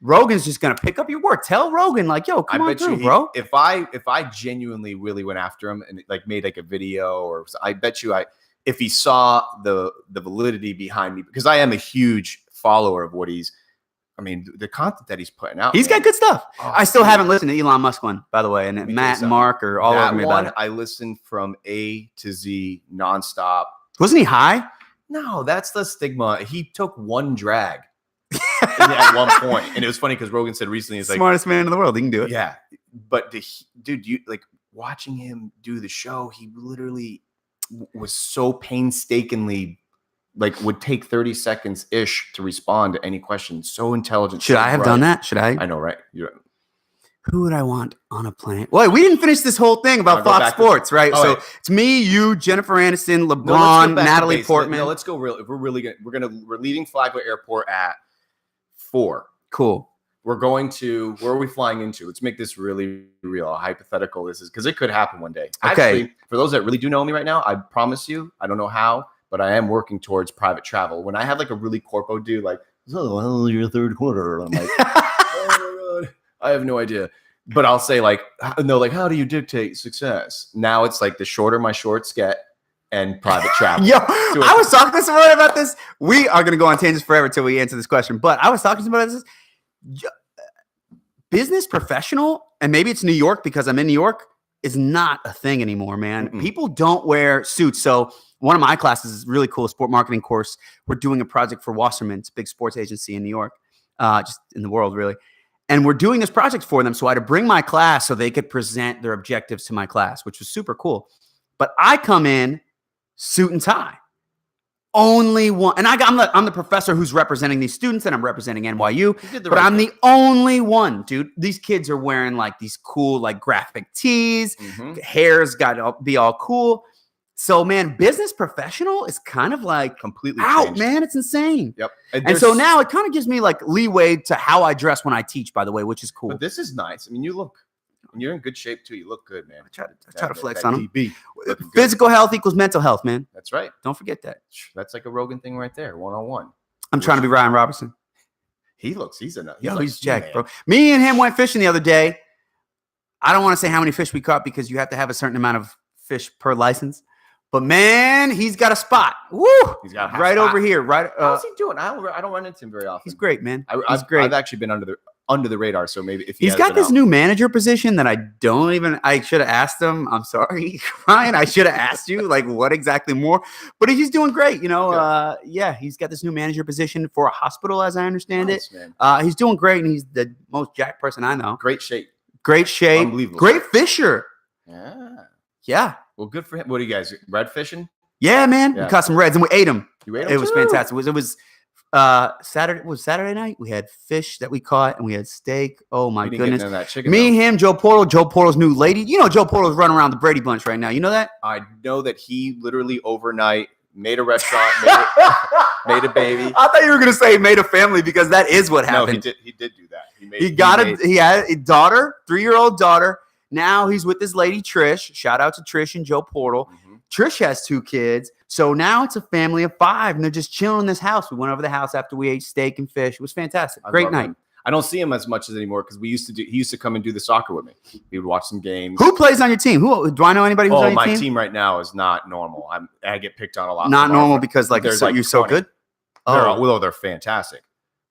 Speaker 2: Rogan's just going to pick up your work. Tell Rogan, like, yo, come on through, bro.
Speaker 1: If I genuinely really went after him and like made like a video, or I bet you if he saw the validity behind me, because I am a huge follower of what the content that he's putting out.
Speaker 2: He's got good stuff. Oh, I still haven't listened to Elon Musk one, by the way. And Matt and Mark are all over me about it.
Speaker 1: I listened from A to Z nonstop.
Speaker 2: Wasn't he high?
Speaker 1: No, that's the stigma. He took one drag at one point. And it was funny because Rogan said recently, it's like
Speaker 2: smartest man in the world. He can do it.
Speaker 1: Yeah. But dude, you like watching him do the show, he literally was so painstakingly would take 30 seconds ish to respond to any question. So intelligent.
Speaker 2: Should I have done that? Should I?
Speaker 1: I know, right?
Speaker 2: Who would I want on a plane? Well, we didn't finish this whole thing about Fox Sports, right? So it's me, you, Jennifer Aniston, LeBron, Natalie Portman.
Speaker 1: No, let's go real. If we're really good, we're leaving Flagler Airport at 4.
Speaker 2: Cool.
Speaker 1: We're going to, where are we flying into? Let's make this really real. Hypothetical. This is because it could happen one day.
Speaker 2: Okay.
Speaker 1: Actually, for those that really do know me right now, I promise you, I don't know how, but I am working towards private travel. When I have like a really corpo dude, like, so well, your third quarter, I'm like, oh my God, I have no idea. But I'll say like, no, like, how do you dictate success? Now it's like the shorter my shorts get and private travel.
Speaker 2: Yo, I was talking to someone about this. We are going to go on tangents forever till we answer this question. But I was talking to someone about this. Business professional, and maybe it's New York because I'm in New York, is not a thing anymore, man. Mm-mm. People don't wear suits. So one of my classes is really cool, a sport marketing course. We're doing a project for Wasserman. It's a big sports agency in New York, just in the world, really. And we're doing this project for them. So I had to bring my class so they could present their objectives to my class, which was super cool. But I come in suit and tie. Only one. And I'm the professor who's representing these students, and I'm representing NYU. But I'm the only one, dude. These kids are wearing like these cool, like graphic tees. Mm-hmm. Hair's got to be all cool. So, man, business professional is kind of like
Speaker 1: completely
Speaker 2: out,
Speaker 1: changed.
Speaker 2: man. It's insane.
Speaker 1: Yep.
Speaker 2: And so now it kind of gives me like leeway to how I dress when I teach, by the way, which is cool.
Speaker 1: But this is nice. I mean, you're in good shape too. You look good, man.
Speaker 2: I try to flex on them.
Speaker 1: Physical
Speaker 2: health equals mental health, man.
Speaker 1: That's right.
Speaker 2: Don't forget that.
Speaker 1: That's like a Rogan thing right there, 101.
Speaker 2: I'm trying to be Ryan Robertson.
Speaker 1: He's
Speaker 2: jacked, bro. Me and him went fishing the other day. I don't want to say how many fish we caught because you have to have a certain amount of fish per license. But man, he's got a spot. Woo!
Speaker 1: He's got
Speaker 2: right over here. Right.
Speaker 1: How's he doing? I don't run into him very often.
Speaker 2: He's great, man.
Speaker 1: He's great. I've actually been under the radar. So maybe if
Speaker 2: he's got this new manager position that I should have asked him. I'm sorry, Ryan. I should have asked you like what exactly more. But he's doing great. You know. Yeah. He's got this new manager position for a hospital, as I understand it. Man. He's doing great, and he's the most jacked person I know.
Speaker 1: Great shape.
Speaker 2: great shape,
Speaker 1: Unbelievable.
Speaker 2: great fisher.
Speaker 1: Yeah.
Speaker 2: Yeah.
Speaker 1: Well, good for him. What do you guys, red fishing?
Speaker 2: Yeah, man.
Speaker 1: Yeah.
Speaker 2: We caught some reds and we ate them.
Speaker 1: You ate them
Speaker 2: It was
Speaker 1: too?
Speaker 2: fantastic. It was Saturday night. We had fish that we caught and we had steak. Oh my
Speaker 1: We didn't get
Speaker 2: goodness.
Speaker 1: none of that chicken,
Speaker 2: Me,
Speaker 1: though.
Speaker 2: him, Joe Portal's new lady. You know Joe Portal's running around the Brady Bunch right now. You know that?
Speaker 1: I know that he literally overnight made a restaurant, made a baby.
Speaker 2: I thought you were gonna say made a family because that is what happened.
Speaker 1: No, he did do that.
Speaker 2: He had a daughter, 3-year-old daughter. Now he's with his lady Trish. Shout out to Trish and Joe Portal.
Speaker 1: Mhm.
Speaker 2: Trish has 2 kids. So now it's a family of 5 and they're just chilling in this house. We went over the house after we ate steak and fish. It was fantastic.
Speaker 1: I
Speaker 2: Great
Speaker 1: love
Speaker 2: night.
Speaker 1: him. I don't see him as much as anymore because he used to come and do the soccer with me. We would watch some games.
Speaker 2: Who plays on your team? Who do I know anybody who's on your
Speaker 1: my
Speaker 2: team?
Speaker 1: team right now is not normal. I get picked on a lot.
Speaker 2: Not
Speaker 1: from our
Speaker 2: normal
Speaker 1: friends.
Speaker 2: because like,
Speaker 1: There's
Speaker 2: so,
Speaker 1: like
Speaker 2: you're so
Speaker 1: 20.
Speaker 2: good. Oh,
Speaker 1: They're fantastic.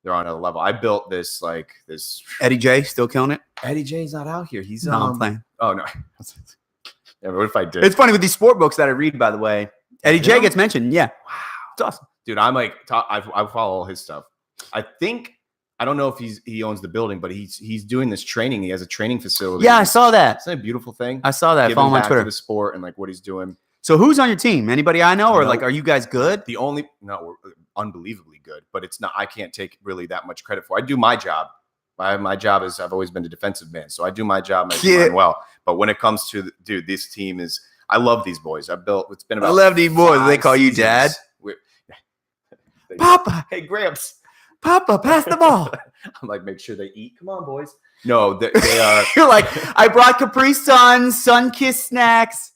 Speaker 1: They're on a level. I built this
Speaker 2: Eddie J still killing it.
Speaker 1: Eddie J's not out here. He's
Speaker 2: No, I'm playing.
Speaker 1: Oh no. Yeah, what if I did?
Speaker 2: It's funny with these sport books that I read, by the way. Eddie J
Speaker 1: Yeah.
Speaker 2: gets mentioned. Yeah.
Speaker 1: Wow.
Speaker 2: It's awesome.
Speaker 1: Dude, I'm like I follow all his stuff. I don't know if he owns the building, but he's doing this training. He has a training facility.
Speaker 2: Yeah, I saw that.
Speaker 1: Isn't that a beautiful thing?
Speaker 2: I saw that.
Speaker 1: Giving
Speaker 2: Follow him on
Speaker 1: back
Speaker 2: Twitter.
Speaker 1: to the sport and like what he's doing.
Speaker 2: So who's on your team? Anybody I know, or
Speaker 1: No.
Speaker 2: like, are you guys good?
Speaker 1: We're unbelievably good, but it's not. I can't take really that much credit for. I do my job. My job is I've always been a defensive man, so I do my job and I do mine well. But when it comes to this team is I love these boys. It's been about.
Speaker 2: I love these boys.
Speaker 1: 5
Speaker 2: They call you
Speaker 1: seasons.
Speaker 2: Dad.
Speaker 1: They-
Speaker 2: Papa,
Speaker 1: Hey Gramps.
Speaker 2: Papa, pass the ball.
Speaker 1: I'm like, make sure they eat. Come on, boys. No, they are.
Speaker 2: You're like, I brought Capri Sun Kiss snacks.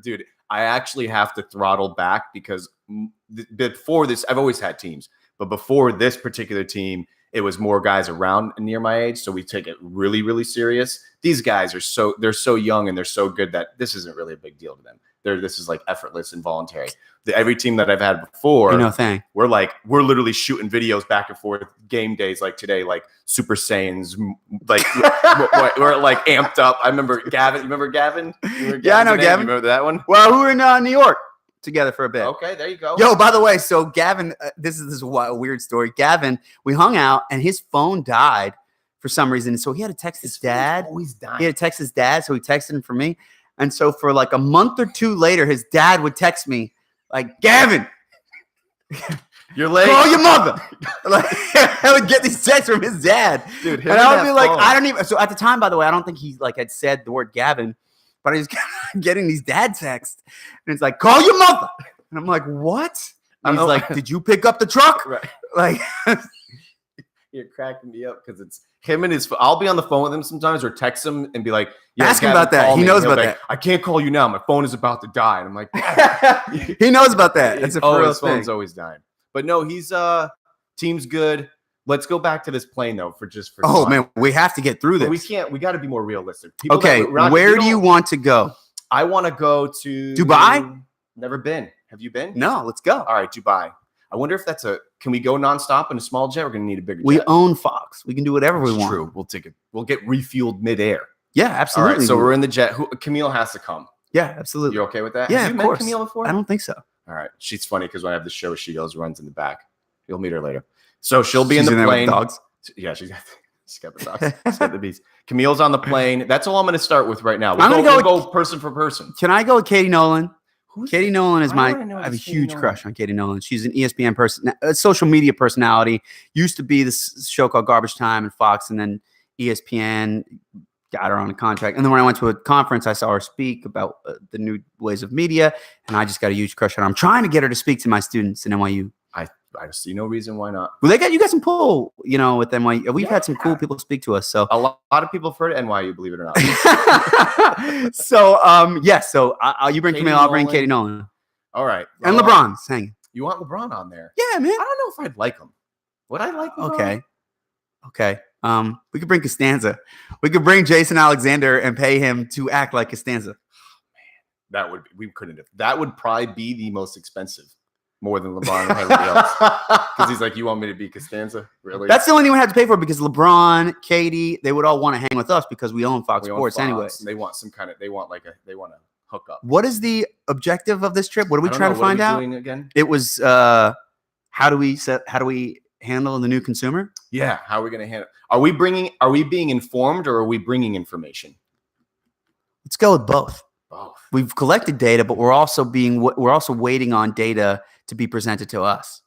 Speaker 1: Dude, I actually have to throttle back because before this, I've always had teams, but before this particular team, it was more guys around near my age. So we take it really, really serious. These guys they're so young and they're so good that this isn't really a big deal to them. This is like effortless and voluntary. Every team that I've had before,
Speaker 2: You know, thing.
Speaker 1: we're literally shooting videos back and forth game days like today, like Super Saiyans, like we're like amped up. I remember Gavin. You remember Gavin?
Speaker 2: Yeah, I know Gavin.
Speaker 1: You remember that one?
Speaker 2: Well, we were in New York together for a bit.
Speaker 1: Okay, there you go.
Speaker 2: Yo, by the way, so Gavin, this is weird story. Gavin, we hung out and his phone died for some reason. So he had to text his dad.
Speaker 1: Always dying.
Speaker 2: He had to text his dad. So he texted him for me. And so for like a month or 2 later, his dad would text me like, Gavin,
Speaker 1: You're late.
Speaker 2: call your mother. Like, I would get these texts from his dad.
Speaker 1: Dude, him
Speaker 2: And I would
Speaker 1: that
Speaker 2: be like,
Speaker 1: phone.
Speaker 2: I don't even. So at the time, by the way, I don't think he like had said the word Gavin, but I was getting these dad texts. And it's like, call your mother. And I'm like, what? And he's like, did you pick up the truck?
Speaker 1: Right.
Speaker 2: Like,
Speaker 1: You're cracking me up because it's him and his. I'll be on the phone with him sometimes or text him and be like,
Speaker 2: Ask him
Speaker 1: Gavin,
Speaker 2: about that.
Speaker 1: call
Speaker 2: He
Speaker 1: me.
Speaker 2: knows
Speaker 1: And he'll
Speaker 2: about
Speaker 1: be like, I can't call you now. My phone is about to die. And I'm like,
Speaker 2: he knows about that. That's a for real
Speaker 1: his phone's
Speaker 2: thing.
Speaker 1: always dying. But no, he's team's good. Let's go back to this plane though for
Speaker 2: Oh
Speaker 1: fun.
Speaker 2: man, we have to get through
Speaker 1: But
Speaker 2: this.
Speaker 1: we got to be more realistic.
Speaker 2: Okay, where do you want to go?
Speaker 1: I want to go to
Speaker 2: Dubai?
Speaker 1: Never been. Have you been?
Speaker 2: No, let's go.
Speaker 1: All right, Dubai. I wonder if can we go nonstop in a small jet? We're going to need a bigger
Speaker 2: We
Speaker 1: jet.
Speaker 2: own Fox. We can do whatever we
Speaker 1: That's
Speaker 2: want.
Speaker 1: true. We'll get refueled midair.
Speaker 2: Yeah,
Speaker 1: All
Speaker 2: absolutely.
Speaker 1: right, so we're in the jet. Camille has to come.
Speaker 2: yeah, absolutely.
Speaker 1: You're okay with that?
Speaker 2: Yeah,
Speaker 1: Have you
Speaker 2: of
Speaker 1: met
Speaker 2: course.
Speaker 1: Camille before?
Speaker 2: I don't think so.
Speaker 1: All right. She's funny because when I have the show, she runs in the back. You'll meet her later. So she'll be
Speaker 2: She's
Speaker 1: in the
Speaker 2: there with
Speaker 1: plane.
Speaker 2: dogs.
Speaker 1: Yeah, she's got the dogs. She's got the bees. Camille's on the plane. That's all I'm going to start with right now.
Speaker 2: I'm gonna
Speaker 1: We'll
Speaker 2: go
Speaker 1: go person for person.
Speaker 2: Can I go with Katie Nolan? Katie Nolan is
Speaker 1: Why do I know
Speaker 2: I have a
Speaker 1: this Katie
Speaker 2: huge
Speaker 1: Nolan?
Speaker 2: crush on Katie Nolan. She's an ESPN person, a social media personality. Used to be this show called Garbage Time and Fox, and then ESPN got her on a contract. And then when I went to a conference, I saw her speak about the new ways of media, and I just got a huge crush on her. I'm trying to get her to speak to my students in NYU.
Speaker 1: I see no reason why not.
Speaker 2: Well, you got some pull, with NYU. We've had some cool people speak to us. So
Speaker 1: A lot of people have heard of NYU, believe it or not.
Speaker 2: So you bring
Speaker 1: Katie
Speaker 2: Camille, I'll bring
Speaker 1: Nolan.
Speaker 2: Katie Nolan.
Speaker 1: All right.
Speaker 2: And LeBron's hanging.
Speaker 1: You want LeBron on there?
Speaker 2: Yeah, man.
Speaker 1: I don't know if I'd like him. Would I like LeBron?
Speaker 2: Okay. We could bring Costanza. We could bring Jason Alexander and pay him to act like Costanza.
Speaker 1: We couldn't have. That would probably be the most expensive, more than LeBron and everybody else. Because he's like, you want me to be Costanza? Really?
Speaker 2: That's the only thing we have to pay for because LeBron, Katie, they would all want to hang with us because we own Fox
Speaker 1: We own
Speaker 2: Sports
Speaker 1: Fox,
Speaker 2: anyway.
Speaker 1: and they want they want to hook up.
Speaker 2: What is the objective of this trip? What are we
Speaker 1: I don't
Speaker 2: trying
Speaker 1: know,
Speaker 2: to
Speaker 1: what are
Speaker 2: find
Speaker 1: we
Speaker 2: out?
Speaker 1: doing again?
Speaker 2: It was how do we handle the new consumer?
Speaker 1: Yeah. How are we going to handle? Are we being informed or are we bringing information?
Speaker 2: Let's go with both.
Speaker 1: Both.
Speaker 2: We've collected data, but we're also waiting on data to be presented to us.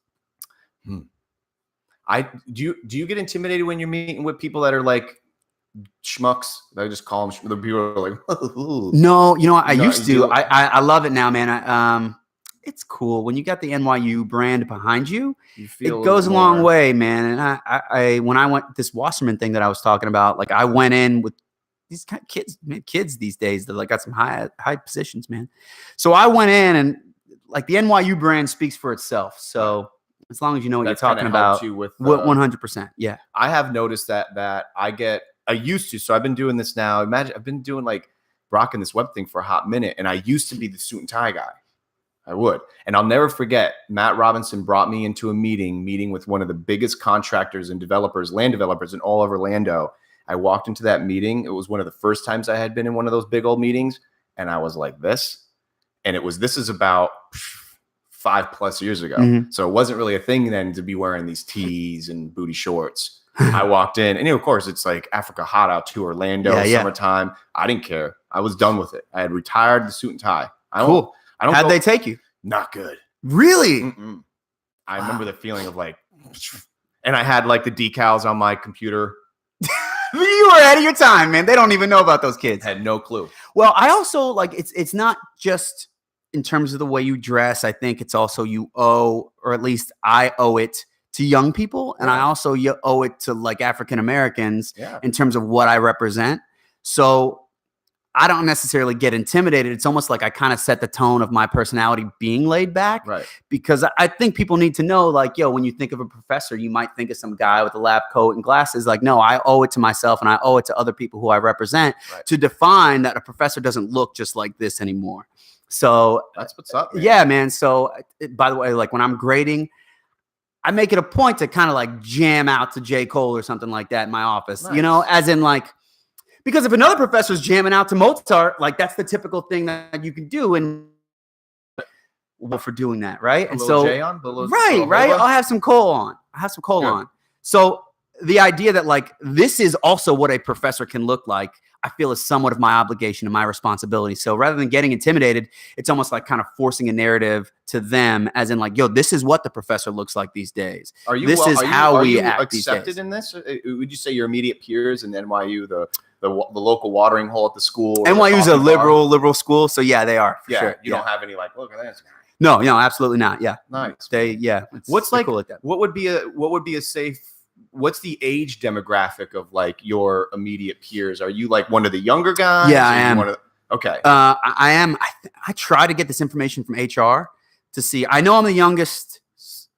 Speaker 1: Do you get intimidated when you're meeting with people that are like schmucks? I just call them. The people are like,
Speaker 2: no, I
Speaker 1: No,
Speaker 2: used
Speaker 1: you
Speaker 2: to.
Speaker 1: do.
Speaker 2: I love it now, man. It's cool when you got the NYU brand behind you.
Speaker 1: you feel
Speaker 2: It goes a
Speaker 1: little
Speaker 2: long
Speaker 1: more-
Speaker 2: way, man. And I when I went this Wasserman thing that I was talking about, like I went in with these kind of kids these days that like got some high positions, man. So I went in and like the NYU brand speaks for itself. So as long as you know what
Speaker 1: That's
Speaker 2: you're talking
Speaker 1: kinda helped
Speaker 2: about,
Speaker 1: you with
Speaker 2: 100%. Yeah.
Speaker 1: I have noticed that I used to. So I've been doing this now. Imagine I've been doing like rocking this web thing for a hot minute, and I used to be the suit and tie guy. I would. And I'll never forget, Matt Robinson brought me into a meeting with one of the biggest contractors and developers, land developers in all of Orlando. I walked into that meeting. It was one of the first times I had been in one of those big old meetings. And I was like this. And this is about 5+ years ago.
Speaker 2: Mhm.
Speaker 1: So it wasn't really a thing then to be wearing these tees and booty shorts. I walked in and of course it's like Africa hot out to Orlando,
Speaker 2: Yeah.
Speaker 1: summertime. I didn't care. I was done with it. I had retired the suit and tie.
Speaker 2: Cool.
Speaker 1: I don't
Speaker 2: How'd
Speaker 1: go-
Speaker 2: they take you?
Speaker 1: Not good.
Speaker 2: Really?
Speaker 1: Mm-mm. I
Speaker 2: Wow.
Speaker 1: remember the feeling of like, and I had like the decals on my computer.
Speaker 2: You were ahead of your time, man. They don't even know about those kids.
Speaker 1: Had no clue.
Speaker 2: Well, I also like it's not just in terms of the way you dress. I think it's also you owe, or at least I owe it to young people, and I
Speaker 1: Yeah.
Speaker 2: also owe it to like African Americans
Speaker 1: Yeah.
Speaker 2: in terms of what I represent. So I don't necessarily get intimidated. It's almost like I kind of set the tone of my personality being laid back,
Speaker 1: Right.
Speaker 2: because I think people need to know, like, yo, when you think of a professor, you might think of some guy with a lab coat and glasses. Like, no, I owe it to myself and I owe it to other people who I represent
Speaker 1: Right.
Speaker 2: to define that a professor doesn't look just like this anymore. So,
Speaker 1: That's what's up. Man.
Speaker 2: yeah, man. So, by the way, like when I'm grading, I make it a point to kind of like jam out to J. Cole or something like that in my office, you know,
Speaker 1: Nice.
Speaker 2: as in like, because if another professor's jamming out to Mozart, like that's the typical thing that you can do. And well, for doing that, right?
Speaker 1: A
Speaker 2: And
Speaker 1: little
Speaker 2: so,
Speaker 1: J on,
Speaker 2: right. I'll have some Cole on.
Speaker 1: Good.
Speaker 2: on. So the idea that like this is also what a professor can look like, I feel is somewhat of my obligation and my responsibility. So rather than getting intimidated, it's almost like kind of forcing a narrative to them, as in like, yo, this is what the professor looks like these days.
Speaker 1: Are you?
Speaker 2: This is how
Speaker 1: are
Speaker 2: we
Speaker 1: you
Speaker 2: act these
Speaker 1: accepted
Speaker 2: days.
Speaker 1: in this? Would you say your immediate peers in NYU, the local watering hole at the school? or the
Speaker 2: NYU's a
Speaker 1: coffee bar?
Speaker 2: liberal school, so yeah, they are for
Speaker 1: Yeah.
Speaker 2: sure.
Speaker 1: You don't have any like, look at this guy.
Speaker 2: No, absolutely not. Yeah,
Speaker 1: Nice.
Speaker 2: What's
Speaker 1: like
Speaker 2: cool like that?
Speaker 1: What would be a safe? What's the age demographic of like your immediate peers? Are you like one of the younger guys?
Speaker 2: Yeah, I
Speaker 1: Are you
Speaker 2: am.
Speaker 1: one of the- okay.
Speaker 2: I am. I try to get this information from HR to see. I know I'm the youngest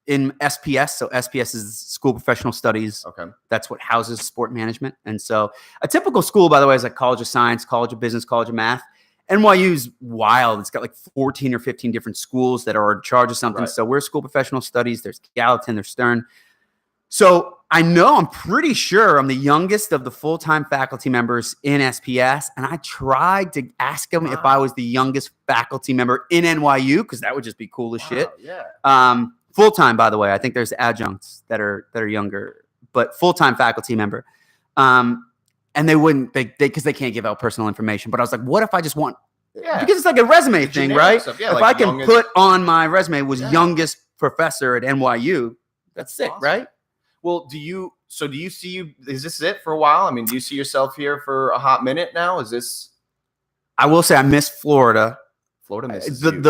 Speaker 2: in SPS. So SPS is School Professional Studies.
Speaker 1: Okay.
Speaker 2: That's what houses sport management. And so a typical school, by the way, is like College of Science, College of Business, College of Math. NYU's wild. It's got like 14 or 15 different schools that are in charge of something.
Speaker 1: Right.
Speaker 2: So we're School Professional Studies. There's Gallatin, there's Stern. So I'm pretty sure I'm the youngest of the full-time faculty members in SPS. And I tried to ask them if I was the youngest faculty member in NYU, because that would just be cool as shit.
Speaker 1: Wow, yeah.
Speaker 2: Full-time, by the way. I think there's adjuncts that are younger, but full-time faculty member. And they wouldn't, because they can't give out personal information. But I was like, what if I just want,
Speaker 1: Yeah.
Speaker 2: because it's like a resume
Speaker 1: The
Speaker 2: thing,
Speaker 1: generic
Speaker 2: right?
Speaker 1: stuff, yeah,
Speaker 2: if
Speaker 1: like
Speaker 2: I can
Speaker 1: youngest-
Speaker 2: put on my resume was
Speaker 1: Yeah.
Speaker 2: youngest professor at NYU, that's sick,
Speaker 1: Awesome.
Speaker 2: right?
Speaker 1: Well, do you see is this it for a while? I mean, do you see yourself here for a hot minute now? Is this
Speaker 2: I will say I miss Florida.
Speaker 1: Florida misses
Speaker 2: The
Speaker 1: you?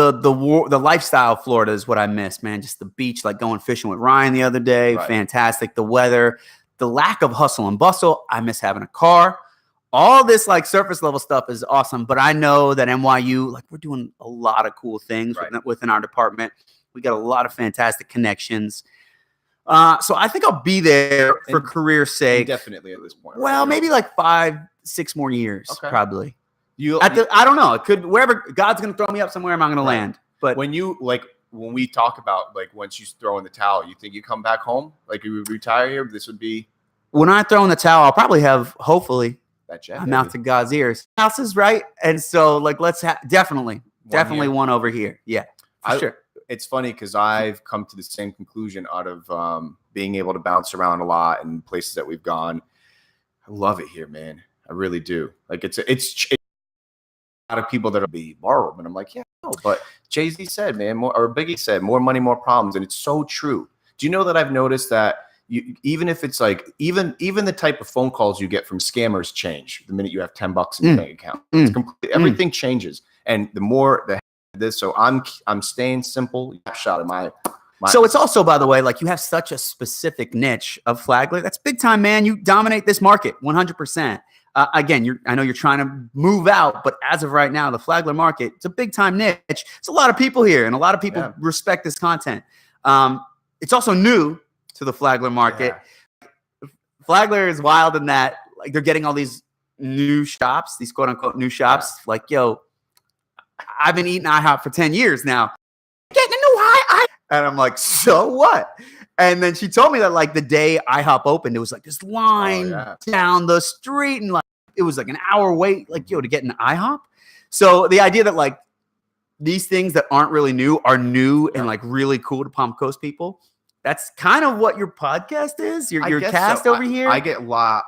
Speaker 2: the lifestyle of Florida is what I miss, man. Just the beach, like going fishing with Ryan the other day.
Speaker 1: Right.
Speaker 2: Fantastic. The weather, the lack of hustle and bustle. I miss having a car. All this like surface level stuff is awesome, but I know that NYU, like we're doing a lot of cool things
Speaker 1: Right.
Speaker 2: within our department. We got a lot of fantastic connections. So I think I'll be there for
Speaker 1: And-
Speaker 2: career's sake.
Speaker 1: Indefinitely at this point.
Speaker 2: Well,
Speaker 1: right?
Speaker 2: maybe like 5-6 more years,
Speaker 1: Okay.
Speaker 2: probably.
Speaker 1: you
Speaker 2: I don't know. It could, wherever God's going to throw me up somewhere, I'm not going to
Speaker 1: Right.
Speaker 2: land. But
Speaker 1: when we talk about like once you throw in the towel, you think you come back home? Like you retire here? This would be
Speaker 2: when I throw in the towel, I'll probably have, hopefully,
Speaker 1: that jet.
Speaker 2: I'm out to God's ears. Houses, right? And so, like, definitely
Speaker 1: here.
Speaker 2: one over here. Yeah, for
Speaker 1: I-
Speaker 2: sure.
Speaker 1: it's funny because I've come to the same conclusion out of being able to bounce around a lot in places that we've gone. I love it here, man. I really do. Like it's a lot of people that'll be borrowed, and I'm like, yeah, no. But Jay-Z said, man, or Biggie said, more money, more problems, and it's so true. Do you know that I've noticed that even if it's like even the type of phone calls you get from scammers change the minute you have $10 in your bank account. It's completely, everything changes, and the more this. So I'm staying simple. Shot of my.
Speaker 2: So it's also, by the way, like you have such a specific niche of Flagler. That's big time, man. You dominate this market 100%. Again, I know you're trying to move out, but as of right now, the Flagler market, it's a big time niche. It's a lot of people here, and a lot of people respect this content. It's also new to the Flagler market. Yeah. Flagler is wild in that, like, they're getting all these new shops, these quote unquote new shops. Yeah. Like, yo, I've been eating IHOP for 10 years now. Getting a new IHOP. And I'm like, so what? And then she told me that, like, the day IHOP opened, it was like this line down the street, and like it was like an hour wait, like, yo, to get an IHOP. So the idea that, like, these things that aren't really new are new and like really cool to Palm Coast people. That's kind of what your podcast is. Your cast over here.
Speaker 1: I get a lot.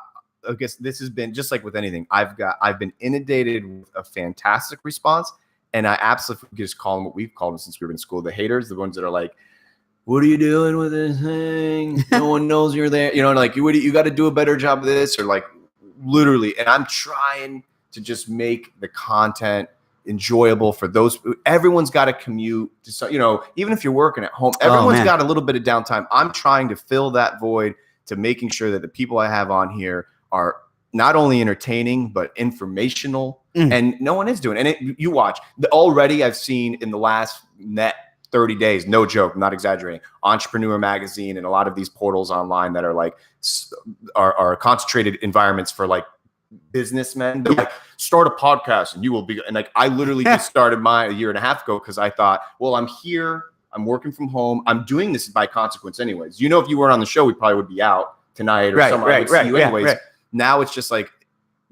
Speaker 1: I guess this has been just like with anything. I've been inundated with a fantastic response, and I absolutely just call them what we've called them since we were in school. The haters, the ones that are like, what are you doing with this thing? No one knows you're there. You know, like you got to do a better job of this, or like literally. And I'm trying to just make the content enjoyable for those. Everyone's got to commute to, you know, even if you're working at home, everyone's got a little bit of downtime. I'm trying to fill that void to making sure that the people I have on here are not only entertaining, but informational. And no one is doing it. And you watch already. I've seen in the last 30 days, no joke, I'm not exaggerating, Entrepreneur Magazine and a lot of these portals online that are like are concentrated environments for like businessmen. They're like, start a podcast and you will be. And like, I literally just started mine a year and a half ago because I thought, well, I'm here, I'm working from home, I'm doing this by consequence anyways. You know, if you weren't on the show, we probably would be out tonight or somewhere. I would see you anyways. Now it's just like,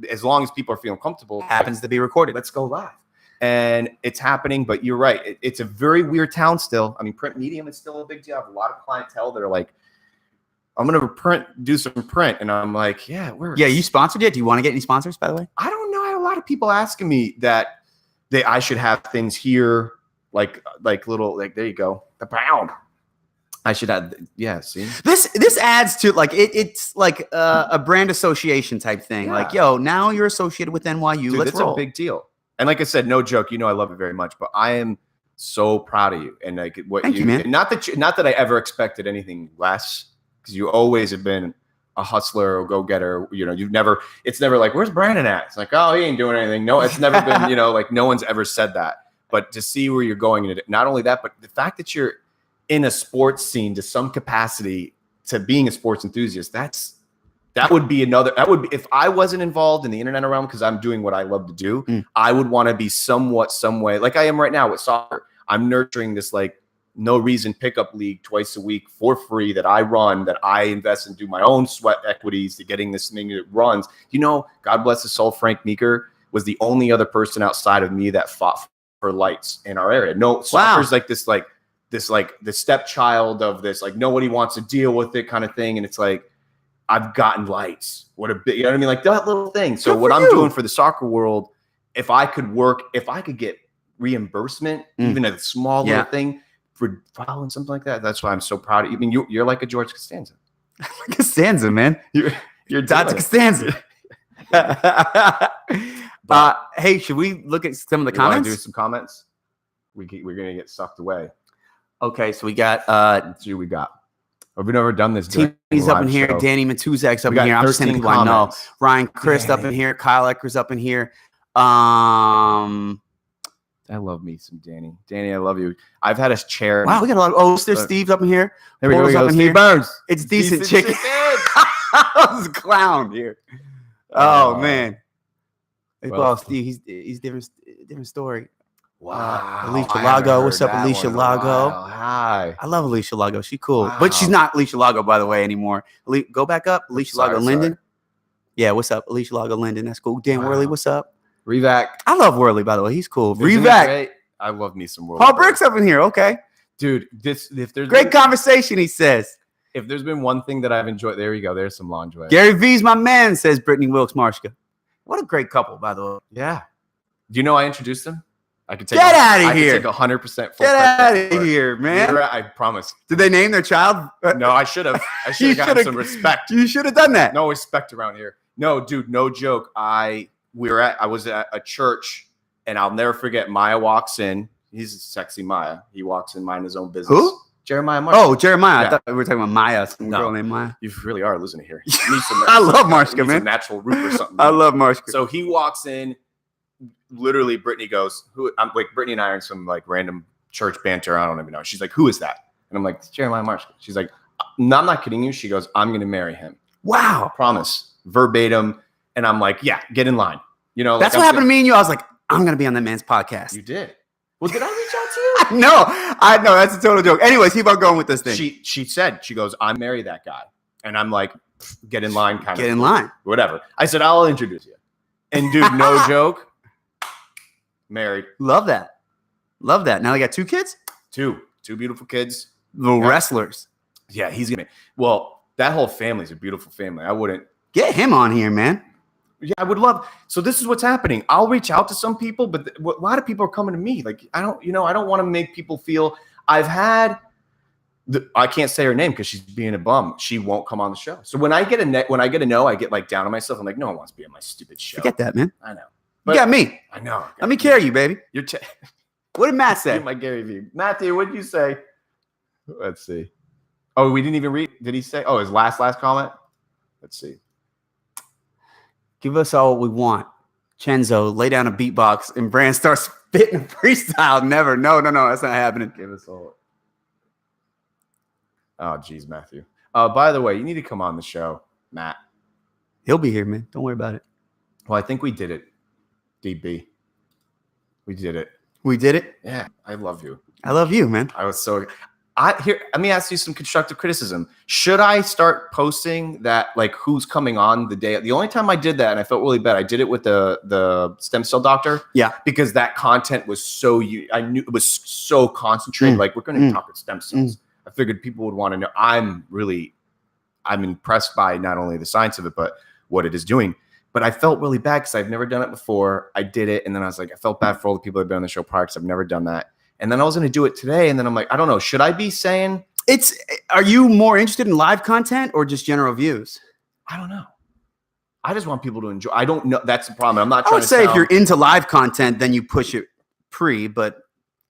Speaker 1: as long as people are feeling comfortable,
Speaker 2: it happens to be recorded.
Speaker 1: Let's go live. And it's happening, but you're right. It's a very weird town still. I mean, print medium is still a big deal. I have a lot of clientele that are like, I'm going to do some print. And I'm like, yeah,
Speaker 2: you sponsored it? Do you want to get any sponsors, by the way?
Speaker 1: I don't know. I have a lot of people asking me that I should have things here, like little, like, there you go. The pound. I should have, see?
Speaker 2: This adds to, like, it's like a brand association type thing. Yeah. Like, yo, now you're associated with NYU.
Speaker 1: Dude,
Speaker 2: let's roll.
Speaker 1: That's a big deal. And like I said, no joke, you know, I love it very much, but I am so proud of you. And like what
Speaker 2: Thank you, man.
Speaker 1: Not that I ever expected anything less, because you always have been a hustler or go-getter. You know, it's never like, where's Brandon at? It's like, oh, he ain't doing anything. No, it's never been, you know, like no one's ever said that. But to see where you're going in it, not only that, but the fact that you're in a sports scene to some capacity, to being a sports enthusiast, that would be if I wasn't involved in the internet realm, because I'm doing what I love to do, I would want to be some way, like I am right now with soccer. I'm nurturing this like no reason pickup league twice a week for free that I run, that I invest and do my own sweat equities to getting this thing that runs. You know, God bless his soul, Frank Meeker was the only other person outside of me that fought for lights in our area. No, soccer's like this the stepchild of this, like nobody wants to deal with it kind of thing. And it's like, I've gotten lights. What a big, you know what I mean? Like that little thing. So what I'm doing for the soccer world, if I could get reimbursement, even a small little thing for following something like that, that's why I'm so proud of you. I mean, you're like a George Costanza.
Speaker 2: Costanza, man. You're Dr. Costanza. Hey, should we look at some of the comments?
Speaker 1: Do some comments. We're gonna get sucked away.
Speaker 2: Okay, so we got
Speaker 1: let's see what we got. Have we never done this?
Speaker 2: He's up in here. Show. Danny Matuzak's up in here. I'm just saying people I know. Ryan Christ up in here. Kyle Ecker's up in here.
Speaker 1: I love me some Danny. Danny, I love you. I've had a chair.
Speaker 2: Wow, we got a lot of there's Steve's up in here.
Speaker 1: There we go. Steve Burns.
Speaker 2: It's decent chicken. This clown here. Oh man. Well, Steve, he's different story.
Speaker 1: Wow.
Speaker 2: Alicia Lago. What's up, Alicia Lago?
Speaker 1: Hi.
Speaker 2: I love Alicia Lago. She's cool. But she's not Alicia Lago, by the way, anymore. Go back up. Alicia Lago Linden. Yeah, what's up? Alicia Lago Linden. That's cool. Dan Worley, what's up?
Speaker 1: Revac.
Speaker 2: I love Worley, by the way. He's cool. Revac.
Speaker 1: I love me some Worley.
Speaker 2: Paul Brick's up in here. Okay.
Speaker 1: Dude, if there's
Speaker 2: Great conversation, he says.
Speaker 1: if there's been one thing that I've enjoyed, there you go. There's some lingerie.
Speaker 2: Gary V's my man, says Brittany Wilkes Marshka. What a great couple, by the way.
Speaker 1: Yeah. Do you know I introduced them? I could take
Speaker 2: Get outta here.
Speaker 1: I could take 100% full
Speaker 2: Get out
Speaker 1: credit for
Speaker 2: of
Speaker 1: it.
Speaker 2: here, man.
Speaker 1: I promise.
Speaker 2: Did they name their child?
Speaker 1: No, I should have. I should
Speaker 2: You
Speaker 1: have gotten
Speaker 2: shoulda-
Speaker 1: some respect.
Speaker 2: You should have done that.
Speaker 1: No respect around here. No, dude, no joke. I was at a church, and I'll never forget. Maya walks in. He's a sexy Maya. He walks in, mind his own business.
Speaker 2: Who?
Speaker 1: Jeremiah Marshall.
Speaker 2: Oh, Jeremiah.
Speaker 1: Yeah.
Speaker 2: I thought we were talking about Maya, some
Speaker 1: No.
Speaker 2: girl named Maya.
Speaker 1: You really are losing it here. You need
Speaker 2: I love Marshka,
Speaker 1: you need
Speaker 2: man.
Speaker 1: some natural root or something.
Speaker 2: I love Marshka.
Speaker 1: So he walks in. Literally, Brittany goes, "Who?" I'm like, Brittany and I are in some like random church banter. I don't even know. She's like, "Who is that?" And I'm like, "It's Jeremiah Marshall." She's like, "No, I'm not kidding you." She goes, "I'm going to marry him."
Speaker 2: Wow.
Speaker 1: Promise, verbatim. And I'm like, "Yeah, get in line." You know,
Speaker 2: That's
Speaker 1: like,
Speaker 2: what happened to me and you. I was like, I'm going to be on that man's podcast.
Speaker 1: You did. Well, did I reach out to you?
Speaker 2: No, I know. That's a total joke. Anyways, keep on going with this thing.
Speaker 1: She said, she goes, "I marry that guy," and I'm like, "Get in line, kind
Speaker 2: Get
Speaker 1: of
Speaker 2: in line.
Speaker 1: whatever." I said, "I'll introduce you." And dude, no joke, married,
Speaker 2: Love that. Love that. Now they got 2 kids?
Speaker 1: two beautiful kids.
Speaker 2: Little
Speaker 1: Yeah.
Speaker 2: wrestlers.
Speaker 1: Yeah, he's gonna. Well, that whole family's a beautiful family. I wouldn't.
Speaker 2: Get him on here, man.
Speaker 1: Yeah, I would love. So this is what's happening. I'll reach out to some people, but a lot of people are coming to me. Like I don't want to make people feel. I've had. I can't say her name because she's being a bum. She won't come on the show. So when I get a no, I get like down on myself. I'm like, no one wants to be on my stupid show.
Speaker 2: Forget that, man.
Speaker 1: I know.
Speaker 2: You got me.
Speaker 1: I know.
Speaker 2: Let me carry you, baby.
Speaker 1: You're
Speaker 2: What did Matt say?
Speaker 1: my Gary Vee. Matthew, what did you say? Let's see. Oh, we didn't even read. Did he say? Oh, his last comment. Let's see.
Speaker 2: Give us all we want. Chenzo, lay down a beatbox, and Brand starts spitting a freestyle. Never. No, that's not happening.
Speaker 1: Give us all. Oh, geez, Matthew. By the way, you need to come on the show, Matt.
Speaker 2: He'll be here, man. Don't worry about it.
Speaker 1: Well, I think we did it, DB. We did it.
Speaker 2: We did it.
Speaker 1: Yeah, I love you.
Speaker 2: I love you, man.
Speaker 1: I was so. Let me ask you some constructive criticism. Should I start posting that, like, who's coming on the day? The only time I did that, and I felt really bad, I did it with the stem cell doctor.
Speaker 2: Yeah.
Speaker 1: Because that content was so I knew it was so concentrated. Like, we're going to talk about stem cells. I figured people would want to know. I'm impressed by not only the science of it, but what it is doing. But I felt really bad because I've never done it before. I did it, and then I was like, I felt bad for all the people that have been on the show prior because I've never done that. And then I was going to do it today, and then I'm like, I don't know. Should I be saying?
Speaker 2: Are you more interested in live content or just general views?
Speaker 1: I don't know. I just want people to enjoy. I don't know. That's the problem. I'm not
Speaker 2: I
Speaker 1: trying
Speaker 2: would
Speaker 1: to
Speaker 2: say if
Speaker 1: sound-
Speaker 2: you're into live content, then you push it pre. But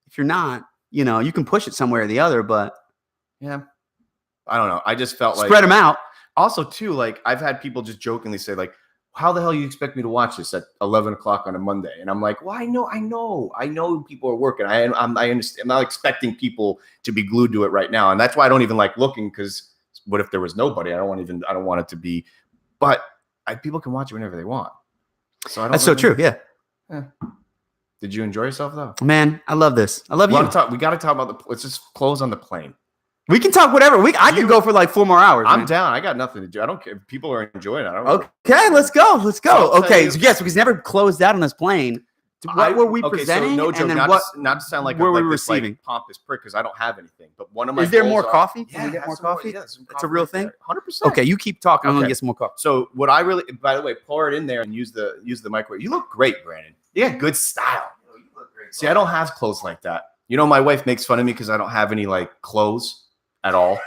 Speaker 2: if you're not, you can push it somewhere or the other. But
Speaker 1: yeah, I don't know. I just felt like
Speaker 2: spread them out.
Speaker 1: Also, too, like I've had people just jokingly say, like, how the hell you expect me to watch this at 11 o'clock on a Monday? And I'm like, well, I know people are working. I understand. I'm not expecting people to be glued to it right now. And that's why I don't even like looking, because what if there was nobody? I don't want it to be, but people can watch it whenever they want. So I don't.
Speaker 2: That's so true. Yeah.
Speaker 1: Did you enjoy yourself though?
Speaker 2: Man, I love this. I love you.
Speaker 1: We got to talk about let's just close on the plane.
Speaker 2: We can talk whatever. I can go for like 4 more hours.
Speaker 1: I'm
Speaker 2: man.
Speaker 1: down. I got nothing to do. I don't care. People are enjoying it. I don't know.
Speaker 2: Okay, let's go. Let's go.
Speaker 1: So I'll tell
Speaker 2: Okay,
Speaker 1: you-
Speaker 2: so yes, because never closed out on this plane. What were we presenting?
Speaker 1: So no joke.
Speaker 2: And then
Speaker 1: Not,
Speaker 2: what?
Speaker 1: not to sound like
Speaker 2: were we
Speaker 1: this, like,
Speaker 2: receiving?
Speaker 1: pompous prick, because I don't have anything. But one of my
Speaker 2: Is there
Speaker 1: goals
Speaker 2: more
Speaker 1: are-
Speaker 2: coffee? Can
Speaker 1: Yeah,
Speaker 2: we get
Speaker 1: have
Speaker 2: more
Speaker 1: some more-
Speaker 2: coffee?
Speaker 1: yeah, some
Speaker 2: That's a
Speaker 1: coffee
Speaker 2: real
Speaker 1: right
Speaker 2: thing?
Speaker 1: there. 100%.
Speaker 2: Okay, you keep talking. I'm
Speaker 1: Okay.
Speaker 2: gonna get some more coffee.
Speaker 1: So what I really, by the way, pour it in there and use the microwave. You look great, Brandon. You got good style.
Speaker 2: You look great.
Speaker 1: See, I don't have clothes like that. My wife makes fun of me because I don't have any like clothes at all.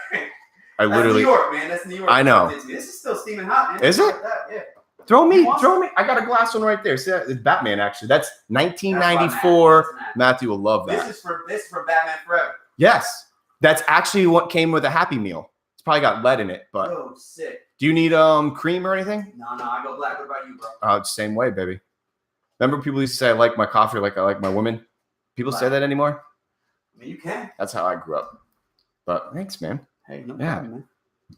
Speaker 1: I literally.
Speaker 2: That's New York, man. That's New York.
Speaker 1: I know.
Speaker 2: This is still steaming hot, man.
Speaker 1: Is it?
Speaker 2: Yeah.
Speaker 1: Throw me.
Speaker 2: You want
Speaker 1: I got a glass one right there. See, it's Batman actually. That's 1994.
Speaker 2: That's Matt.
Speaker 1: Matthew will love that.
Speaker 2: This is for Batman Forever.
Speaker 1: Yes, that's actually what came with a Happy Meal. It's probably got lead in it, but
Speaker 2: Oh, sick.
Speaker 1: do you need cream or anything?
Speaker 2: No, I go black. What about you, bro?
Speaker 1: Same way, baby. Remember people used to say I like my coffee like I like my women? People say that anymore?
Speaker 2: I mean, you can.
Speaker 1: That's how I grew up. But thanks, man.
Speaker 2: Hey, no
Speaker 1: Yeah.
Speaker 2: problem, man.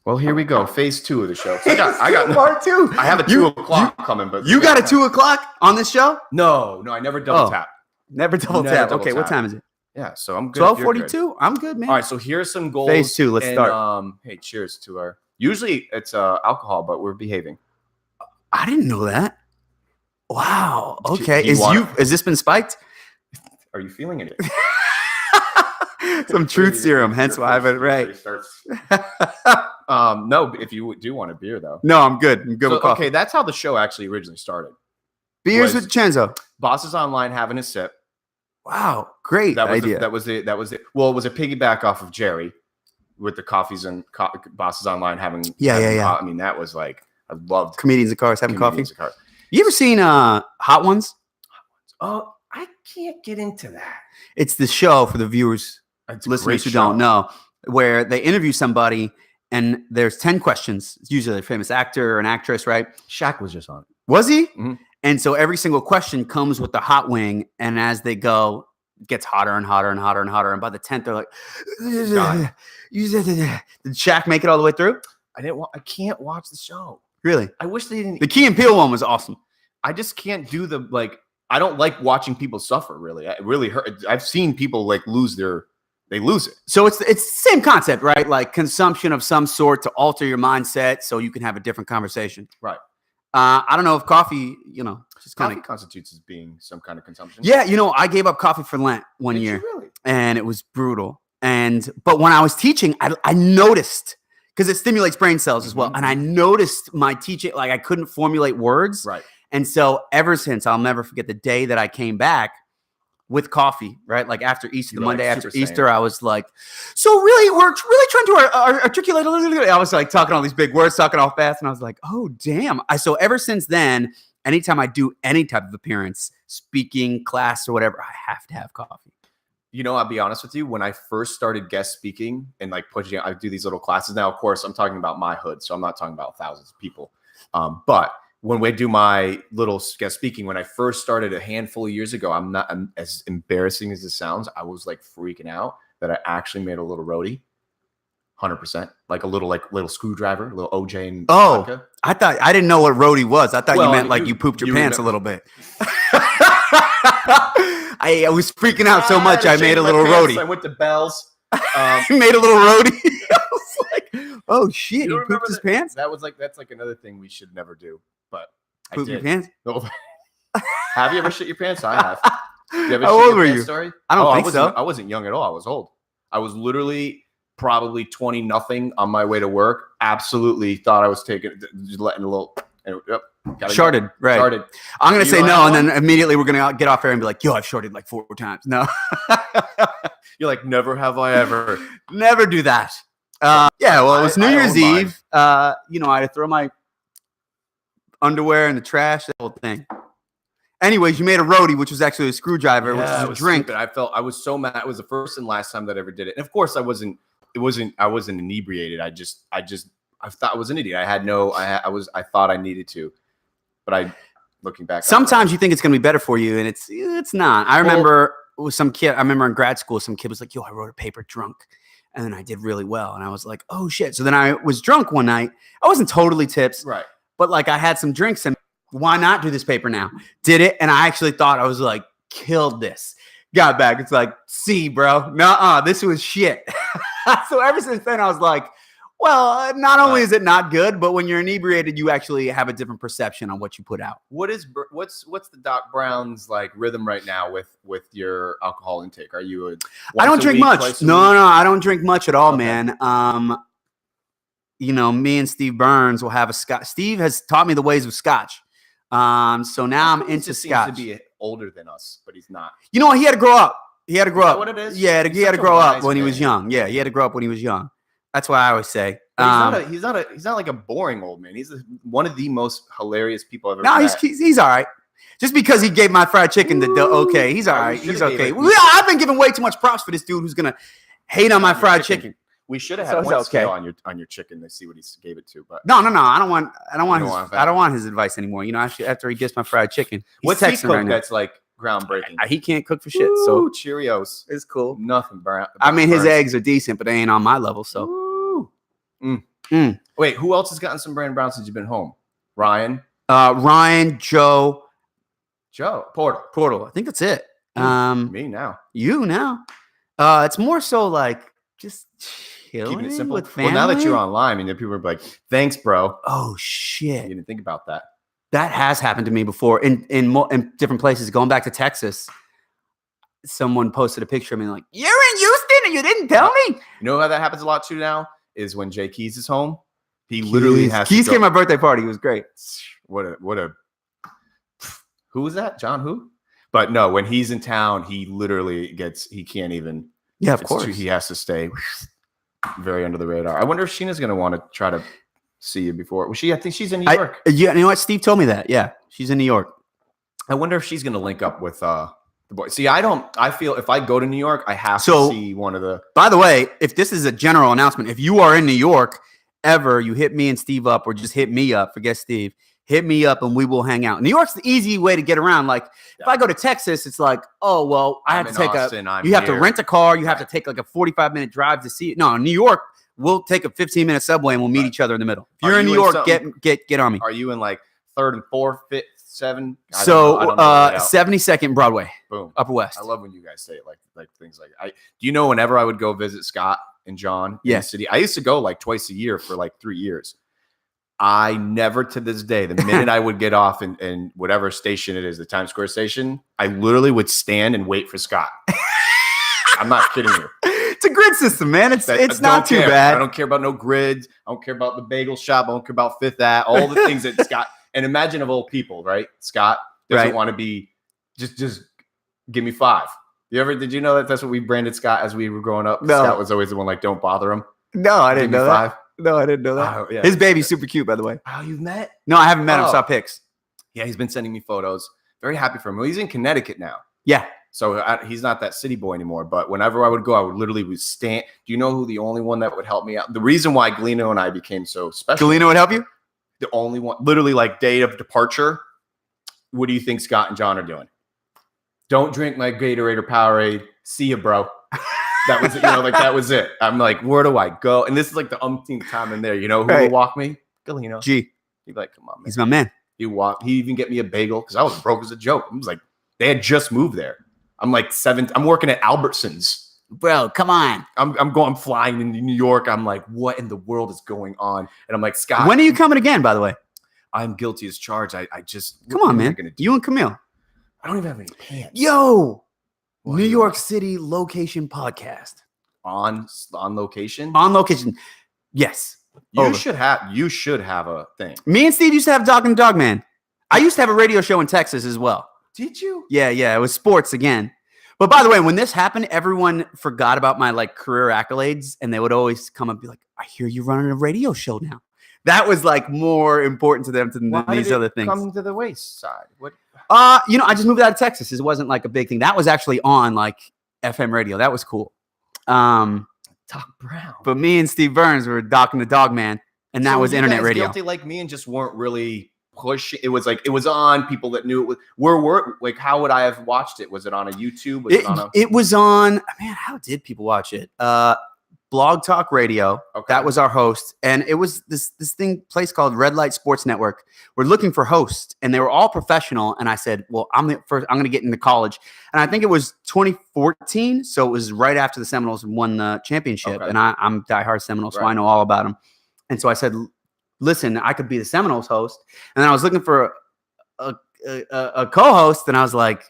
Speaker 1: Well, here we go. Phase 2 of the show. So I got
Speaker 2: part 2.
Speaker 1: I have a 2 o'clock coming, but
Speaker 2: You got a 2 o'clock on this show?
Speaker 1: No, I never double
Speaker 2: Oh.
Speaker 1: tap.
Speaker 2: Never double
Speaker 1: Never
Speaker 2: tap.
Speaker 1: double
Speaker 2: Okay, what
Speaker 1: tap.
Speaker 2: time is it?
Speaker 1: Yeah, so I'm good. if you're good.
Speaker 2: 12:42. I'm good, man.
Speaker 1: All right, so here's some goals.
Speaker 2: Phase 2. Let's
Speaker 1: and,
Speaker 2: start.
Speaker 1: Hey, cheers to our. Usually it's alcohol, but we're behaving.
Speaker 2: I didn't know that. Wow.
Speaker 1: Do
Speaker 2: Okay.
Speaker 1: you want it?
Speaker 2: Has this been spiked?
Speaker 1: Are you feeling it?
Speaker 2: Some truth serum, hence why I have it right.
Speaker 1: No, if you do want a beer though.
Speaker 2: No, I'm good. I'm good
Speaker 1: So,
Speaker 2: with coffee.
Speaker 1: okay, that's how the show actually originally started.
Speaker 2: Beers
Speaker 1: was-
Speaker 2: with Chenzo.
Speaker 1: Bosses Online having a sip.
Speaker 2: Wow, great
Speaker 1: That was
Speaker 2: idea.
Speaker 1: that was it. Well, it was a piggyback off of Jerry with the coffees and Bosses Online having.
Speaker 2: Yeah.
Speaker 1: I mean, that was like I loved
Speaker 2: Comedians in cars having coffee.
Speaker 1: Comedians in Cars.
Speaker 2: You ever seen Hot Ones?
Speaker 1: Oh, I can't get into that.
Speaker 2: It's the show for the viewers,
Speaker 1: It's a
Speaker 2: listeners
Speaker 1: great
Speaker 2: who
Speaker 1: show.
Speaker 2: don't know, where they interview somebody and there's 10 questions. It's usually a famous actor or an actress, right?
Speaker 1: Shaq was just on it.
Speaker 2: Was he?
Speaker 1: Mhm.
Speaker 2: And so every single question comes with the hot wing, and as they go, it gets hotter and hotter and hotter and hotter. And by the 10th, they're like,
Speaker 1: Done.
Speaker 2: did Shaq make it all the way through?
Speaker 1: I can't watch the show.
Speaker 2: Really?
Speaker 1: I wish they didn't.
Speaker 2: The Key and Peele one was awesome.
Speaker 1: I just can't do the like. I don't like watching people suffer. Really, it really hurt. I've seen people like they lose it.
Speaker 2: So it's the same concept, right? Like consumption of some sort to alter your mindset so you can have a different conversation.
Speaker 1: Right.
Speaker 2: I don't know if coffee, just kind
Speaker 1: Coffee
Speaker 2: of.
Speaker 1: constitutes as being some kind of consumption.
Speaker 2: Yeah, I gave up coffee for Lent one
Speaker 1: Did you
Speaker 2: year,
Speaker 1: really?
Speaker 2: and it was brutal. But when I was teaching, I noticed, because it stimulates brain cells as well,
Speaker 1: Mhm.
Speaker 2: and I noticed my teaching, like I couldn't formulate words.
Speaker 1: Right.
Speaker 2: And so ever since, I'll never forget the day that I came back with coffee, right? Like after Easter,
Speaker 1: You
Speaker 2: the
Speaker 1: were, like,
Speaker 2: Monday after
Speaker 1: super
Speaker 2: Easter, I was like, so really, we're really trying to articulate. I was like talking all these big words, talking all fast. And I was like, oh, damn. So ever since then, anytime I do any type of appearance, speaking, class or whatever, I have to have coffee.
Speaker 1: I'll be honest with you. When I first started guest speaking and like I do these little classes now. Of course, I'm talking about my hood, so I'm not talking about thousands of people. But when we do my little guest speaking, when I first started a handful of years ago, I'm as embarrassing as it sounds. I was like freaking out that I actually made a little roadie, 100%, like a little screwdriver, a little OJ and vodka.
Speaker 2: I didn't know what roadie was. I thought
Speaker 1: Well,
Speaker 2: you meant like you pooped your
Speaker 1: you
Speaker 2: pants
Speaker 1: remember-
Speaker 2: a little bit. I was freaking out so much. I made a little roadie.
Speaker 1: I went to Bell's.
Speaker 2: Made a little roadie. I was like, oh shit, he
Speaker 1: remember
Speaker 2: pooped his
Speaker 1: that?
Speaker 2: pants?
Speaker 1: That's like another thing we should never do. But I
Speaker 2: Poop your
Speaker 1: did.
Speaker 2: pants?
Speaker 1: No. Have you ever shit your pants? I have. You ever
Speaker 2: How
Speaker 1: shit
Speaker 2: old
Speaker 1: your
Speaker 2: were
Speaker 1: pants
Speaker 2: you?
Speaker 1: Story?
Speaker 2: I don't think
Speaker 1: wasn't,
Speaker 2: so.
Speaker 1: I wasn't young at all. I was old. I was literally probably 20 nothing on my way to work. Absolutely thought I was just letting a little. Yep,
Speaker 2: Shorted, right.
Speaker 1: Shorted.
Speaker 2: I'm going to
Speaker 1: You
Speaker 2: say
Speaker 1: don't
Speaker 2: no,
Speaker 1: have
Speaker 2: and
Speaker 1: one?
Speaker 2: then immediately we're going to get off air and be like, yo, I've shorted like 4 times. No,
Speaker 1: You're like, never have I ever.
Speaker 2: never do that. Yeah, well, it was New
Speaker 1: I
Speaker 2: Year's
Speaker 1: own mine.
Speaker 2: Eve. I had to throw my underwear in the trash, the whole thing. Anyways, you made a roadie, which was actually a screwdriver, which
Speaker 1: Yeah, it
Speaker 2: is a
Speaker 1: was
Speaker 2: drink.
Speaker 1: stupid. I was so mad. It was the first and last time that I ever did it. And of course, I wasn't inebriated. I thought I was an idiot. I thought I needed to, but looking back,
Speaker 2: Sometimes you think it's going to be better for you, and it's not. I remember with some kid. I remember in grad school, some kid was like, "Yo, I wrote a paper drunk," and then I did really well, and I was like, "Oh shit!" So then I was drunk one night. I wasn't totally tips,
Speaker 1: right.
Speaker 2: but like I had some drinks, and why not do this paper now? Did it, and I actually thought I was like killed this. Got back, it's like, see, bro, nuh-uh, this was shit. So ever since then, I was like, well, not only is it not good, but when you're inebriated, you actually have a different perception on what you put out.
Speaker 1: What's the Doc Brown's like rhythm right now with your alcohol intake? Are you
Speaker 2: I don't drink much. No, I don't drink much at all,
Speaker 1: Okay.
Speaker 2: man. Me and Steve Burns will have a scotch. Steve has taught me the ways of scotch. So now I'm into scotch.
Speaker 1: Seems to be older than us, but he's not.
Speaker 2: You know what? He had to grow up. He had to grow
Speaker 1: Is that
Speaker 2: up.
Speaker 1: what it is?
Speaker 2: Yeah,
Speaker 1: He's
Speaker 2: he had to
Speaker 1: such a
Speaker 2: grow up
Speaker 1: wise
Speaker 2: when he was
Speaker 1: man.
Speaker 2: young. Yeah, he had to grow up when he was young. That's why I always say.
Speaker 1: But he's not like a boring old man. He's one of the most hilarious people I've ever
Speaker 2: No,
Speaker 1: met.
Speaker 2: he's all right. Just because he gave my fried chicken the okay, he's all
Speaker 1: Yeah, we
Speaker 2: right. He's
Speaker 1: should've
Speaker 2: okay.
Speaker 1: gave it-
Speaker 2: Well, I've been giving way too much props for this dude who's gonna hate on my
Speaker 1: Your
Speaker 2: fried
Speaker 1: chicken.
Speaker 2: chicken.
Speaker 1: We should have
Speaker 2: So
Speaker 1: had
Speaker 2: it's
Speaker 1: one
Speaker 2: okay.
Speaker 1: scale on your chicken to see what he gave it to. But
Speaker 2: No. I don't want
Speaker 1: You don't
Speaker 2: his.
Speaker 1: want
Speaker 2: I don't want his advice anymore. After he gets my fried chicken, he's
Speaker 1: what's he
Speaker 2: texting
Speaker 1: cook
Speaker 2: right now.
Speaker 1: that's like groundbreaking?
Speaker 2: He can't cook for shit, so
Speaker 1: Ooh, Cheerios.
Speaker 2: it's cool.
Speaker 1: Nothing brown.
Speaker 2: I mean, his
Speaker 1: burns.
Speaker 2: eggs are decent, but they ain't on my level. So
Speaker 1: Ooh. Mm.
Speaker 2: Mm.
Speaker 1: Wait, who else has gotten some Brandon Brown since you've been home? Ryan,
Speaker 2: Ryan, Joe,
Speaker 1: Joe, Portal.
Speaker 2: Portal. I think that's it.
Speaker 1: Me now.
Speaker 2: You now. It's more so like just chilling
Speaker 1: Keeping it simple.
Speaker 2: with family.
Speaker 1: Well, now that you're online, I mean, people are like, "Thanks, bro."
Speaker 2: Oh
Speaker 1: You
Speaker 2: shit,
Speaker 1: didn't think about that.
Speaker 2: that has happened to me before in different places. Going back to Texas, someone posted a picture of me like, "You're in Houston and you didn't tell me?
Speaker 1: You know how that happens a lot too now is when Jay Keys is home. He literally has
Speaker 2: Keys
Speaker 1: to
Speaker 2: came
Speaker 1: go.
Speaker 2: to my birthday party. It was great.
Speaker 1: What a who was that? John who? But no, when he's in town, he literally he can't even.
Speaker 2: Yeah, of course.
Speaker 1: He has to stay very under the radar. I wonder if Sheena's going to want to try to see you before. I think she's in New York.
Speaker 2: Yeah, you know what? Steve told me that. Yeah, she's in New York.
Speaker 1: I wonder if she's going to link up with the boys. See, I feel if I go to New York, I have to see one of the.
Speaker 2: By the way, if this is a general announcement, if you are in New York ever, you hit me and Steve up or just hit me up, forget Steve. Hit me up and we will hang out. New York's the easy way to get around. Like if I go to Texas, it's like, oh, well, I have to take you have to rent a car. You have to take like a 45-minute drive to see it. No, in New York, we'll take a 15-minute subway and we'll meet each other in the middle. If you're in New York, get on me.
Speaker 1: Are you in like 3rd and 4th, 5th, 7th?
Speaker 2: So 72nd Broadway.
Speaker 1: Boom.
Speaker 2: Upper West.
Speaker 1: I love when you guys say it like things like do you know whenever I would go visit Scott and John in the city, I used to go like twice a year for like 3 years. I never to this day, the minute I would get off in whatever station it is, the Times Square station, I literally would stand and wait for Scott. I'm not kidding you.
Speaker 2: It's a grid system, man. It's not too bad.
Speaker 1: I don't care about no grids. I don't care about the bagel shop. I don't care about Fifth Ave. All the things that Scott, and imagine of old people, right? Scott doesn't want to be just give me 5. Did you know that's what we branded Scott as we were growing up?
Speaker 2: No.
Speaker 1: Scott was always the one like, don't bother him.
Speaker 2: No, I didn't know that.
Speaker 1: 5.
Speaker 2: No, I didn't know that.
Speaker 1: Oh, yeah.
Speaker 2: His baby's super cute, by the way.
Speaker 1: Oh, you've met?
Speaker 2: No, I haven't met him. Saw pics.
Speaker 1: Yeah, he's been sending me photos. Very happy for him. Well, he's in Connecticut now.
Speaker 2: Yeah.
Speaker 1: So he's not that city boy anymore. But whenever I would go, I would literally stand. Do you know who the only one that would help me out? The reason why Galeno and I became so special.
Speaker 2: Galeno would help you?
Speaker 1: The only one, literally like day of departure. What do you think Scott and John are doing? Don't drink my Gatorade or Powerade. See you, bro. That was, that was it. I'm like, where do I go? And this is like the umpteenth time in there. You know who will walk me? Galeno.
Speaker 2: G.
Speaker 1: He's like, come on, man.
Speaker 2: He's my man.
Speaker 1: He even get me a bagel because I was broke as a joke. I was like, they had just moved there. I'm like 7. I'm working at Albertsons.
Speaker 2: Bro, come on.
Speaker 1: I'm flying into New York. I'm like, what in the world is going on? And I'm like, Scott.
Speaker 2: When are you coming again, by the way?
Speaker 1: I'm guilty as charged. I just.
Speaker 2: Come on, man. You and Camille.
Speaker 1: I don't even have any pants.
Speaker 2: Yo. New York City location podcast.
Speaker 1: On location?
Speaker 2: On location. Yes.
Speaker 1: You should have a thing.
Speaker 2: Me and Steve used to have Dog and Dog Man. I used to have a radio show in Texas as well.
Speaker 1: Did you?
Speaker 2: Yeah. It was sports again. But by the way, when this happened, everyone forgot about my like career accolades and they would always come and be like, I hear you running a radio show now. That was like more important to them than these other things.
Speaker 1: Come to the waist side. What?
Speaker 2: I just moved out of Texas. It wasn't like a big thing. That was actually on like FM radio. That was cool.
Speaker 1: Doc Brown.
Speaker 2: But me and Steve Burns were Doc and the Dog Man, and that was internet radio.
Speaker 1: Guilty like me and just weren't really pushing. It was like it was on. People that knew it was. Like how would I have watched it? Was it on a YouTube?
Speaker 2: It was on. Man, how did people watch it? Blog Talk Radio. Okay. That was our host, and it was this place called Red Light Sports Network. We're looking for hosts, and they were all professional. And I said, "Well, I'm going to get into college." And I think it was 2014, so it was right after the Seminoles won the championship. Okay. And I'm diehard Seminoles, so I know all about them. And so I said, "Listen, I could be the Seminoles host." And then I was looking for a co-host, and I was like,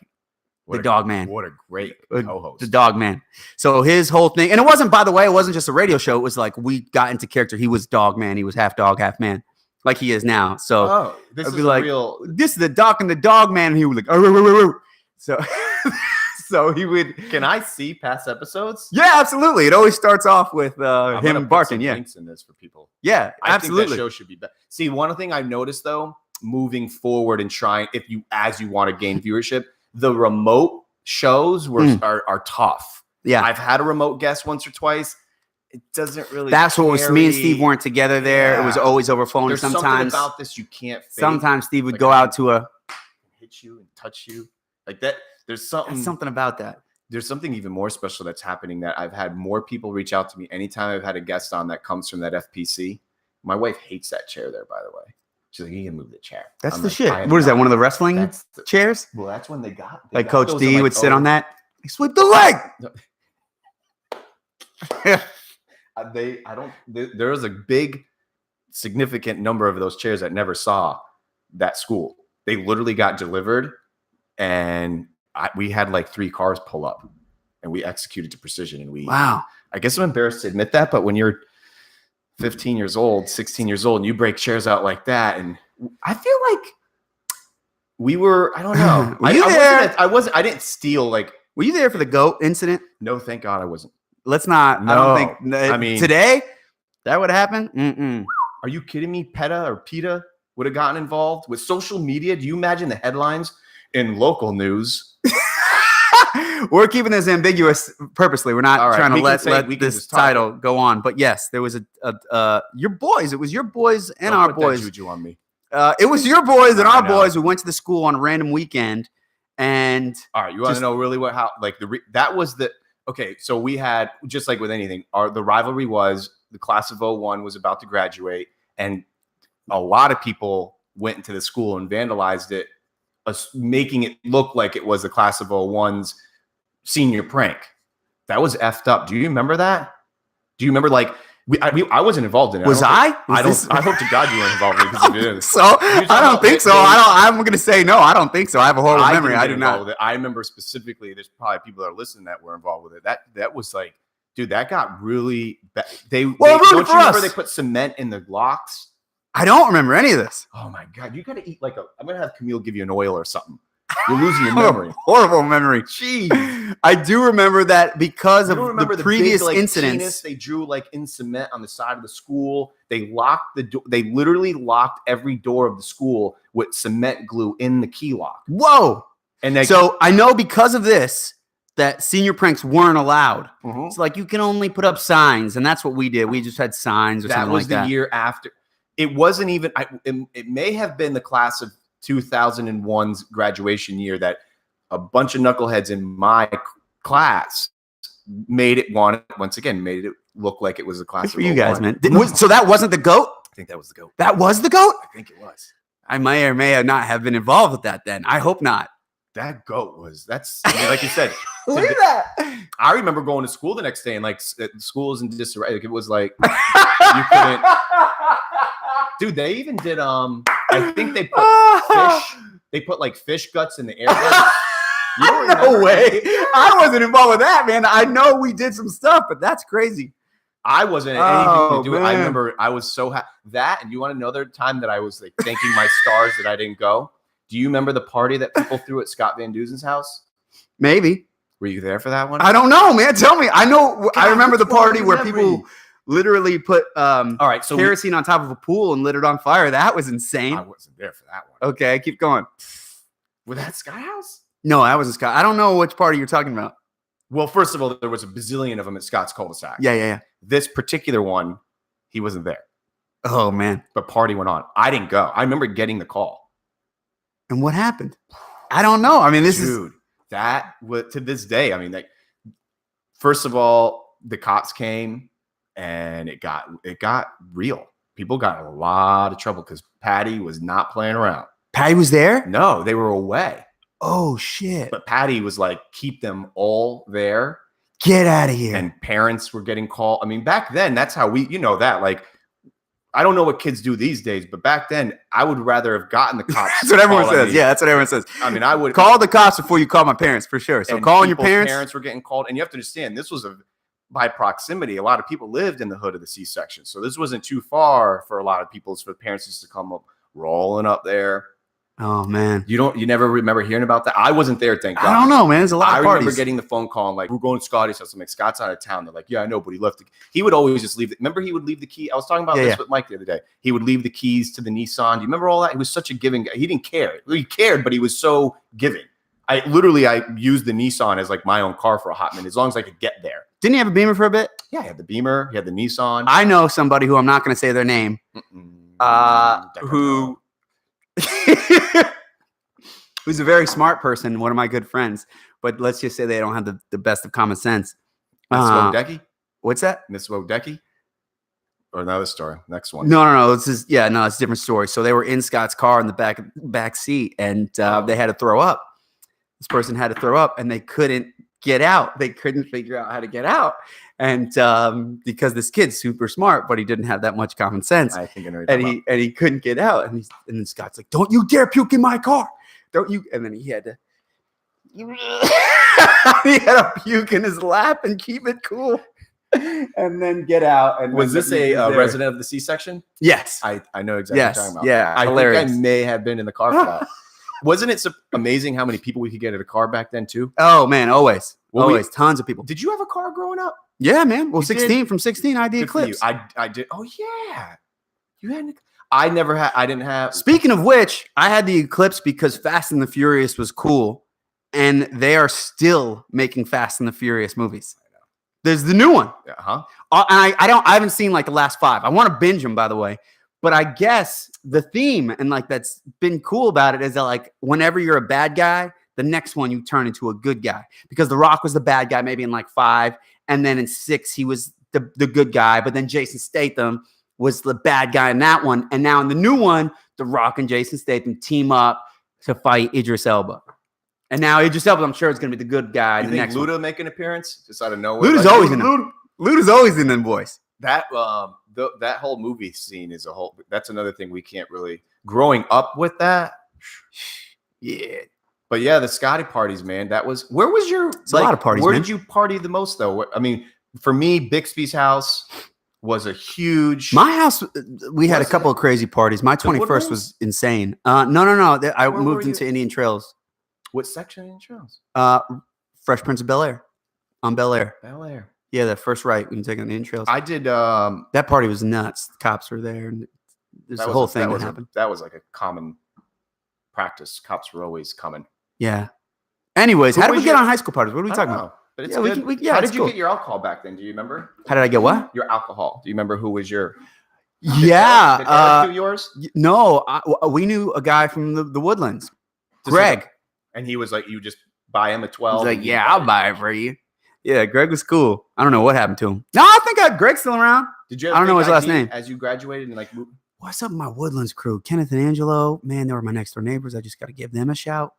Speaker 2: Dog Man.
Speaker 1: What a great co-host.
Speaker 2: The Dog Man. So his whole thing, and it wasn't, by the way, it wasn't just a radio show. It was like we got into character. He was Dog Man. He was half dog, half man, like he is now. So
Speaker 1: this is like real.
Speaker 2: This is the Doc and the Dog Man. And he would like, so he would.
Speaker 1: Can I see past episodes?
Speaker 2: Yeah, absolutely. It always starts off with him barking. Yeah,
Speaker 1: links in this for people.
Speaker 2: Yeah, absolutely.
Speaker 1: I think that show should be better. See, one thing I've noticed though, moving forward and trying, as you want to gain viewership. The remote shows are tough.
Speaker 2: Yeah.
Speaker 1: I've had a remote guest once or twice. It doesn't really.
Speaker 2: That's what was me and Steve weren't together there. Yeah. It was always over phone.
Speaker 1: There's something about this you can't fake.
Speaker 2: Sometimes Steve would go out to
Speaker 1: hit you and touch you like that. There's something
Speaker 2: about that.
Speaker 1: There's something even more special that's happening that I've had more people reach out to me anytime I've had a guest on that comes from that FPC. My wife hates that chair there, by the way. She's like, you can move the chair.
Speaker 2: That's the shit. What is that? One of the wrestling chairs?
Speaker 1: Well, that's when they got.
Speaker 2: Like Coach D would sit on that. He sweep the leg.
Speaker 1: There was a big, significant number of those chairs that never saw that school. They literally got delivered, and we had like 3 cars pull up, and we executed to precision. And
Speaker 2: Wow.
Speaker 1: I guess I'm embarrassed to admit that, but when you're 15 years old, 16 years old, and you break chairs out like that, and I feel like we were, I don't know.
Speaker 2: Were you there?
Speaker 1: I didn't steal, like,
Speaker 2: Were you there for the GOAT incident?
Speaker 1: no, thank God I wasn't.
Speaker 2: Let's not. I don't think.
Speaker 1: I mean,
Speaker 2: today that would happen.
Speaker 1: Are you kidding me? PETA would have gotten involved with social media. Do you imagine the headlines in local news?
Speaker 2: We're keeping this ambiguous purposely. We're not trying to let this title go on. But yes, there was your boys. It was your boys and our boys.
Speaker 1: Juju on me.
Speaker 2: It was your boys and our boys who went to the school on a random weekend. And
Speaker 1: all right, you want to know really that was the okay. So we had, just like with anything, the rivalry was the class of 01 was about to graduate, and a lot of people went into the school and vandalized it, making it look like it was the class of 01's senior prank. That was effed up. Do you remember that? Do you remember, like, I wasn't involved in it. I hope to God you weren't involved in it. Because if it is.
Speaker 2: So I don't think so. I'm going to say no. I don't think so. I have a horrible memory. I do not.
Speaker 1: With it. I remember specifically. There's probably people that are listening that were involved with it. That was like, dude, that got really bad. Don't you remember they put cement in the locks?
Speaker 2: I don't remember any of this.
Speaker 1: Oh my God, you got to eat like I'm gonna have Camille give you an oil or something. You're losing your memory.
Speaker 2: Horrible memory.
Speaker 1: Jeez.
Speaker 2: I do remember that because of the previous incidents.
Speaker 1: Penis they drew like in cement on the side of the school. They locked the door. They literally locked every door of the school with cement glue in the key lock.
Speaker 2: Whoa.
Speaker 1: And
Speaker 2: so I know because of this that senior pranks weren't allowed.
Speaker 1: Mm-hmm.
Speaker 2: It's like you can only put up signs, and that's what we did. We just had signs or something like that.
Speaker 1: That was the year after. It wasn't even. It may have been the class of 2001's graduation year that a bunch of knuckleheads in my class made it look like it was a class.
Speaker 2: Good for you guys, man. So that wasn't the GOAT?
Speaker 1: I think that was the GOAT.
Speaker 2: That was the GOAT?
Speaker 1: I think it was.
Speaker 2: I may or may not have been involved with that then. I hope not.
Speaker 1: That GOAT like you said.
Speaker 2: Look at that.
Speaker 1: I remember going to school the next day and like school was in disarray. Like, it was like you couldn't. Dude, they even did. I think they put fish. They put like fish guts in the air.
Speaker 2: No way. I wasn't involved with that, man. I know we did some stuff, but that's crazy.
Speaker 1: I wasn't anything to do with it. I remember I was so happy. That, and you want another time that I was like thanking my stars that I didn't go? Do you remember the party that people threw at Scott Van Duzen's house?
Speaker 2: Maybe.
Speaker 1: Were you there for that one?
Speaker 2: I don't know, man. Tell me. I know. I remember the party where people literally put
Speaker 1: all right, so
Speaker 2: kerosene on top of a pool and lit it on fire. That was insane.
Speaker 1: I wasn't there for that one.
Speaker 2: Okay, keep going.
Speaker 1: Was that Sky House?
Speaker 2: No, that wasn't Scott. I don't know which party you're talking about.
Speaker 1: Well, first of all, there was a bazillion of them at Scott's cul-de-sac.
Speaker 2: Yeah.
Speaker 1: This particular one, he wasn't there.
Speaker 2: Oh, man.
Speaker 1: But party went on. I didn't go. I remember getting the call.
Speaker 2: And what happened? I don't know. I mean,
Speaker 1: that was to this day. I mean, like, first of all, the cops came and it got real. People got in a lot of trouble because Patty was not playing around.
Speaker 2: Patty was there?
Speaker 1: No, they were away.
Speaker 2: Oh, shit.
Speaker 1: But Patty was like, keep them all there.
Speaker 2: Get out of here.
Speaker 1: And parents were getting called. I mean, back then, that's how that. Like, I don't know what kids do these days, but back then, I would rather have gotten the cops.
Speaker 2: That's what everyone says. Yeah, that's what everyone says.
Speaker 1: I mean, I would
Speaker 2: call the cops before you call my parents, for sure. So calling your parents.
Speaker 1: Parents were getting called. And you have to understand, this was by proximity. A lot of people lived in the hood of the C-section. So this wasn't too far for a lot of people. For the parents just to come up rolling up there.
Speaker 2: Oh, man.
Speaker 1: You never remember hearing about that? I wasn't there, thank God.
Speaker 2: I don't know, man. There's a lot of parties.
Speaker 1: I remember getting the phone call and like, we're going to Scotty's house. I'm like, Scott's out of town. They're like, yeah, I know, but he left. He would always just leave. Remember, he would leave the key. I was talking about this with Mike the other day. He would leave the keys to the Nissan. Do you remember all that? He was such a giving guy. He didn't care. He cared, but he was so giving. I used the Nissan as like my own car for a hot minute, as long as I could get there.
Speaker 2: Didn't he have a Beamer for a bit?
Speaker 1: Yeah, he had the Beamer. He had the Nissan.
Speaker 2: I know somebody who I'm not going to say their name, who's a very smart person, one of my good friends, but let's just say they don't have the best of common sense.
Speaker 1: Miss Wodecki?
Speaker 2: What's that?
Speaker 1: Miss Wodecki? Or another story. Next one.
Speaker 2: No. It's a different story. So they were in Scott's car in the back seat, and they had to throw up. This person had to throw up, and they couldn't get out. They couldn't figure out how to get out. And because this kid's super smart, but he didn't have that much common sense.
Speaker 1: I think I know
Speaker 2: and he couldn't get out. And then Scott's like, "Don't you dare puke in my car. Don't you?" And then he had to he had to puke in his lap and keep it cool, and then get out. And
Speaker 1: Was
Speaker 2: then
Speaker 1: this
Speaker 2: he's
Speaker 1: a
Speaker 2: there.
Speaker 1: resident of the C-section?
Speaker 2: Yes.
Speaker 1: I know exactly what
Speaker 2: Yes.
Speaker 1: you're talking about.
Speaker 2: Yeah.
Speaker 1: I
Speaker 2: hilarious.
Speaker 1: think I may have been in the car for that. Wasn't it amazing how many people we could get at a car back then too?
Speaker 2: Oh man, always,
Speaker 1: Well,
Speaker 2: always, tons of people.
Speaker 1: Did you have a car growing up?
Speaker 2: Yeah, man. Well,
Speaker 1: You did?
Speaker 2: 16 from 16, I had the
Speaker 1: Good for you.
Speaker 2: Eclipse.
Speaker 1: I did. Oh yeah, you had. I never had. I didn't have.
Speaker 2: Speaking of which, I had the Eclipse because Fast and the Furious was cool, and they are still making Fast and the Furious movies. There's the new one.
Speaker 1: Huh?
Speaker 2: And I haven't seen like the last 5. I want to binge them, by the way. But I guess the theme and like that's been cool about it is that like whenever you're a bad guy, the next one you turn into a good guy. Because The Rock was the bad guy maybe in like 5, and then in 6 he was the good guy. But then Jason Statham was the bad guy in that one, and now in the new one, The Rock and Jason Statham team up to fight Idris Elba. And now Idris Elba, I'm sure, is going to be the good guy.
Speaker 1: You
Speaker 2: The
Speaker 1: think
Speaker 2: next
Speaker 1: Luda
Speaker 2: one.
Speaker 1: make an appearance just out of nowhere?
Speaker 2: Luda's
Speaker 1: Like,
Speaker 2: always in them. Luda's always in them boys.
Speaker 1: That that whole movie scene is a whole. That's another thing we can't really. Growing up with that,
Speaker 2: Yeah.
Speaker 1: but yeah, the Scotty parties, man. That was where was your?
Speaker 2: It's a lot of parties,
Speaker 1: Where
Speaker 2: man.
Speaker 1: did you party the most though? I mean, for me, Bixby's house was a huge.
Speaker 2: My house, we had a
Speaker 1: Was
Speaker 2: couple
Speaker 1: it?
Speaker 2: of crazy parties. My 21st
Speaker 1: Woodlands?
Speaker 2: was insane. No. I
Speaker 1: Where
Speaker 2: moved
Speaker 1: were
Speaker 2: into
Speaker 1: you?
Speaker 2: Indian Trails.
Speaker 1: What section in Charles?
Speaker 2: Fresh Prince of Bel Air. On Bel Air.
Speaker 1: Bel Air.
Speaker 2: Yeah, that first right when you take on the Indian Trails.
Speaker 1: I did.
Speaker 2: That party was nuts. The cops were there, and there's a whole thing that happened.
Speaker 1: That was like a common practice. Cops were always coming.
Speaker 2: Yeah. Anyways,
Speaker 1: Who
Speaker 2: how did we
Speaker 1: was
Speaker 2: get
Speaker 1: your-
Speaker 2: on high school parties? What are we
Speaker 1: I
Speaker 2: talking
Speaker 1: don't
Speaker 2: about?
Speaker 1: know, but it's
Speaker 2: Yeah, we
Speaker 1: good.
Speaker 2: can- yeah,
Speaker 1: How
Speaker 2: it's
Speaker 1: did you
Speaker 2: cool.
Speaker 1: get your alcohol back then? Do you remember
Speaker 2: How did I get what?
Speaker 1: your alcohol? Do you remember who was your?
Speaker 2: Yeah.
Speaker 1: Did Eric do yours?
Speaker 2: No, we knew a guy from the Woodlands, Greg.
Speaker 1: And he was like, you just buy him a 12.
Speaker 2: He's like,
Speaker 1: and he
Speaker 2: yeah,
Speaker 1: bought
Speaker 2: I'll
Speaker 1: it.
Speaker 2: buy it for you. Yeah, Greg was cool. I don't know what happened to him. No, I think Greg's still around.
Speaker 1: Did you?
Speaker 2: I don't know
Speaker 1: fake
Speaker 2: his last
Speaker 1: ID
Speaker 2: name.
Speaker 1: As you graduated and like moved?
Speaker 2: What's up, with my Woodlands crew? Kenneth and Angelo, man, they were my next door neighbors. I just got to give them a shout.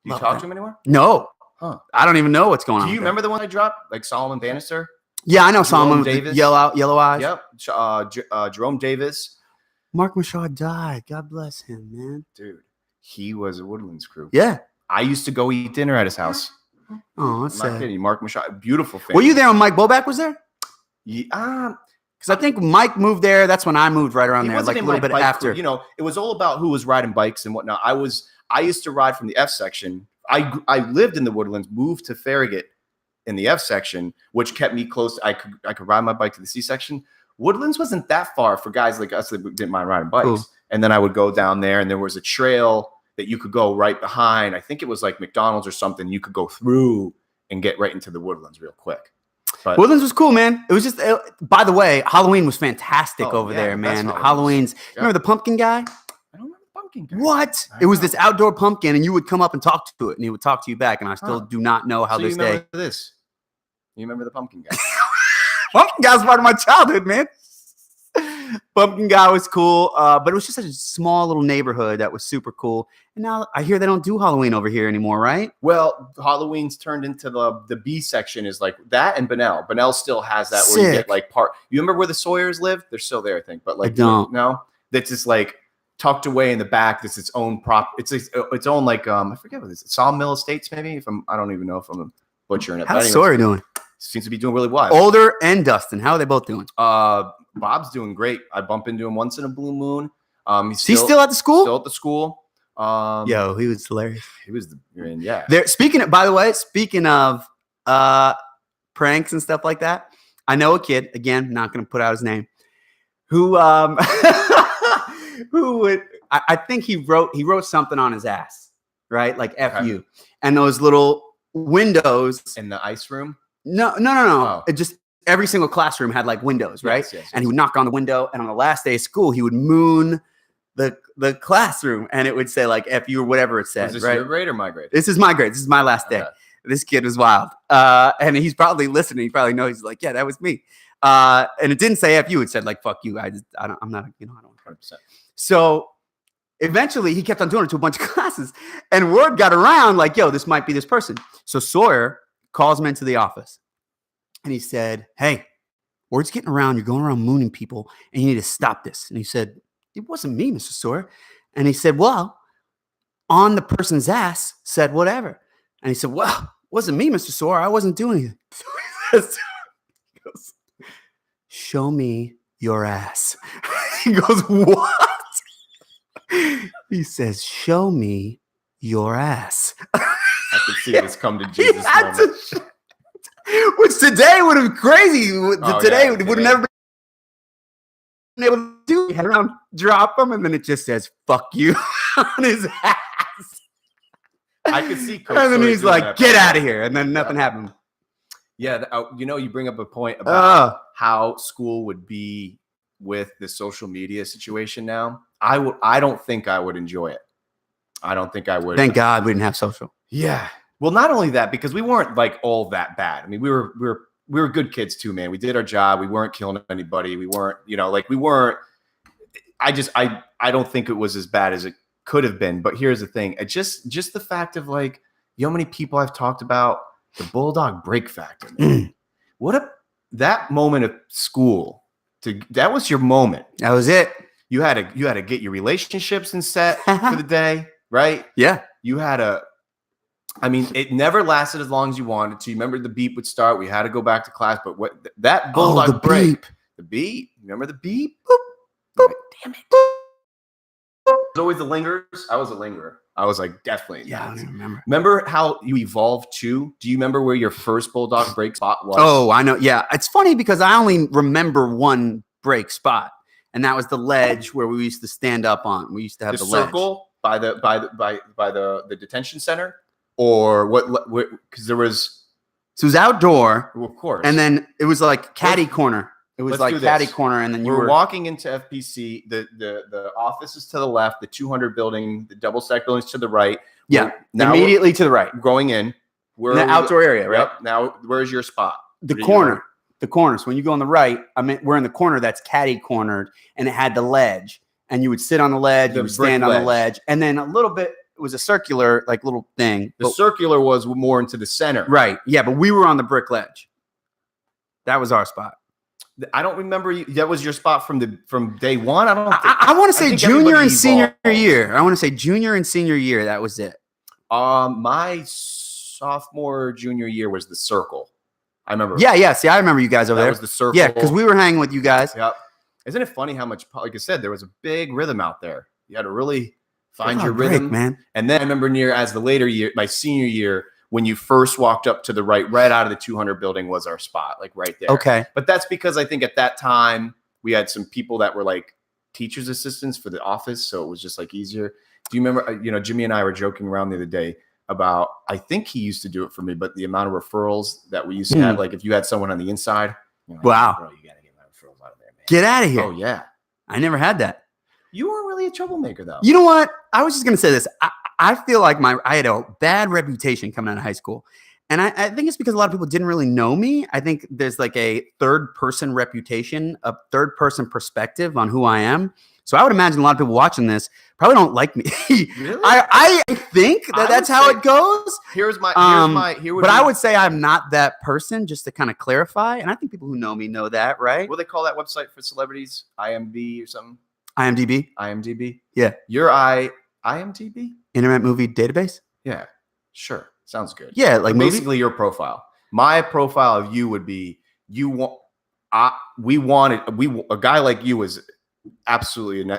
Speaker 1: Do you
Speaker 2: Love
Speaker 1: talk
Speaker 2: that.
Speaker 1: to him anymore?
Speaker 2: No,
Speaker 1: Huh?
Speaker 2: I don't even know what's going on.
Speaker 1: Do you
Speaker 2: with them.
Speaker 1: remember the one I dropped? Like Solomon Bannister?
Speaker 2: Yeah, I know
Speaker 1: Jerome
Speaker 2: Solomon with the
Speaker 1: Davis?
Speaker 2: yellow eyes.
Speaker 1: Yep. Jerome Davis.
Speaker 2: Mark Mashaw died. God bless him, man.
Speaker 1: Dude, he was a Woodlands crew.
Speaker 2: Yeah.
Speaker 1: I used to go eat dinner at his house.
Speaker 2: Oh, that's
Speaker 1: I'm not
Speaker 2: sad.
Speaker 1: kidding. Mark Machado, beautiful family.
Speaker 2: Were you there when Mike Boback was there?
Speaker 1: Yeah,
Speaker 2: Because I think Mike moved there. That's when I moved right around
Speaker 1: he
Speaker 2: there,
Speaker 1: wasn't
Speaker 2: like a
Speaker 1: in
Speaker 2: little
Speaker 1: my
Speaker 2: bit
Speaker 1: bike
Speaker 2: after.
Speaker 1: crew. You know, it was all about who was riding bikes and whatnot. I used to ride from the F section. I lived in the Woodlands, moved to Farragut in the F section, which kept me close. I could ride my bike to the C section. Woodlands wasn't that far for guys like us that didn't mind riding bikes.
Speaker 2: Cool.
Speaker 1: And then I would go down there, and there was a trail that you could go right behind. I think it was like McDonald's or something. You could go through and get right into the Woodlands real quick. But
Speaker 2: Woodlands was cool, man. It was just, by the way, Halloween was fantastic
Speaker 1: Oh,
Speaker 2: over
Speaker 1: yeah,
Speaker 2: there,
Speaker 1: that's
Speaker 2: man.
Speaker 1: Halloween.
Speaker 2: Halloween's,
Speaker 1: Yeah.
Speaker 2: remember the pumpkin guy?
Speaker 1: I don't remember the pumpkin guy.
Speaker 2: What?
Speaker 1: I
Speaker 2: It was
Speaker 1: know.
Speaker 2: this outdoor pumpkin, and you would come up and talk to it, and he would talk to you back. And I still
Speaker 1: Huh.
Speaker 2: do not know how
Speaker 1: So
Speaker 2: this
Speaker 1: you
Speaker 2: day.
Speaker 1: remember this? You remember the pumpkin guy?
Speaker 2: Pumpkin guy was part of my childhood, man. Pumpkin guy was cool, but it was just such a small little neighborhood that was super cool. And now I hear they don't do Halloween over here anymore, right?
Speaker 1: Well, Halloween's turned into the B section is like that, and Bunnell. Bunnell still has that where you
Speaker 2: Sick.
Speaker 1: get like part. You remember where the Sawyers live? They're still there, I think. But like,
Speaker 2: don't.
Speaker 1: No, that's just like tucked away in the back. That's its own prop. Its own like I forget what it is. Sawmill Estates, maybe. I don't even know if I'm butchering it. But
Speaker 2: How's
Speaker 1: anyways,
Speaker 2: Sawyer doing?
Speaker 1: seems to be doing really well.
Speaker 2: Older and Dustin. How are they both doing?
Speaker 1: Bob's doing great. I bump into him once in a blue moon.
Speaker 2: Is he still at the school?
Speaker 1: Still at the school.
Speaker 2: Yo, he was hilarious.
Speaker 1: He was yeah.
Speaker 2: There. By the way, speaking of pranks and stuff like that, I know a kid. Again, not going to put out his name. Who who would? I think he wrote something on his ass, right? Like "F
Speaker 1: Okay.
Speaker 2: you," and those little windows.
Speaker 1: In the ice room.
Speaker 2: No.
Speaker 1: Oh.
Speaker 2: It just every single classroom had like windows, right?
Speaker 1: Yes.
Speaker 2: And he would knock on the window, and on the last day of school, he would moon the classroom, and it would say like "F you" or whatever it said.
Speaker 1: Was this
Speaker 2: right?
Speaker 1: your grade or my grade?
Speaker 2: This is my grade. This is my last day.
Speaker 1: Okay.
Speaker 2: This kid was wild. And he's probably listening. He probably knows. He's like, yeah, that was me. And it didn't say F you. It said like, fuck you. I'm not, I don't.
Speaker 1: 100%.
Speaker 2: So eventually he kept on doing it to a bunch of classes, and word got around like, yo, this might be this person. So Sawyer calls him into the office, and he said, hey, word's getting around. You're going around mooning people, and you need to stop this. And he said, it wasn't me, Mr. Sawyer. And he said, well, on the person's ass said whatever. And he said, well, it wasn't me, Mr. Sore. I wasn't doing it. He goes, show me your ass. He goes, what? He says, show me your ass.
Speaker 1: I could see this come to Jesus moment.
Speaker 2: Which today would have been crazy. Today would have never been able to do. He had around, drop him, and then it just says, fuck you on his ass.
Speaker 1: I could see Coach
Speaker 2: and then
Speaker 1: Story
Speaker 2: he's
Speaker 1: doing
Speaker 2: like,
Speaker 1: that
Speaker 2: get
Speaker 1: probably.
Speaker 2: out of here. And then nothing happened.
Speaker 1: Yeah, you bring up a point about how school would be with the social media situation now. I don't think I would enjoy it. I don't think I would.
Speaker 2: Thank God we didn't have social.
Speaker 1: Yeah. Well, not only that, because we weren't like all that bad. I mean, we were good kids too, man. We did our job. We weren't killing anybody. We weren't, we weren't. I don't think it was as bad as it could have been. But here's the thing: just the fact of like, how many people I've talked about the Bulldog break factor. Man. That moment of school. That was your moment.
Speaker 2: That was it.
Speaker 1: You had to get your relationships in set for the day, right?
Speaker 2: Yeah.
Speaker 1: You had to. I mean, it never lasted as long as you wanted to. You remember the beep would start. We had to go back to class, but that Bulldog
Speaker 2: the
Speaker 1: break,
Speaker 2: beep.
Speaker 1: the beep. Remember the beep? Boop, boop. Damn it! It was always the lingerers. I was a lingerer. I was like definitely.
Speaker 2: Yeah, I don't even remember.
Speaker 1: Remember how you evolved too? Do you remember where your first Bulldog break spot was?
Speaker 2: Oh, I know. Yeah, it's funny because I only remember one break spot, and that was the ledge where we used to stand up on. We used to have the
Speaker 1: circle by the detention center. Or what? Because there was.
Speaker 2: So it was outdoor.
Speaker 1: Well, of course.
Speaker 2: And then it was like caddy corner. It was like caddy corner. And then you were
Speaker 1: walking into FPC. The office is to the left. The 200 building, the double stack buildings to the right.
Speaker 2: Yeah. Immediately to the right.
Speaker 1: Going in.
Speaker 2: In the outdoor area, right?
Speaker 1: Yep. Now, where's your spot?
Speaker 2: The corner. The corner. So when you go on the right, we're in the corner that's caddy cornered, and it had the ledge. And you would sit on the ledge. You would stand on the ledge. And then a little bit. It was a circular, like little thing.
Speaker 1: The circular was more into the center.
Speaker 2: Right. Yeah, but we were on the brick ledge. That was our spot.
Speaker 1: I don't remember. That was your spot from day one.
Speaker 2: I want to say junior and senior year. I want to say junior and senior year. That was it.
Speaker 1: My sophomore, junior year was the circle. I remember.
Speaker 2: Yeah. See, I remember you guys over there.
Speaker 1: That was the circle.
Speaker 2: Yeah, because we were hanging with you guys.
Speaker 1: Yep. Isn't it funny how much, like I said, there was a big rhythm out there. You had to really find your rhythm,
Speaker 2: man.
Speaker 1: And then I remember as the later year, my senior year, when you first walked up to the right out of the 200 building was our spot, like right there.
Speaker 2: Okay.
Speaker 1: But that's because I think at that time we had some people that were like teachers' assistants for the office. So it was just like easier. Do you remember, Jimmy and I were joking around the other day about, I think he used to do it for me, but the amount of referrals that we used to have, like if you had someone on the inside,
Speaker 2: wow.
Speaker 1: Bro, you got to get my referrals out of there, man.
Speaker 2: Get out of here.
Speaker 1: Oh yeah.
Speaker 2: I never had that.
Speaker 1: You weren't really a troublemaker, though.
Speaker 2: You know what? I was just going to say this. I feel like I had a bad reputation coming out of high school. And I think it's because a lot of people didn't really know me. I think there's like a third-person reputation, a third-person perspective on who I am. So I would imagine a lot of people watching this probably don't like me.
Speaker 1: Really?
Speaker 2: I think that's how it goes.
Speaker 1: But
Speaker 2: I would say I'm not that person, just to kind of clarify. And I think people who know me know that, right?
Speaker 1: What do they call that website for celebrities? IMDb or something?
Speaker 2: IMDb? Yeah.
Speaker 1: Your IMDb?
Speaker 2: Internet Movie Database?
Speaker 1: Yeah. Sure. Sounds good.
Speaker 2: Yeah, like
Speaker 1: basically your profile. My profile of you would be a guy like you was absolutely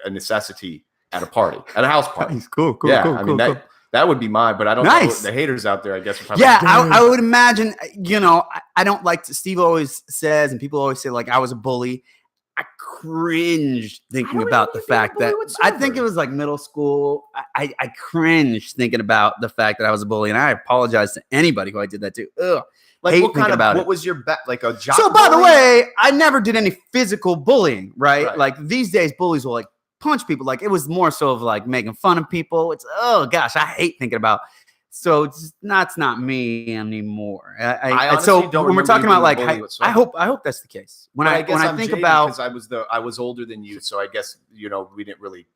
Speaker 1: a necessity at a party, at a house party.
Speaker 2: Nice. Cool.
Speaker 1: Yeah,
Speaker 2: cool,
Speaker 1: I mean
Speaker 2: cool.
Speaker 1: that would be mine, but I don't know the haters out there, I guess.
Speaker 2: Yeah, I would imagine, I don't like to, Steve always says, and people always say like I was a bully. I cringed thinking about the fact that I think it was like middle school. I cringed thinking about the fact that I was a bully, and I apologize to anybody who I did that to. Ugh.
Speaker 1: Like what was your like a jock?
Speaker 2: So by the way, I never did any physical bullying, right? Like these days, bullies will like punch people. Like it was more so of like making fun of people. It's oh gosh, I hate thinking about. So that's not me anymore.
Speaker 1: I honestly don't
Speaker 2: when we're talking about like, I hope that's the case. When I think about,
Speaker 1: because I was older than you, so I guess we didn't really.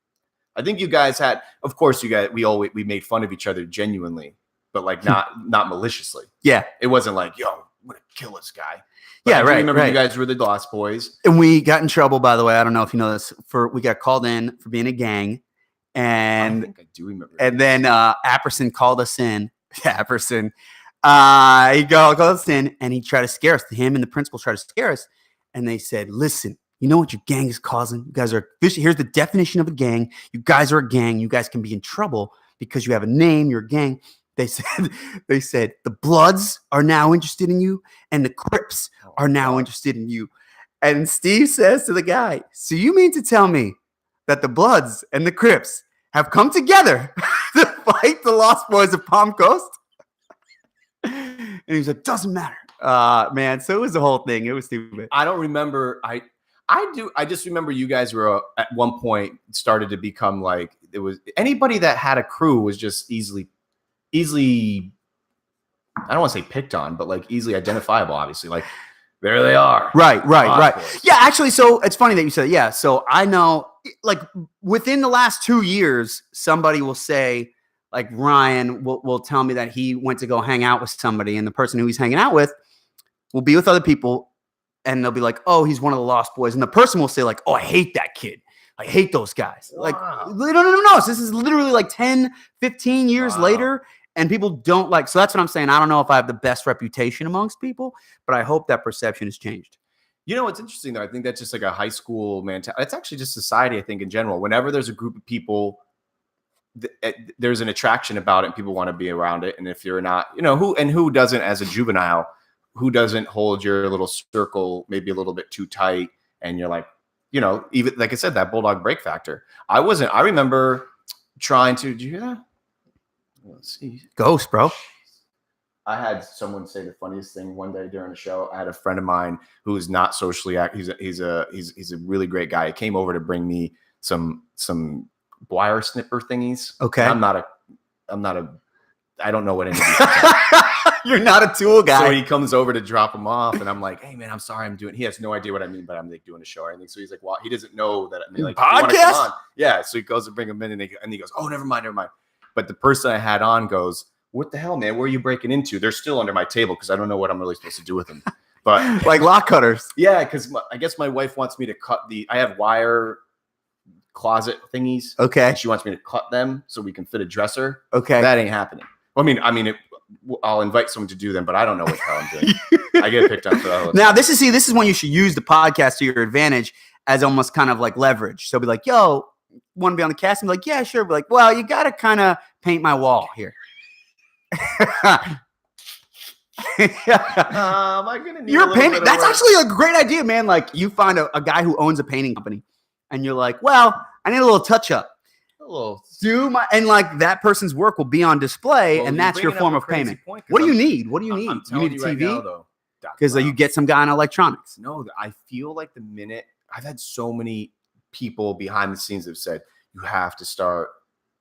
Speaker 1: I think you guys had, of course, we made fun of each other genuinely, but like not maliciously.
Speaker 2: Yeah,
Speaker 1: it wasn't like I'm gonna kill this guy. But
Speaker 2: yeah, right.
Speaker 1: Remember, you guys were the Lost Boys,
Speaker 2: and we got in trouble. By the way, I don't know if you know this. We got called in for being a gang. And
Speaker 1: I think I do remember.
Speaker 2: And then Apperson called us in Apperson. He goes in and he tried to scare us. Him and the principal tried to scare us. And they said, listen, you know what your gang is causing? You guys are, here's the definition of a gang. You guys are a gang. You guys can be in trouble because you have a name, you're a gang. They said the Bloods are now interested in you and the Crips are now interested in you. And Steve says to the guy, so you mean to tell me that the Bloods and the Crips have come together to fight the Lost Boys of Palm Coast? And he's like, doesn't matter. Man, so it was the whole thing. It was stupid.
Speaker 1: I don't remember. I just remember you guys were at one point started to become like, it was anybody that had a crew was just easily, I don't want to say picked on, but like easily identifiable, obviously. Like, there they are.
Speaker 2: Right. Yeah, actually, so it's funny that you said, yeah. So I know, like, within the last 2 years, somebody will say, like, Ryan will tell me that he went to go hang out with somebody, and the person who he's hanging out with will be with other people, and they'll be like, oh, he's one of the Lost Boys. And the person will say, like, oh, I hate that kid. I hate those guys.
Speaker 1: Wow.
Speaker 2: Like, no. So this is literally like 10, 15 years later. And people don't like, so that's what I'm saying. I don't know if I have the best reputation amongst people, but I hope that perception has changed.
Speaker 1: You know, what's interesting though, I think that's just like a high school mentality. It's actually just society, I think, in general. Whenever there's a group of people, there's an attraction about it and people want to be around it. And if you're not, you know, who doesn't as a juvenile, who doesn't hold your little circle maybe a little bit too tight? And you're like, you know, even like I said, that bulldog break factor. I remember trying to, did you hear that? Let's see.
Speaker 2: Ghost, bro.
Speaker 1: I had someone say the funniest thing one day during a show. I had a friend of mine who is not socially active. He's a really great guy. He came over to bring me some wire snipper thingies.
Speaker 2: Okay.
Speaker 1: I don't know what any of these are.
Speaker 2: You're not a tool guy.
Speaker 1: So he comes over to drop them off, and I'm like, "Hey man, I'm sorry, I'm doing." He has no idea what I mean, but I'm like doing a show or anything. So he's like, "Well," he doesn't know that. I mean, like,
Speaker 2: podcast.
Speaker 1: Yeah. So he goes to bring him in, and he goes, "Oh, never mind." But the person I had on goes, "What the hell, man? Where are you breaking into?" They're still under my table because I don't know what I'm really supposed to do with them. But
Speaker 2: like lock cutters.
Speaker 1: Yeah, because I guess my wife wants me to cut I have wire closet thingies.
Speaker 2: Okay.
Speaker 1: And she wants me to cut them so we can fit a dresser.
Speaker 2: Okay.
Speaker 1: That ain't happening. I'll invite someone to do them, but I don't know what the hell I'm doing. I get picked on for that.
Speaker 2: Now, this is when you should use the podcast to your advantage as almost kind of like leverage. So be like, yo, want to be on the cast? And be like, yeah, sure. Be like, well, you got to kind of paint my wall here.
Speaker 1: Am I gonna need
Speaker 2: You're painting. That's actually a great idea, man. Like, you find a guy who owns a painting company, and you're like, well, I need a little touch up. And like that person's work will be on display, and that's your form of payment. What do you need? What do you need? You need a TV? Because you get some guy in electronics.
Speaker 1: No, I feel like the minute I've had so many people behind the scenes have said, you have to start.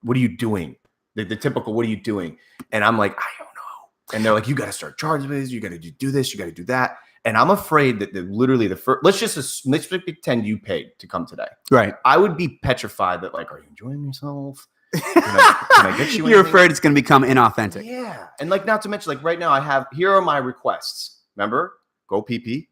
Speaker 1: What are you doing? The typical, what are you doing? And I'm like, I don't know. And they're like, you got to start charging this. You got to do this. You got to do that. And I'm afraid that literally the first, let's pretend you paid to come today.
Speaker 2: Right.
Speaker 1: I would be petrified that like, are you enjoying yourself? Can I get you?
Speaker 2: You're afraid it's going to become inauthentic.
Speaker 1: Yeah. And like, not to mention, like right now here are my requests. Remember? Go pee.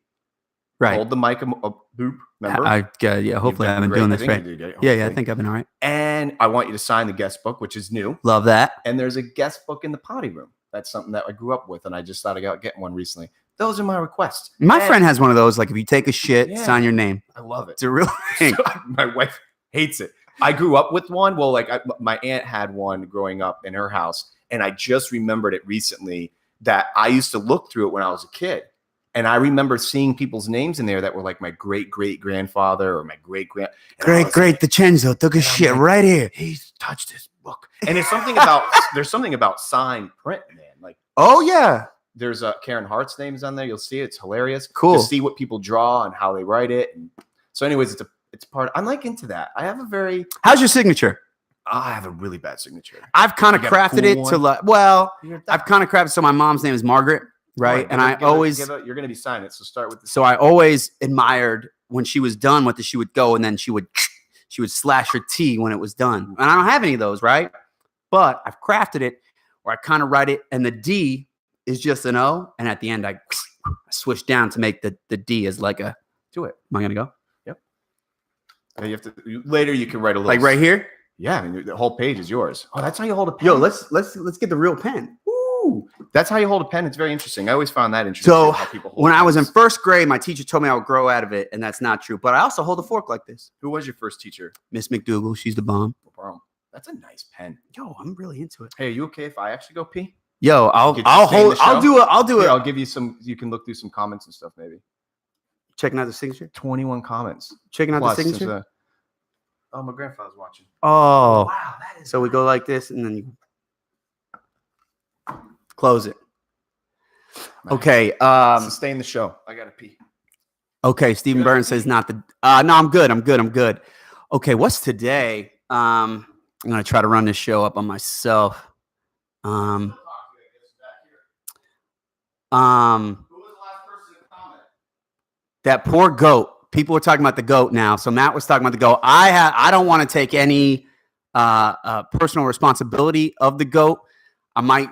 Speaker 2: Right.
Speaker 1: Hold the mic boop. Remember?
Speaker 2: Yeah. Hopefully I've been doing this right. Yeah. I think I've been all right.
Speaker 1: And I want you to sign the guest book, which is new.
Speaker 2: Love that.
Speaker 1: And there's a guest book in the potty room. That's something that I grew up with, and I just thought about getting one recently. Those are my requests.
Speaker 2: My friend has one of those. Like, if you take a shit, sign your name.
Speaker 1: I love it.
Speaker 2: It's a real thing.
Speaker 1: So, my wife hates it. I grew up with one. Well, like my aunt had one growing up in her house, and I just remembered it recently that I used to look through it when I was a kid. And I remember seeing people's names in there that were like my great-great-grandfather or my great-grand.
Speaker 2: Great DiCenzo took a shit like, right here.
Speaker 1: He's touched his book. And it's something there's something about signed print, man. Like,
Speaker 2: oh, yeah.
Speaker 1: There's Karen Hart's name is on there. You'll see it. It's hilarious.
Speaker 2: Cool.
Speaker 1: To see what people draw and how they write it. And so anyways, it's part. I'm like into that. I have
Speaker 2: how's your signature?
Speaker 1: I have a really bad signature.
Speaker 2: I've kind of crafted it to like, I've kind of crafted. So my mom's name is Margaret. Right. And I always,
Speaker 1: you're going to be signing it. So start with
Speaker 2: So I always admired when she was done with it, she would go and then she would slash her T when it was done. And I don't have any of those. Right. But I've crafted it where I kind of write it and the D is just an O. And at the end, I switch down to make the D as like a,
Speaker 1: do it.
Speaker 2: Am I going to go?
Speaker 1: Yep. And you have to, later you can write a little.
Speaker 2: Like right here?
Speaker 1: Yeah. I mean, the whole page is yours. Oh, that's how you hold a pen.
Speaker 2: Yo, let's get the real pen.
Speaker 1: Ooh, That's how you hold a pen. It's very interesting. I always found that interesting.
Speaker 2: So
Speaker 1: how people hold
Speaker 2: when I was in
Speaker 1: pens.
Speaker 2: first grade, my teacher told me I would grow out of it, and that's not true. But I also hold a fork like this.
Speaker 1: Who was your first teacher?
Speaker 2: Miss McDougal, she's the bomb.
Speaker 1: Bro, that's a nice pen.
Speaker 2: Yo, I'm really into it.
Speaker 1: Hey, are you okay if I actually go pee?
Speaker 2: Yo, I'll
Speaker 1: Could you stay in the
Speaker 2: I'll
Speaker 1: show?
Speaker 2: do it. I'll do
Speaker 1: Here,
Speaker 2: it.
Speaker 1: I'll give you some. You can look through some comments and stuff. Maybe
Speaker 2: Checking out the signature.
Speaker 1: 21 comments.
Speaker 2: Checking out
Speaker 1: Plus,
Speaker 2: the
Speaker 1: since,
Speaker 2: signature.
Speaker 1: oh, my grandfather's watching.
Speaker 2: Oh,
Speaker 1: Wow, that is.
Speaker 2: so we go like this, and then you close it.
Speaker 1: Nice.
Speaker 2: Okay.
Speaker 1: Sustain the show. I gotta pee.
Speaker 2: Okay. Stephen
Speaker 1: You gotta
Speaker 2: Burns says not the. No, I'm good. I'm good. Okay. What's today? I'm gonna try to run this show up on myself.
Speaker 1: Who was the last person to comment?
Speaker 2: That poor goat. People are talking about the goat now. So Matt was talking about the goat. I don't want to take any personal responsibility of the goat. I might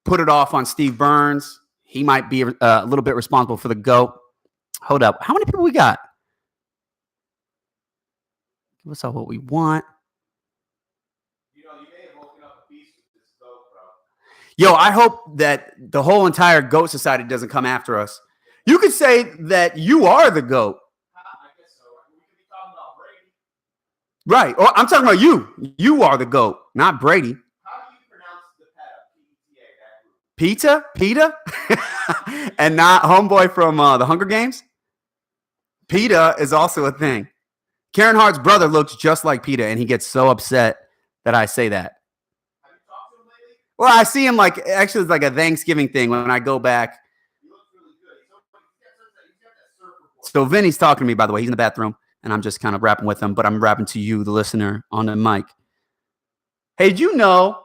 Speaker 2: put it off on Steve Burns. He might be a little bit responsible for the goat. Hold up. How many people we got? Give us all what we want.
Speaker 1: You know, you may have woken up a beast with this goat, bro.
Speaker 2: Yo, I hope that the whole entire goat society doesn't come after us. You could say that you are the goat.
Speaker 1: I guess so. We could be talking about Brady.
Speaker 2: Right. Or I'm talking about you. You are the goat, not Brady.
Speaker 1: How do you pronounce the PETA, that group?
Speaker 2: PETA? And not homeboy from the Hunger Games? PETA is also a thing. Karen Hart's brother looks just like PETA, and he gets so upset that I say that.
Speaker 1: Have you talked to him lately?
Speaker 2: Well, I see him actually it's like a Thanksgiving thing when I go back.
Speaker 1: He looks really good. He's got that surf report.
Speaker 2: So Vinny's talking to me, by the way. He's in the bathroom, and I'm just kind of rapping with him, but I'm rapping to you, the listener, on the mic. Hey, did you know,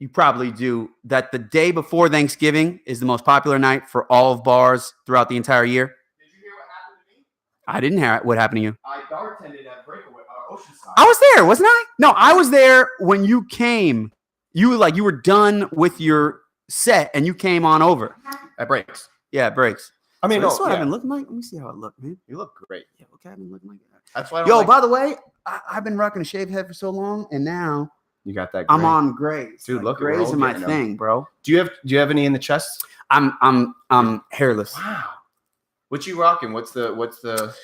Speaker 2: you probably do, that the day before Thanksgiving is the most popular night for all of bars throughout the entire year?
Speaker 1: Did you hear what happened to me?
Speaker 2: I didn't hear what happened to you.
Speaker 1: I bartended at Breakaway, Oceanside.
Speaker 2: I was there, wasn't I? No, I was there when you came. You were done with your set, and you came on over.
Speaker 1: At Breaks.
Speaker 2: Yeah, it breaks.
Speaker 1: I mean,
Speaker 2: So this is
Speaker 1: no,
Speaker 2: what
Speaker 1: yeah.
Speaker 2: I've been looking like. Let me see how it looked, man.
Speaker 1: You look great.
Speaker 2: Yeah, okay, I've been looking like that.
Speaker 1: That's why I don't
Speaker 2: Yo,
Speaker 1: like-
Speaker 2: by the way, I've been rocking a shaved head for so long, and now
Speaker 1: you got that.
Speaker 2: I'm
Speaker 1: gray.
Speaker 2: on grays.
Speaker 1: Dude,
Speaker 2: Like,
Speaker 1: look, we're
Speaker 2: grays
Speaker 1: all
Speaker 2: are my
Speaker 1: getting them.
Speaker 2: thing, bro.
Speaker 1: Do you have any in the chest?
Speaker 2: I'm hairless.
Speaker 1: Wow. What you rocking? What's the?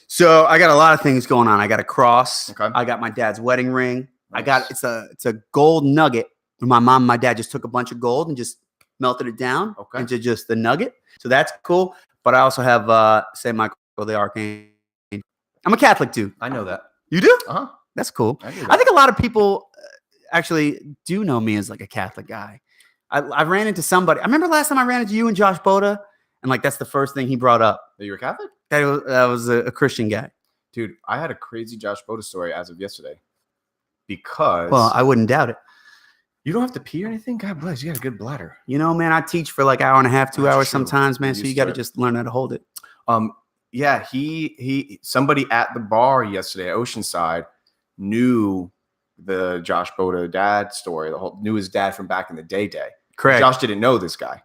Speaker 2: So I got a lot of things going on. I got a cross.
Speaker 1: Okay.
Speaker 2: I got my dad's wedding ring. I
Speaker 1: Nice.
Speaker 2: got it's a gold nugget. My mom and my dad just took a bunch of gold and just melted it down
Speaker 1: Okay.
Speaker 2: into just the nugget. So that's cool. But I also have St. Michael the Archangel. I'm a Catholic dude.
Speaker 1: I know that.
Speaker 2: You do?
Speaker 1: Uh huh.
Speaker 2: That's cool.
Speaker 1: I do
Speaker 2: I think a lot of people actually do know me as like a Catholic guy. I ran into somebody. I remember last time I ran into you and Josh Boda, and like that's the first thing he brought up.
Speaker 1: Are you a Catholic?
Speaker 2: That was a Christian guy.
Speaker 1: Dude, I had a crazy Josh Boda story as of yesterday. Because
Speaker 2: Well, I wouldn't doubt it.
Speaker 1: you don't have to pee or anything. God bless. You got a good bladder.
Speaker 2: You know, man, I teach for like hour and a half, 2
Speaker 1: That's
Speaker 2: hours
Speaker 1: true.
Speaker 2: sometimes, man.
Speaker 1: You're
Speaker 2: So
Speaker 1: used
Speaker 2: you
Speaker 1: to
Speaker 2: got to
Speaker 1: it.
Speaker 2: just learn how to hold it.
Speaker 1: Yeah, he somebody at the bar yesterday at Oceanside knew the Josh Boda dad story. Knew his dad from back in the day.
Speaker 2: Correct.
Speaker 1: Josh didn't know this guy,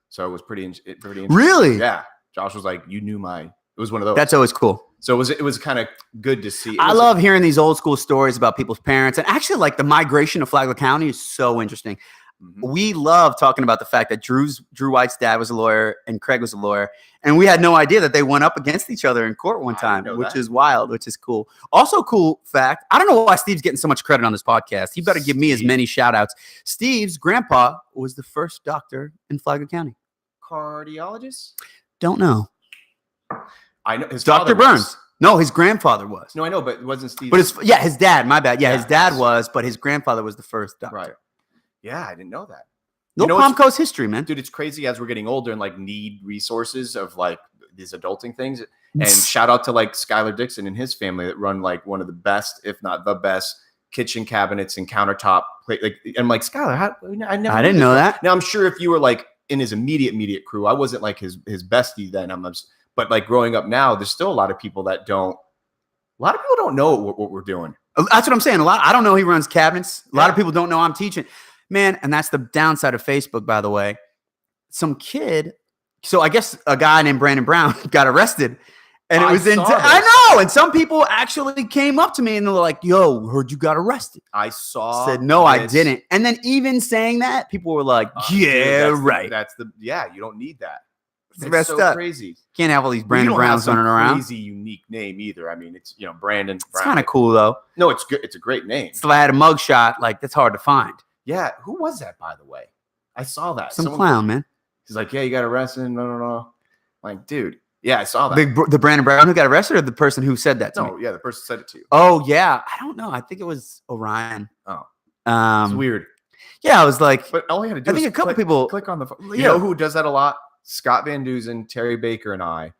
Speaker 1: so it was pretty interesting.
Speaker 2: Really?
Speaker 1: Yeah. Josh was like, "You knew my." It was one of those.
Speaker 2: That's always cool.
Speaker 1: So it was kind of good to see. It
Speaker 2: I
Speaker 1: was-
Speaker 2: love hearing these old school stories about people's parents. And actually, like the migration of Flagler County is so interesting.
Speaker 1: Mhm.
Speaker 2: We love talking about the fact that Drew White's dad was a lawyer and Craig was a lawyer. And we had no idea that they went up against each other in court one
Speaker 1: I
Speaker 2: time,
Speaker 1: didn't know
Speaker 2: which
Speaker 1: that.
Speaker 2: is wild, which is cool. Also, cool fact. I don't know why Steve's getting so much credit on this podcast. He better give me as
Speaker 1: Steve.
Speaker 2: many shout outs. Steve's grandpa was the first doctor in Flagler County.
Speaker 1: Cardiologist.
Speaker 2: Don't know.
Speaker 1: I know his
Speaker 2: Dr.
Speaker 1: father was.
Speaker 2: Burns. No, his grandfather was.
Speaker 1: No, I know, but it wasn't Steve.
Speaker 2: But his dad, my bad. Yeah, his
Speaker 1: Yeah.
Speaker 2: dad was, but his grandfather was the first doctor.
Speaker 1: right. Yeah, I didn't know that.
Speaker 2: No
Speaker 1: You know
Speaker 2: Palm
Speaker 1: what's-
Speaker 2: Coast history, man.
Speaker 1: Dude, it's crazy as we're getting older and like need resources of like these adulting things. And shout out to like Skylar Dixon and his family that run like one of the best, if not the best, kitchen cabinets and countertop plate. Like, I'm like, Skylar, how, I never
Speaker 2: I
Speaker 1: knew
Speaker 2: didn't
Speaker 1: this."
Speaker 2: know that.
Speaker 1: Now I'm sure if you were like in his immediate crew, I wasn't like his bestie then. But like growing up now, there's still a lot of people that don't. A lot of people don't know what we're doing.
Speaker 2: That's what I'm saying. I don't know he runs cabinets. A lot of
Speaker 1: Yeah.
Speaker 2: people don't know I'm teaching. Man, and that's the downside of Facebook, by the way. Some kid, so I guess a guy named Brandon Brown got arrested. And it was
Speaker 1: saw this.
Speaker 2: I know. And some people actually came up to me and they were like, yo, heard you got arrested.
Speaker 1: I saw.
Speaker 2: I said, no, I
Speaker 1: this.
Speaker 2: didn't. And then even saying that, people were like,
Speaker 1: Dude,
Speaker 2: yeah, right.
Speaker 1: You don't need that.
Speaker 2: It's messed
Speaker 1: so
Speaker 2: up.
Speaker 1: Crazy.
Speaker 2: Can't have all these
Speaker 1: We
Speaker 2: Brandon
Speaker 1: don't have
Speaker 2: Browns
Speaker 1: some
Speaker 2: running around.
Speaker 1: Crazy unique name either. I mean, it's Brandon
Speaker 2: It's
Speaker 1: Brown.
Speaker 2: kind of cool though.
Speaker 1: No, it's good. It's a great name.
Speaker 2: So I had a mugshot. Like that's hard to find.
Speaker 1: Yeah, who was that, by the way? I saw that.
Speaker 2: Some clown, man.
Speaker 1: He's like, yeah, you got arrested. No. Like, dude, yeah, I saw that.
Speaker 2: The Brandon Brown who got arrested, or the person who said that to me?
Speaker 1: No, yeah, the person said it to you.
Speaker 2: Oh yeah, I don't know. I think it was Orion.
Speaker 1: Oh,
Speaker 2: Um,
Speaker 1: it's weird.
Speaker 2: Yeah, I was like,
Speaker 1: But all you had to do
Speaker 2: I think
Speaker 1: is
Speaker 2: a couple people
Speaker 1: click on the phone. You
Speaker 2: Yeah.
Speaker 1: know who does that a lot? Scott Van Dusen, Terry Baker, and I.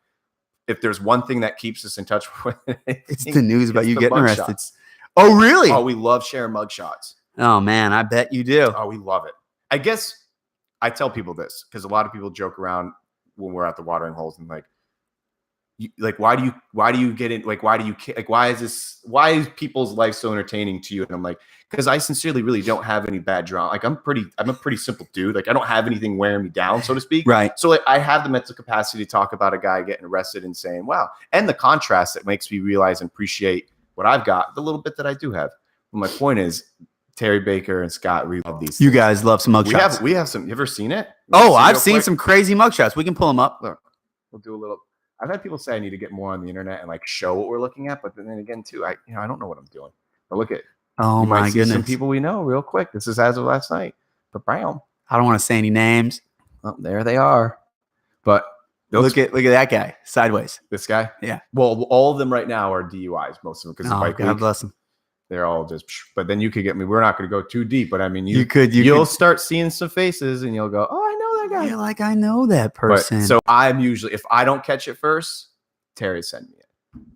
Speaker 1: If there's one thing that keeps us in touch with,
Speaker 2: it's the news about
Speaker 1: it's
Speaker 2: you
Speaker 1: the
Speaker 2: getting
Speaker 1: mug
Speaker 2: arrested.
Speaker 1: shots.
Speaker 2: Oh really?
Speaker 1: Oh, we love sharing mugshots.
Speaker 2: Oh man, I bet you do.
Speaker 1: Oh, we love it. I guess I tell people this because a lot of people joke around when we're at the watering holes and like, why do you get in? Like, why is people's life so entertaining to you? And I'm like, because I sincerely really don't have any bad drama. Like I'm a pretty simple dude. Like I don't have anything wearing me down, so to speak.
Speaker 2: Right.
Speaker 1: So like, I have the mental capacity to talk about a guy getting arrested and saying, wow. And the contrast that makes me realize and appreciate what I've got, the little bit that I do have. But my point is, Terry Baker and Scott, we love these.
Speaker 2: You guys love some mugshots.
Speaker 1: We have some. You ever seen it?
Speaker 2: Oh, I've seen some crazy mugshots. We can pull them up.
Speaker 1: Look, we'll do a little. I've had people say I need to get more on the internet and like show what we're looking at, but then again, too, I don't know what I'm doing. But look at.
Speaker 2: Oh
Speaker 1: you might
Speaker 2: my
Speaker 1: see
Speaker 2: goodness!
Speaker 1: some people we know real quick. This is as of last night. But bam.
Speaker 2: I don't want to say any names.
Speaker 1: Oh, there they are. But
Speaker 2: Look at that guy sideways.
Speaker 1: this guy.
Speaker 2: Yeah.
Speaker 1: Well, all of them right now are DUIs, most of them because
Speaker 2: Oh, God bless him.
Speaker 1: They're all just. But then you could get me. We're not going to go too deep, but I mean,
Speaker 2: You'll
Speaker 1: you'll start seeing some faces, and you'll go, "Oh, I know that guy."
Speaker 2: You're like, I know that person.
Speaker 1: But, so I'm usually, if I don't catch it first, Terry send me it.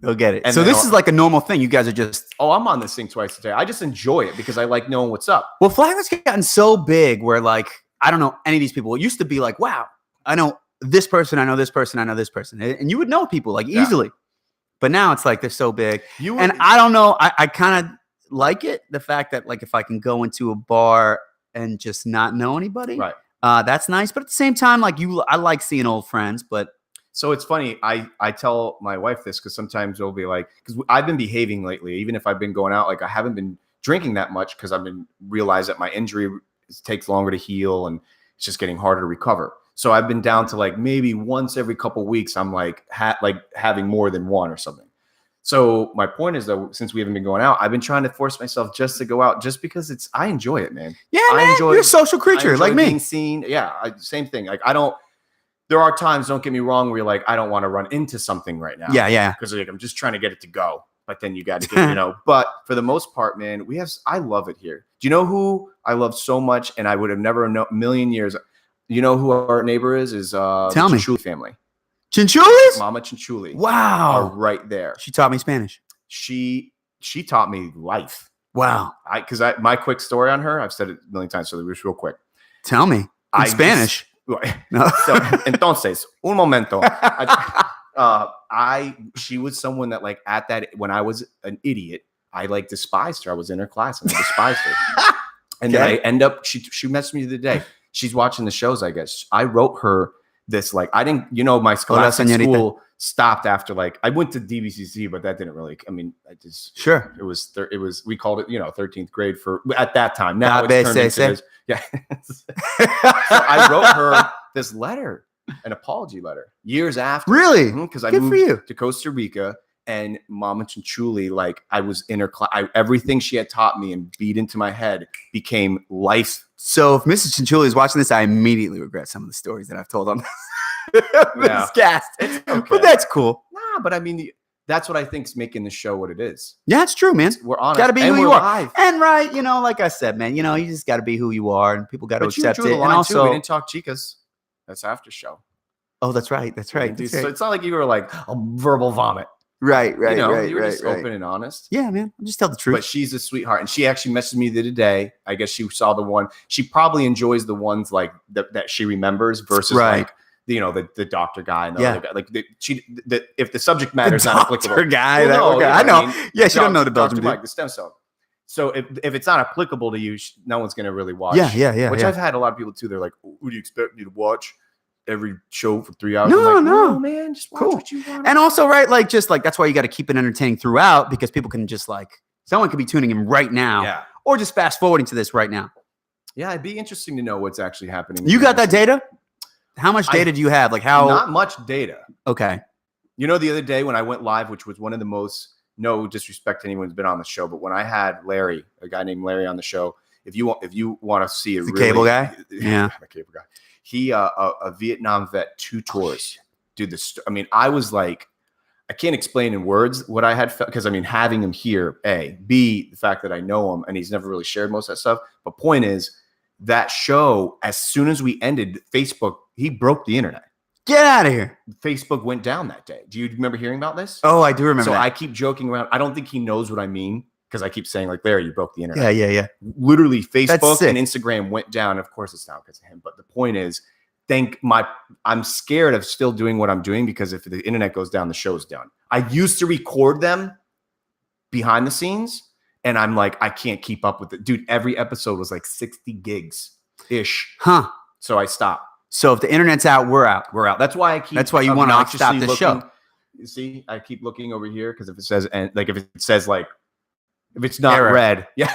Speaker 2: You'll get it.
Speaker 1: And
Speaker 2: So
Speaker 1: then
Speaker 2: this is like a normal thing. You guys are just.
Speaker 1: Oh, I'm on this thing twice a day. I just enjoy it because I like knowing what's up.
Speaker 2: Well, Flagler's gotten so big where like I don't know any of these people. It used to be like, wow, I know this person, I know this person, I know this person, and you would know people like easily. But now it's like they're so big, and I don't know. I kind of like it, the fact that like if I can go into a bar and just not know anybody,
Speaker 1: right?
Speaker 2: That's nice. But at the same time, like I like seeing old friends. But
Speaker 1: so it's funny. I tell my wife this because sometimes it'll be like, because I've been behaving lately, even if I've been going out, like I haven't been drinking that much because I've been realized that my injury takes longer to heal and it's just getting harder to recover. So I've been down to like maybe once every couple of weeks. I'm like having more than one or something. So my point is though, since we haven't been going out, I've been trying to force myself just to go out, just because I enjoy it, man.
Speaker 2: Yeah, man, you're a social creature like me.
Speaker 1: Being seen, yeah, same thing. Like I don't. There are times, don't get me wrong, where you're like, I don't want to run into something right now.
Speaker 2: Yeah.
Speaker 1: Because like I'm just trying to get it to go, but then you got to get, But for the most part, man, I love it here. Do you know who I love so much, and I would have never known a million years. You know who our neighbor is?
Speaker 2: Tell me.
Speaker 1: Chinchulli family.
Speaker 2: Chinchullis?
Speaker 1: Mama Chinchulli.
Speaker 2: Wow.
Speaker 1: Are right there.
Speaker 2: She taught me Spanish.
Speaker 1: She taught me life.
Speaker 2: Wow.
Speaker 1: Because my quick story on her, I've said it a million times, so real quick.
Speaker 2: Tell me. In Spanish.
Speaker 1: No. So, entonces, un momento. She was someone that like at that, when I was an idiot, I like despised her. I was in her class and I despised her. And then I end up, she messaged me the other day. She's watching the shows, I guess. I wrote her this, like, I didn't, my scholastic school stopped after, like, I went to DVCC, but that didn't really,
Speaker 2: Sure.
Speaker 1: It was, we called it, 13th grade at that time. Now it's turned into this. Yeah. So I wrote her this letter, an apology letter, years after.
Speaker 2: Really?
Speaker 1: Because I moved to Costa Rica. And Mama Chinchulli, like I was in her class, everything she had taught me and beat into my head became life.
Speaker 2: So if Mrs. Chinchulli is watching this, I immediately regret some of the stories that I've told on this cast. Okay. But that's cool.
Speaker 1: Nah, but I mean, that's what I think is making the show what it is.
Speaker 2: Yeah, it's true, man.
Speaker 1: We're honest.
Speaker 2: Got to be who you
Speaker 1: live.
Speaker 2: are. And right, like I said, man, you just got to be who you are, and people got to accept it.
Speaker 1: And also, we didn't talk chicas. That's after show.
Speaker 2: Oh, that's right. That's right. That's right.
Speaker 1: So it's not like you were like a verbal vomit.
Speaker 2: Right.
Speaker 1: You were just open and honest.
Speaker 2: Yeah, man. I'll just tell the truth.
Speaker 1: But she's a sweetheart, and she actually messaged me the other day. I guess she saw the one. She probably enjoys the ones like that she remembers versus like the doctor guy and the other guy. Like if the subject matter is not applicable,
Speaker 2: guy. I know. Yeah, she don't know the Belgian
Speaker 1: Mike, the stem cell. So if it's not applicable to you, no one's gonna really watch.
Speaker 2: Yeah.
Speaker 1: Which I've had a lot of people too. They're like, "Who do you expect me to watch?" every show for 3 hours.
Speaker 2: No,
Speaker 1: I'm like,
Speaker 2: no.
Speaker 1: man, just watch
Speaker 2: Cool.
Speaker 1: what you want.
Speaker 2: And also, right, like just like that's why you got to keep it entertaining throughout because people can just like someone could be tuning in right now
Speaker 1: yeah,
Speaker 2: or just fast forwarding to this right now.
Speaker 1: yeah, it'd be interesting to know what's actually happening.
Speaker 2: You got that data? How much data do you have? Like how?
Speaker 1: Not much data.
Speaker 2: Okay.
Speaker 1: You know, the other day when I went live, which was one of the most, no disrespect to anyone who's been on the show, but when I had Larry, a guy named Larry on the show, if you want to see
Speaker 2: The cable guy? Yeah.
Speaker 1: the cable guy. He a Vietnam vet, 2 tours. Dude, I mean, I was like, I can't explain in words what I had felt because I mean, having him here, A, B, the fact that I know him and he's never really shared most of that stuff. But point is, that show, as soon as we ended, Facebook, he broke the internet.
Speaker 2: Get out of here.
Speaker 1: Facebook went down that day. Do you remember hearing about this?
Speaker 2: Oh, I do remember
Speaker 1: So
Speaker 2: that.
Speaker 1: I keep joking around. I don't think he knows what I mean because I keep saying like, Larry, you broke the internet.
Speaker 2: Yeah.
Speaker 1: Literally,
Speaker 2: That's
Speaker 1: Facebook
Speaker 2: sick.
Speaker 1: and Instagram went down. Of course, it's not because of him. But the point is, I'm scared of still doing what I'm doing because if the internet goes down, the show's done. I used to record them behind the scenes, and I'm like, I can't keep up with it. Dude, every episode was like 60 gigs-ish.
Speaker 2: Huh.
Speaker 1: So I stopped.
Speaker 2: So if the internet's out, we're out.
Speaker 1: We're out. That's why I keep.
Speaker 2: That's why you wanna, like, stop
Speaker 1: obnoxiously
Speaker 2: this show.
Speaker 1: looking. You see, I keep looking over here because if it says and like if it says like if it's not
Speaker 2: Error.
Speaker 1: red, yeah,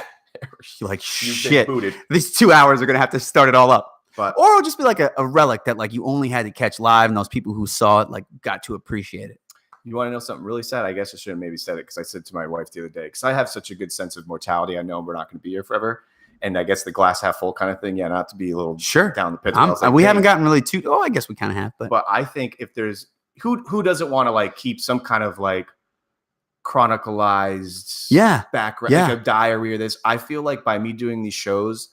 Speaker 2: You're like,
Speaker 1: you've been
Speaker 2: shit.
Speaker 1: booted.
Speaker 2: These 2 hours are going to have to start it all up.
Speaker 1: But
Speaker 2: Or it'll just be like a relic that like you only had to catch live and those people who saw it like got to appreciate it.
Speaker 1: you want to know something really sad? I guess I should have maybe said it because I said to my wife the other day because I have such a good sense of mortality. I know we're not going to be here forever, and I guess the glass half full kind of thing. Yeah, not to be a little
Speaker 2: Sure.
Speaker 1: down the pit. I was like,
Speaker 2: We
Speaker 1: "Dang."
Speaker 2: haven't gotten really too. Oh, I guess we kind of have,
Speaker 1: But I think if there's who doesn't want to like keep some kind of like chronicalized
Speaker 2: yeah.
Speaker 1: background,
Speaker 2: Yeah.
Speaker 1: like a diary or this. I feel like by me doing these shows,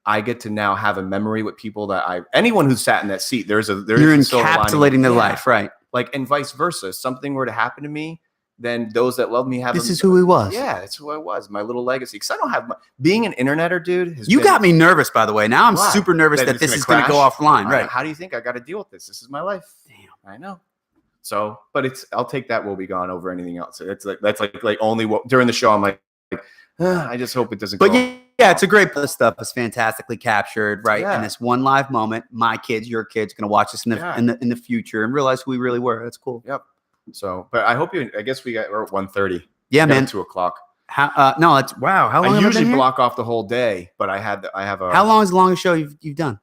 Speaker 1: I get to now have a memory with people that anyone who's sat in that seat. You're
Speaker 2: You're encapsulating their life, right?
Speaker 1: Like, and vice versa. If something were to happen to me, then those that love me have.
Speaker 2: This is who he was.
Speaker 1: Yeah, that's who I was. My little legacy. Because I don't have being an interneter, dude.
Speaker 2: You got me nervous, by the way. Now I'm
Speaker 1: Why?
Speaker 2: super nervous
Speaker 1: That
Speaker 2: that
Speaker 1: it's
Speaker 2: this
Speaker 1: gonna
Speaker 2: is going to go
Speaker 1: crash?
Speaker 2: offline,
Speaker 1: I-
Speaker 2: right?
Speaker 1: How do you think I got to deal with this? This is my life.
Speaker 2: Damn.
Speaker 1: I know. So, but I'll take that will be gone over anything else. It's like that's like only what during the show I'm like I just hope it doesn't.
Speaker 2: But
Speaker 1: go
Speaker 2: yeah, it's a great this stuff is fantastically captured, right?
Speaker 1: Yeah.
Speaker 2: And this one live moment, my kids, your kids, going to watch this
Speaker 1: Yeah.
Speaker 2: in the future and realize who we really were. That's cool.
Speaker 1: Yep. So, but I hope you. I guess we're at 1:30.
Speaker 2: Yeah, man.
Speaker 1: 2:00.
Speaker 2: How? No, it's wow. How long?
Speaker 1: I
Speaker 2: have
Speaker 1: usually
Speaker 2: been here?
Speaker 1: block off the whole day, but I have a.
Speaker 2: How long is the longest show you've done?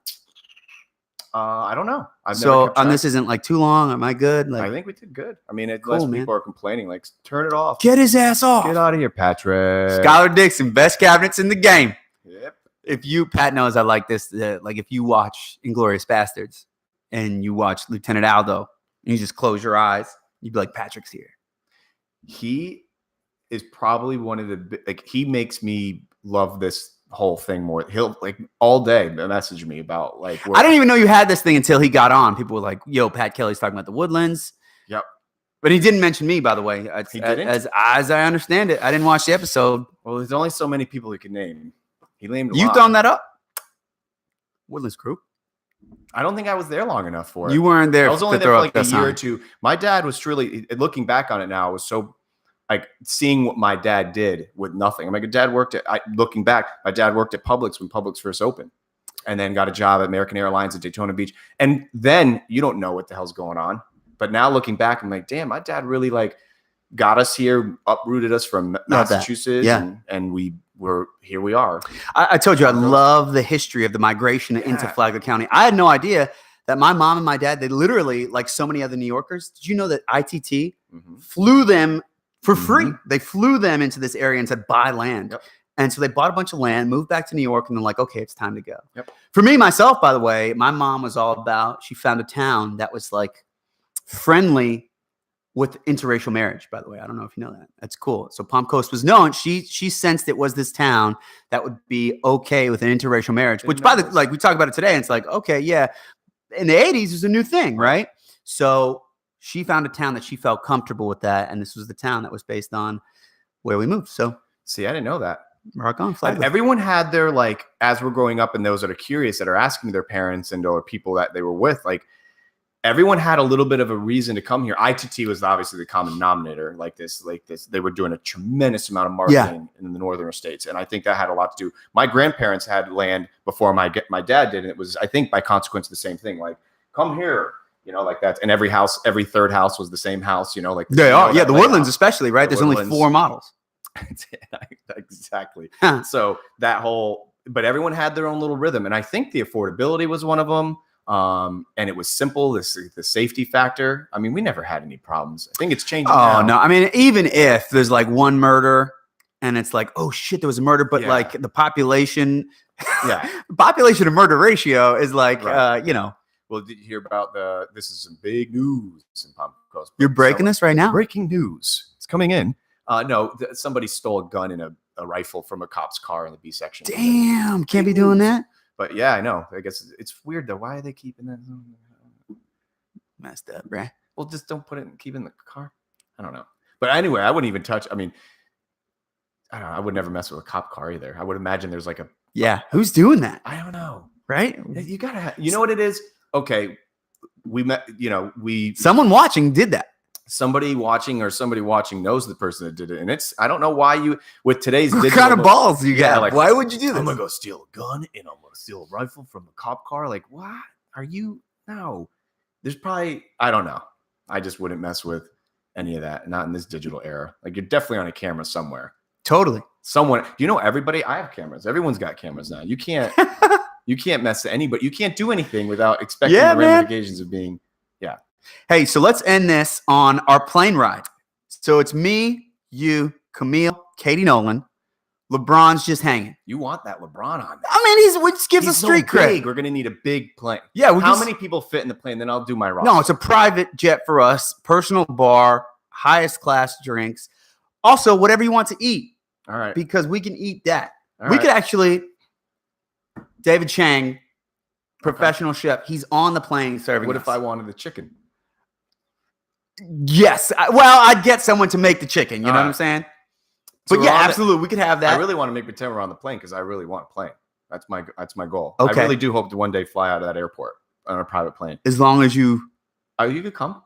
Speaker 1: I don't know. I've never
Speaker 2: So,
Speaker 1: kept
Speaker 2: and
Speaker 1: track.
Speaker 2: this isn't like too long. Am I good?
Speaker 1: I
Speaker 2: Like,
Speaker 1: think we did good. I mean,
Speaker 2: Cool,
Speaker 1: unless
Speaker 2: man.
Speaker 1: people are complaining, like turn it off.
Speaker 2: get his ass off.
Speaker 1: Get out of here, Patrick.
Speaker 2: Skylar Dixon, best cabinets in the game.
Speaker 1: Yep.
Speaker 2: If you, Pat knows I like this. Like if you watch Inglorious Bastards and you watch Lieutenant Aldo and you just close your eyes, you'd be like, Patrick's here.
Speaker 1: He is probably one of the like. He makes me love this whole thing more. He'll like all day message me about like.
Speaker 2: I didn't even know you had this thing until he got on. People were like, yo, Pat Kelly's talking about the Woodlands.
Speaker 1: Yep.
Speaker 2: But he didn't mention me, by the way.
Speaker 1: He didn't?
Speaker 2: As I understand it. I didn't watch the episode.
Speaker 1: Well, there's only so many people he can name. He named. A
Speaker 2: You
Speaker 1: lot.
Speaker 2: throwing that up? Woodlands Crew.
Speaker 1: I don't think I was there long enough for it.
Speaker 2: You weren't there.
Speaker 1: I was only
Speaker 2: to
Speaker 1: there for
Speaker 2: throw
Speaker 1: like
Speaker 2: up
Speaker 1: a
Speaker 2: that
Speaker 1: year or
Speaker 2: sign.
Speaker 1: two. My dad was truly looking back on it now. I was so like seeing what my dad did with nothing. I'm like, dad worked at looking back. My dad worked at Publix when Publix first opened, and then got a job at American Airlines at Daytona Beach. And then you don't know what the hell's going on. But now looking back, I'm like, damn, my dad really like got us here, uprooted us from
Speaker 2: that.
Speaker 1: Massachusetts,
Speaker 2: Yeah.
Speaker 1: and here we are.
Speaker 2: I told you I love the history of the migration into
Speaker 1: Yeah.
Speaker 2: Flagler County. I had no idea that my mom and my dad, they literally, like so many other New Yorkers, did you know that ITT
Speaker 1: Mhm.
Speaker 2: flew them for
Speaker 1: Mm-hmm.
Speaker 2: free? They flew them into this area and said, buy land.
Speaker 1: Yep.
Speaker 2: And so they bought a bunch of land, moved back to New York, and they're like, okay, it's time to go.
Speaker 1: Yep.
Speaker 2: For me, myself, by the way, my mom was all about, she found a town that was like friendly with interracial marriage, by the way. I don't know if you know that. That's cool. So Palm Coast was known. She sensed it was this town that would be okay with an interracial marriage, which by the like we talk about it today, and it's like, okay, yeah. In the 80s, it was a new thing, right? So she found a town that she felt comfortable with that, and this was the town that was based on where we moved. So
Speaker 1: See, I didn't know that.
Speaker 2: rock on, Flagler.
Speaker 1: Everyone had their like as we're growing up, and those that are curious that are asking their parents and or people that they were with, like everyone had a little bit of a reason to come here. ITT was obviously the common denominator. Like this, they were doing a tremendous amount of marketing in the northern states, and I think that had a lot to do. My grandparents had land before my dad did, and it was, I think, by consequence the same thing. Like come here, like that. And every third house was the same house, like
Speaker 2: They are. Yeah,
Speaker 1: that
Speaker 2: the
Speaker 1: layout.
Speaker 2: Woodlands especially, right?
Speaker 1: The
Speaker 2: There's only
Speaker 1: Woodlands.
Speaker 2: 4 models.
Speaker 1: Exactly.
Speaker 2: Huh.
Speaker 1: So that but everyone had their own little rhythm, and I think the affordability was one of them. And it was simple. The safety factor. I mean, we never had any problems. I think it's changing.
Speaker 2: Oh
Speaker 1: now.
Speaker 2: no! I mean, even if there's like one murder, and it's like, oh shit, there was a murder, but
Speaker 1: Yeah.
Speaker 2: like the population,
Speaker 1: Yeah.
Speaker 2: population to murder ratio is like,
Speaker 1: Right.
Speaker 2: Well,
Speaker 1: did you hear about this is some big news in Palm Coast?
Speaker 2: you're breaking this right now.
Speaker 1: Breaking news. It's coming in. No, somebody stole a gun and a rifle from a cop's car in the B section.
Speaker 2: Damn, can't be doing that.
Speaker 1: But yeah, I know. I guess it's weird though. Why are they keeping that?
Speaker 2: Messed up, right?
Speaker 1: Well, just don't keep it in the car. I don't know. But anyway, I wouldn't even touch. I mean, I don't know. I would never mess with a cop car either. I would imagine there's like
Speaker 2: Yeah, who's doing that,
Speaker 1: I don't know.
Speaker 2: right?
Speaker 1: You gotta. You know what it is? Okay, we met.
Speaker 2: Someone watching did that.
Speaker 1: Somebody watching knows the person that did it, and I don't know why with today's
Speaker 2: What
Speaker 1: digital
Speaker 2: kind of balls you
Speaker 1: Yeah,
Speaker 2: got?
Speaker 1: like,
Speaker 2: Why would you do this?
Speaker 1: I'm gonna go steal a gun and I'm gonna steal a rifle from a cop car. Like, what are you? No, there's probably I don't know. I just wouldn't mess with any of that. Not in this digital era. Like, you're definitely on a camera somewhere.
Speaker 2: Totally.
Speaker 1: Everybody. I have cameras. Everyone's got cameras now. You can't mess with anybody. You can't do anything without expecting
Speaker 2: Yeah,
Speaker 1: the
Speaker 2: man.
Speaker 1: ramifications of being.
Speaker 2: Hey, so let's end this on our plane ride. So it's me, you, Camille, Katie Nolan. LeBron's just hanging.
Speaker 1: You want that LeBron on there.
Speaker 2: I mean, we just gives us
Speaker 1: so
Speaker 2: street cred.
Speaker 1: big. We're gonna need a big plane.
Speaker 2: Yeah,
Speaker 1: How many people fit in the plane? Then I'll do my roster.
Speaker 2: No, it's a private jet for us, personal bar, highest class drinks. Also, whatever you want to eat,
Speaker 1: All right.
Speaker 2: because we can eat that.
Speaker 1: All
Speaker 2: We
Speaker 1: right.
Speaker 2: could actually, David Chang, professional chef, he's on the plane serving
Speaker 1: What
Speaker 2: us.
Speaker 1: if I wanted the chicken?
Speaker 2: Yes. I'd get someone to make the chicken. You know what I'm
Speaker 1: Alright.
Speaker 2: saying?
Speaker 1: So
Speaker 2: But
Speaker 1: we're
Speaker 2: yeah,
Speaker 1: on the-
Speaker 2: absolutely. We could have that.
Speaker 1: I really want to make pretend we're on the plane because I really want a plane. That's my goal.
Speaker 2: Okay.
Speaker 1: I really do hope to one day fly out of that airport on a private plane.
Speaker 2: As long as you.
Speaker 1: Oh, you could come.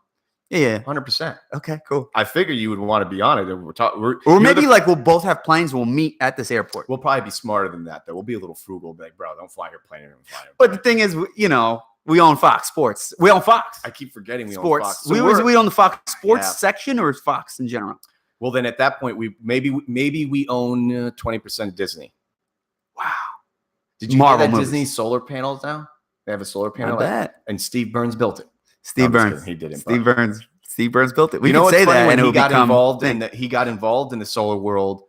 Speaker 2: Yeah.
Speaker 1: 100%.
Speaker 2: Okay, cool.
Speaker 1: I figure you would want to be on it. We're talking.
Speaker 2: Or maybe like we'll both have planes. We'll meet at this airport.
Speaker 1: we'll probably be smarter than that though. We'll be a little frugal. Be like, bro, don't fly your plane. Don't fly your
Speaker 2: But the
Speaker 1: plane."
Speaker 2: thing is, we own Fox Sports. We own Fox
Speaker 1: I keep forgetting we own
Speaker 2: Sports.
Speaker 1: Fox. So
Speaker 2: we own the Fox Sports
Speaker 1: Yeah.
Speaker 2: section, or is Fox in general?
Speaker 1: well, then at that point, we maybe we own 20% of Disney.
Speaker 2: Wow.
Speaker 1: Did you
Speaker 2: Marvel
Speaker 1: hear that
Speaker 2: movies.
Speaker 1: Disney solar panels now? They have a solar
Speaker 2: I
Speaker 1: panel,
Speaker 2: bet.
Speaker 1: and Steve Burns built it.
Speaker 2: Steve
Speaker 1: No, I'm just
Speaker 2: Burns.
Speaker 1: kidding. He didn't.
Speaker 2: Steve
Speaker 1: but-
Speaker 2: Burns. Steve Burns built it. We
Speaker 1: you know
Speaker 2: could
Speaker 1: what's
Speaker 2: say
Speaker 1: funny?
Speaker 2: that,
Speaker 1: When
Speaker 2: and it
Speaker 1: he
Speaker 2: would
Speaker 1: got
Speaker 2: become
Speaker 1: involved
Speaker 2: thing.
Speaker 1: he got involved in the solar world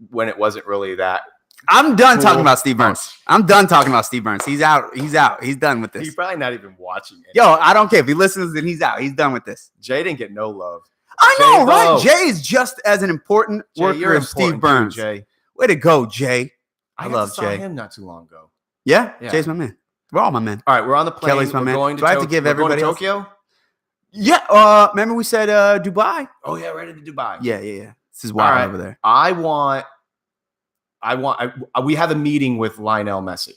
Speaker 1: when it wasn't really that.
Speaker 2: I'm done talking
Speaker 1: Cool.
Speaker 2: about Steve Burns. I'm done talking about Steve Burns. He's out. He's out. He's done with
Speaker 1: He's
Speaker 2: this.
Speaker 1: probably not even watching it.
Speaker 2: Yo, I don't care if he listens. Then he's out. He's done with this.
Speaker 1: Jay didn't get no love.
Speaker 2: I know,
Speaker 1: Jay
Speaker 2: right?
Speaker 1: Bo.
Speaker 2: Jay is just as an important
Speaker 1: Jay,
Speaker 2: worker
Speaker 1: you're
Speaker 2: as Steve
Speaker 1: important too,
Speaker 2: Burns.
Speaker 1: Jay.
Speaker 2: Way to go, Jay. I
Speaker 1: I
Speaker 2: love
Speaker 1: saw
Speaker 2: Jay.
Speaker 1: him not too long ago.
Speaker 2: Yeah,
Speaker 1: Yeah.
Speaker 2: Jay's my man. We're all my men.
Speaker 1: All right, we're on the plane.
Speaker 2: Kelly's my
Speaker 1: we're
Speaker 2: man.
Speaker 1: Going to
Speaker 2: Do I have to give
Speaker 1: we're going
Speaker 2: everybody
Speaker 1: to
Speaker 2: else-
Speaker 1: Tokyo?
Speaker 2: Yeah. Remember we said Dubai?
Speaker 1: Oh yeah, right into Dubai.
Speaker 2: Yeah. This is wild
Speaker 1: right.
Speaker 2: over there.
Speaker 1: We have a meeting with Lionel Messi,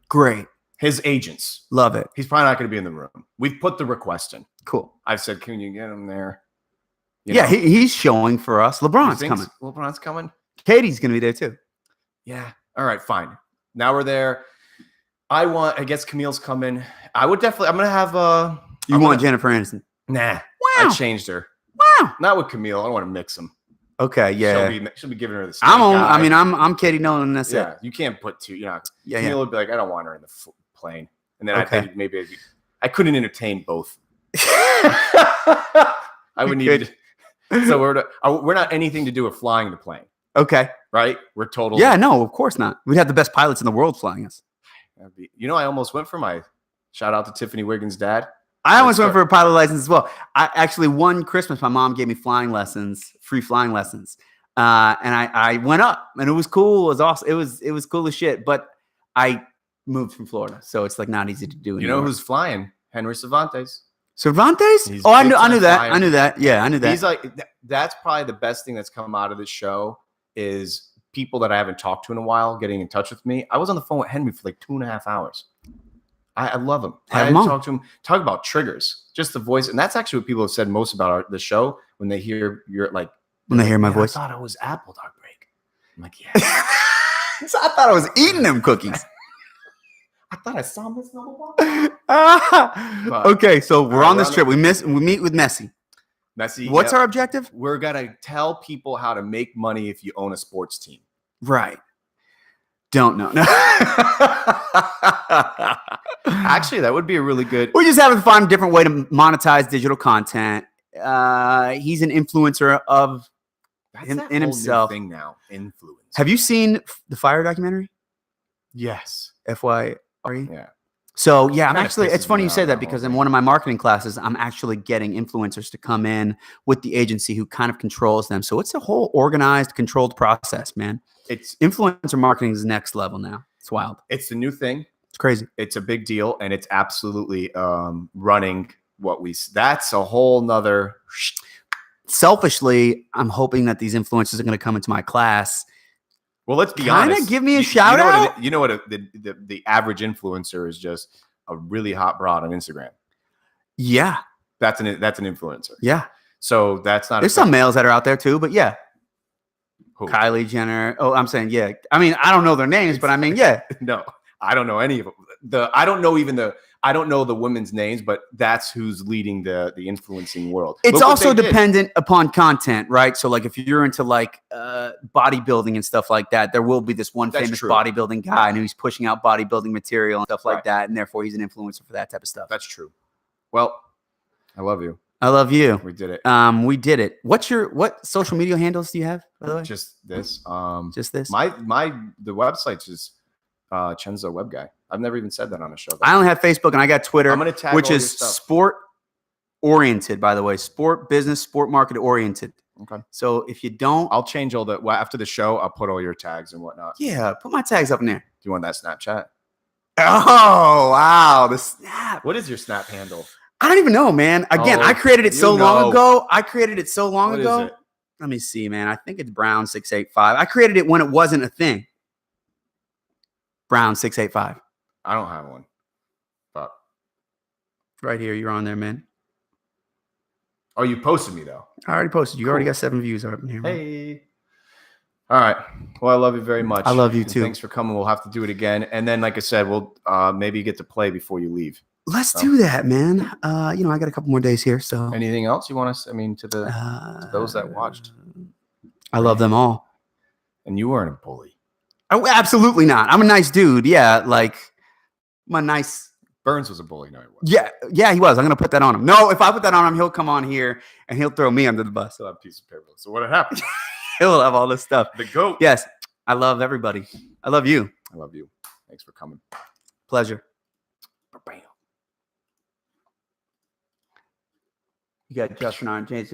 Speaker 2: Great.
Speaker 1: his agents.
Speaker 2: Love it.
Speaker 1: He's probably not going to be in the room. We've put the request in.
Speaker 2: Cool.
Speaker 1: I've said, can you get him there? You
Speaker 2: Yeah,
Speaker 1: know?
Speaker 2: he's showing for us.
Speaker 1: You
Speaker 2: LeBron's
Speaker 1: think
Speaker 2: coming.
Speaker 1: LeBron's coming.
Speaker 2: Katie's gonna be there too.
Speaker 1: Yeah. All right. Fine. Now we're there. I guess Camille's coming. I'm going to have
Speaker 2: You
Speaker 1: I'm
Speaker 2: want
Speaker 1: gonna-
Speaker 2: Jennifer Aniston?
Speaker 1: nah.
Speaker 2: Wow.
Speaker 1: I changed her.
Speaker 2: Wow.
Speaker 1: Not with Camille. I don't want to mix them.
Speaker 2: Okay. Yeah.
Speaker 1: She'll be giving her the.
Speaker 2: I'm on.
Speaker 1: guy.
Speaker 2: I mean, I'm Katie Nolan. And that's
Speaker 1: yeah.
Speaker 2: it.
Speaker 1: You can't put two. Yeah.
Speaker 2: Yeah.
Speaker 1: Camille would be like, I don't want her in the plane, and then
Speaker 2: Okay.
Speaker 1: I think maybe I couldn't entertain both. I would need. So we're not anything to do with flying the plane,
Speaker 2: Okay.
Speaker 1: right? We're total.
Speaker 2: Yeah. No, of course not. We'd have the best pilots in the world flying us.
Speaker 1: I almost went for my shout out to Tiffany Wiggins' dad.
Speaker 2: I almost
Speaker 1: Let's
Speaker 2: went
Speaker 1: go.
Speaker 2: for a pilot license as well. I actually one Christmas, my mom gave me free flying lessons, and I went up, and it was cool. It was awesome. It was cool as shit. But I moved from Florida, so it's like not easy to do.
Speaker 1: You know
Speaker 2: anymore.
Speaker 1: who's flying? Henry Cervantes.
Speaker 2: Cervantes?
Speaker 1: He's
Speaker 2: Oh, I
Speaker 1: big
Speaker 2: knew
Speaker 1: time
Speaker 2: that.
Speaker 1: flying.
Speaker 2: I knew that. Yeah, I knew that.
Speaker 1: He's like that's probably the best thing that's come out of this show is people that I haven't talked to in a while getting in touch with me. I was on the phone with Henry for like 2.5 hours. I love him.
Speaker 2: Have
Speaker 1: I
Speaker 2: him on.
Speaker 1: talk to him. Talk about triggers, just the voice, and that's actually what people have said most about the show when they hear your like.
Speaker 2: when they hear my
Speaker 1: "Man,
Speaker 2: voice.
Speaker 1: I thought it was Apple Dog Break. I'm like, yeah.
Speaker 2: So I thought I was eating them cookies.
Speaker 1: I thought I saw Miss Number One. But-
Speaker 2: Okay, so we're
Speaker 1: All right,
Speaker 2: on this
Speaker 1: we're
Speaker 2: trip. We meet with Messi.
Speaker 1: Messi.
Speaker 2: What's
Speaker 1: yep.
Speaker 2: our objective?
Speaker 1: We're gonna tell people how to make money if you own a sports team.
Speaker 2: Right. Don't know.
Speaker 1: Actually, that would be a really good.
Speaker 2: We just have to find a different way to monetize digital content. He's an influencer of
Speaker 1: That's
Speaker 2: in
Speaker 1: that whole new
Speaker 2: himself.
Speaker 1: thing now. Influence.
Speaker 2: Have you seen the Fire documentary?
Speaker 1: Yes.
Speaker 2: FYRE?
Speaker 1: Yeah.
Speaker 2: So yeah, I'm
Speaker 1: Kinda
Speaker 2: actually,
Speaker 1: pisses
Speaker 2: it's funny
Speaker 1: me
Speaker 2: you
Speaker 1: off,
Speaker 2: say
Speaker 1: that
Speaker 2: that
Speaker 1: whole
Speaker 2: because in
Speaker 1: thing.
Speaker 2: one of my marketing classes, I'm actually getting influencers to come in with the agency who kind of controls them. So it's a whole organized, controlled process, man.
Speaker 1: It's
Speaker 2: Influencer marketing is next level now. It's wild.
Speaker 1: it's the new thing.
Speaker 2: It's crazy.
Speaker 1: It's a big deal, and it's absolutely running what we. That's a whole nother.
Speaker 2: Selfishly, I'm hoping that these influencers are going to come into my class.
Speaker 1: Well, let's be
Speaker 2: Kinda
Speaker 1: honest.
Speaker 2: give me a
Speaker 1: You
Speaker 2: shout
Speaker 1: know
Speaker 2: out?
Speaker 1: you know what the average influencer is just a really hot broad on Instagram.
Speaker 2: Yeah.
Speaker 1: That's an influencer.
Speaker 2: Yeah.
Speaker 1: So that's not.
Speaker 2: There's some males that are out there too, but yeah.
Speaker 1: Who?
Speaker 2: Kylie Jenner. Oh, I'm saying, yeah. I mean, I don't know their names, but I mean, yeah.
Speaker 1: No, I don't know any of them. I don't know the women's names, but that's who's leading the influencing world.
Speaker 2: It's
Speaker 1: Look what
Speaker 2: also
Speaker 1: they did.
Speaker 2: dependent upon content, right? So, like, if you're into like bodybuilding and stuff like that, there will be this one
Speaker 1: That's
Speaker 2: famous
Speaker 1: true.
Speaker 2: bodybuilding guy, and who's pushing out bodybuilding material and stuff like
Speaker 1: Right.
Speaker 2: that, and therefore he's an influencer for that type of stuff.
Speaker 1: That's true. Well, I love you.
Speaker 2: I love you.
Speaker 1: We did it.
Speaker 2: We did it. What social media handles do you have, by the way?
Speaker 1: Just this.
Speaker 2: Just this.
Speaker 1: The website's just Chenzo Web Guy. I've never even said that on a show.
Speaker 2: I only have Facebook and I got Twitter,
Speaker 1: I'm gonna tag
Speaker 2: which
Speaker 1: all your
Speaker 2: is
Speaker 1: stuff.
Speaker 2: sport oriented, by the way, sport business, sport market oriented.
Speaker 1: Okay.
Speaker 2: So if you don't,
Speaker 1: I'll change all the after the show. I'll put all your tags and whatnot. Do
Speaker 2: yeah, put my tags up in there.
Speaker 1: you want that Snapchat?
Speaker 2: Oh wow, the snap!
Speaker 1: What is your Snap handle?
Speaker 2: I don't even know, man. Again,
Speaker 1: Oh,
Speaker 2: I created it so
Speaker 1: you
Speaker 2: long
Speaker 1: know.
Speaker 2: ago. I created it so long
Speaker 1: What is
Speaker 2: ago.
Speaker 1: it?
Speaker 2: Let me see, man. I think it's Brown 685. I created it when it wasn't a thing. Brown 685.
Speaker 1: I don't have one. But
Speaker 2: Right here, you're on there, man.
Speaker 1: oh, you posted me though.
Speaker 2: I already posted. You already
Speaker 1: Cool.
Speaker 2: got 7 views up in here. man.
Speaker 1: Hey. All right. Well, I love you very much.
Speaker 2: I love you
Speaker 1: And
Speaker 2: too.
Speaker 1: Thanks for coming. We'll have to do it again. And then, like I said, we'll maybe get to play before you leave.
Speaker 2: Let's do that, man. I got a couple more days here, so
Speaker 1: Anything else you want us? I mean, to those that watched.
Speaker 2: I love them all.
Speaker 1: And you weren't a bully.
Speaker 2: Oh, absolutely not. I'm a nice dude. Yeah, like I'm a nice.
Speaker 1: Burns was a bully. No, he wasn't.
Speaker 2: Yeah, he was. I'm gonna put that on him. No, if I put that on him, he'll come on here and he'll throw me under the bus.
Speaker 1: Still have a piece of paper. So what had happened?
Speaker 2: He'll have all this stuff.
Speaker 1: The GOAT.
Speaker 2: Yes, I love everybody. I love you.
Speaker 1: I love you. Thanks for coming.
Speaker 2: Pleasure.
Speaker 1: Bam.
Speaker 2: You got Justin on James.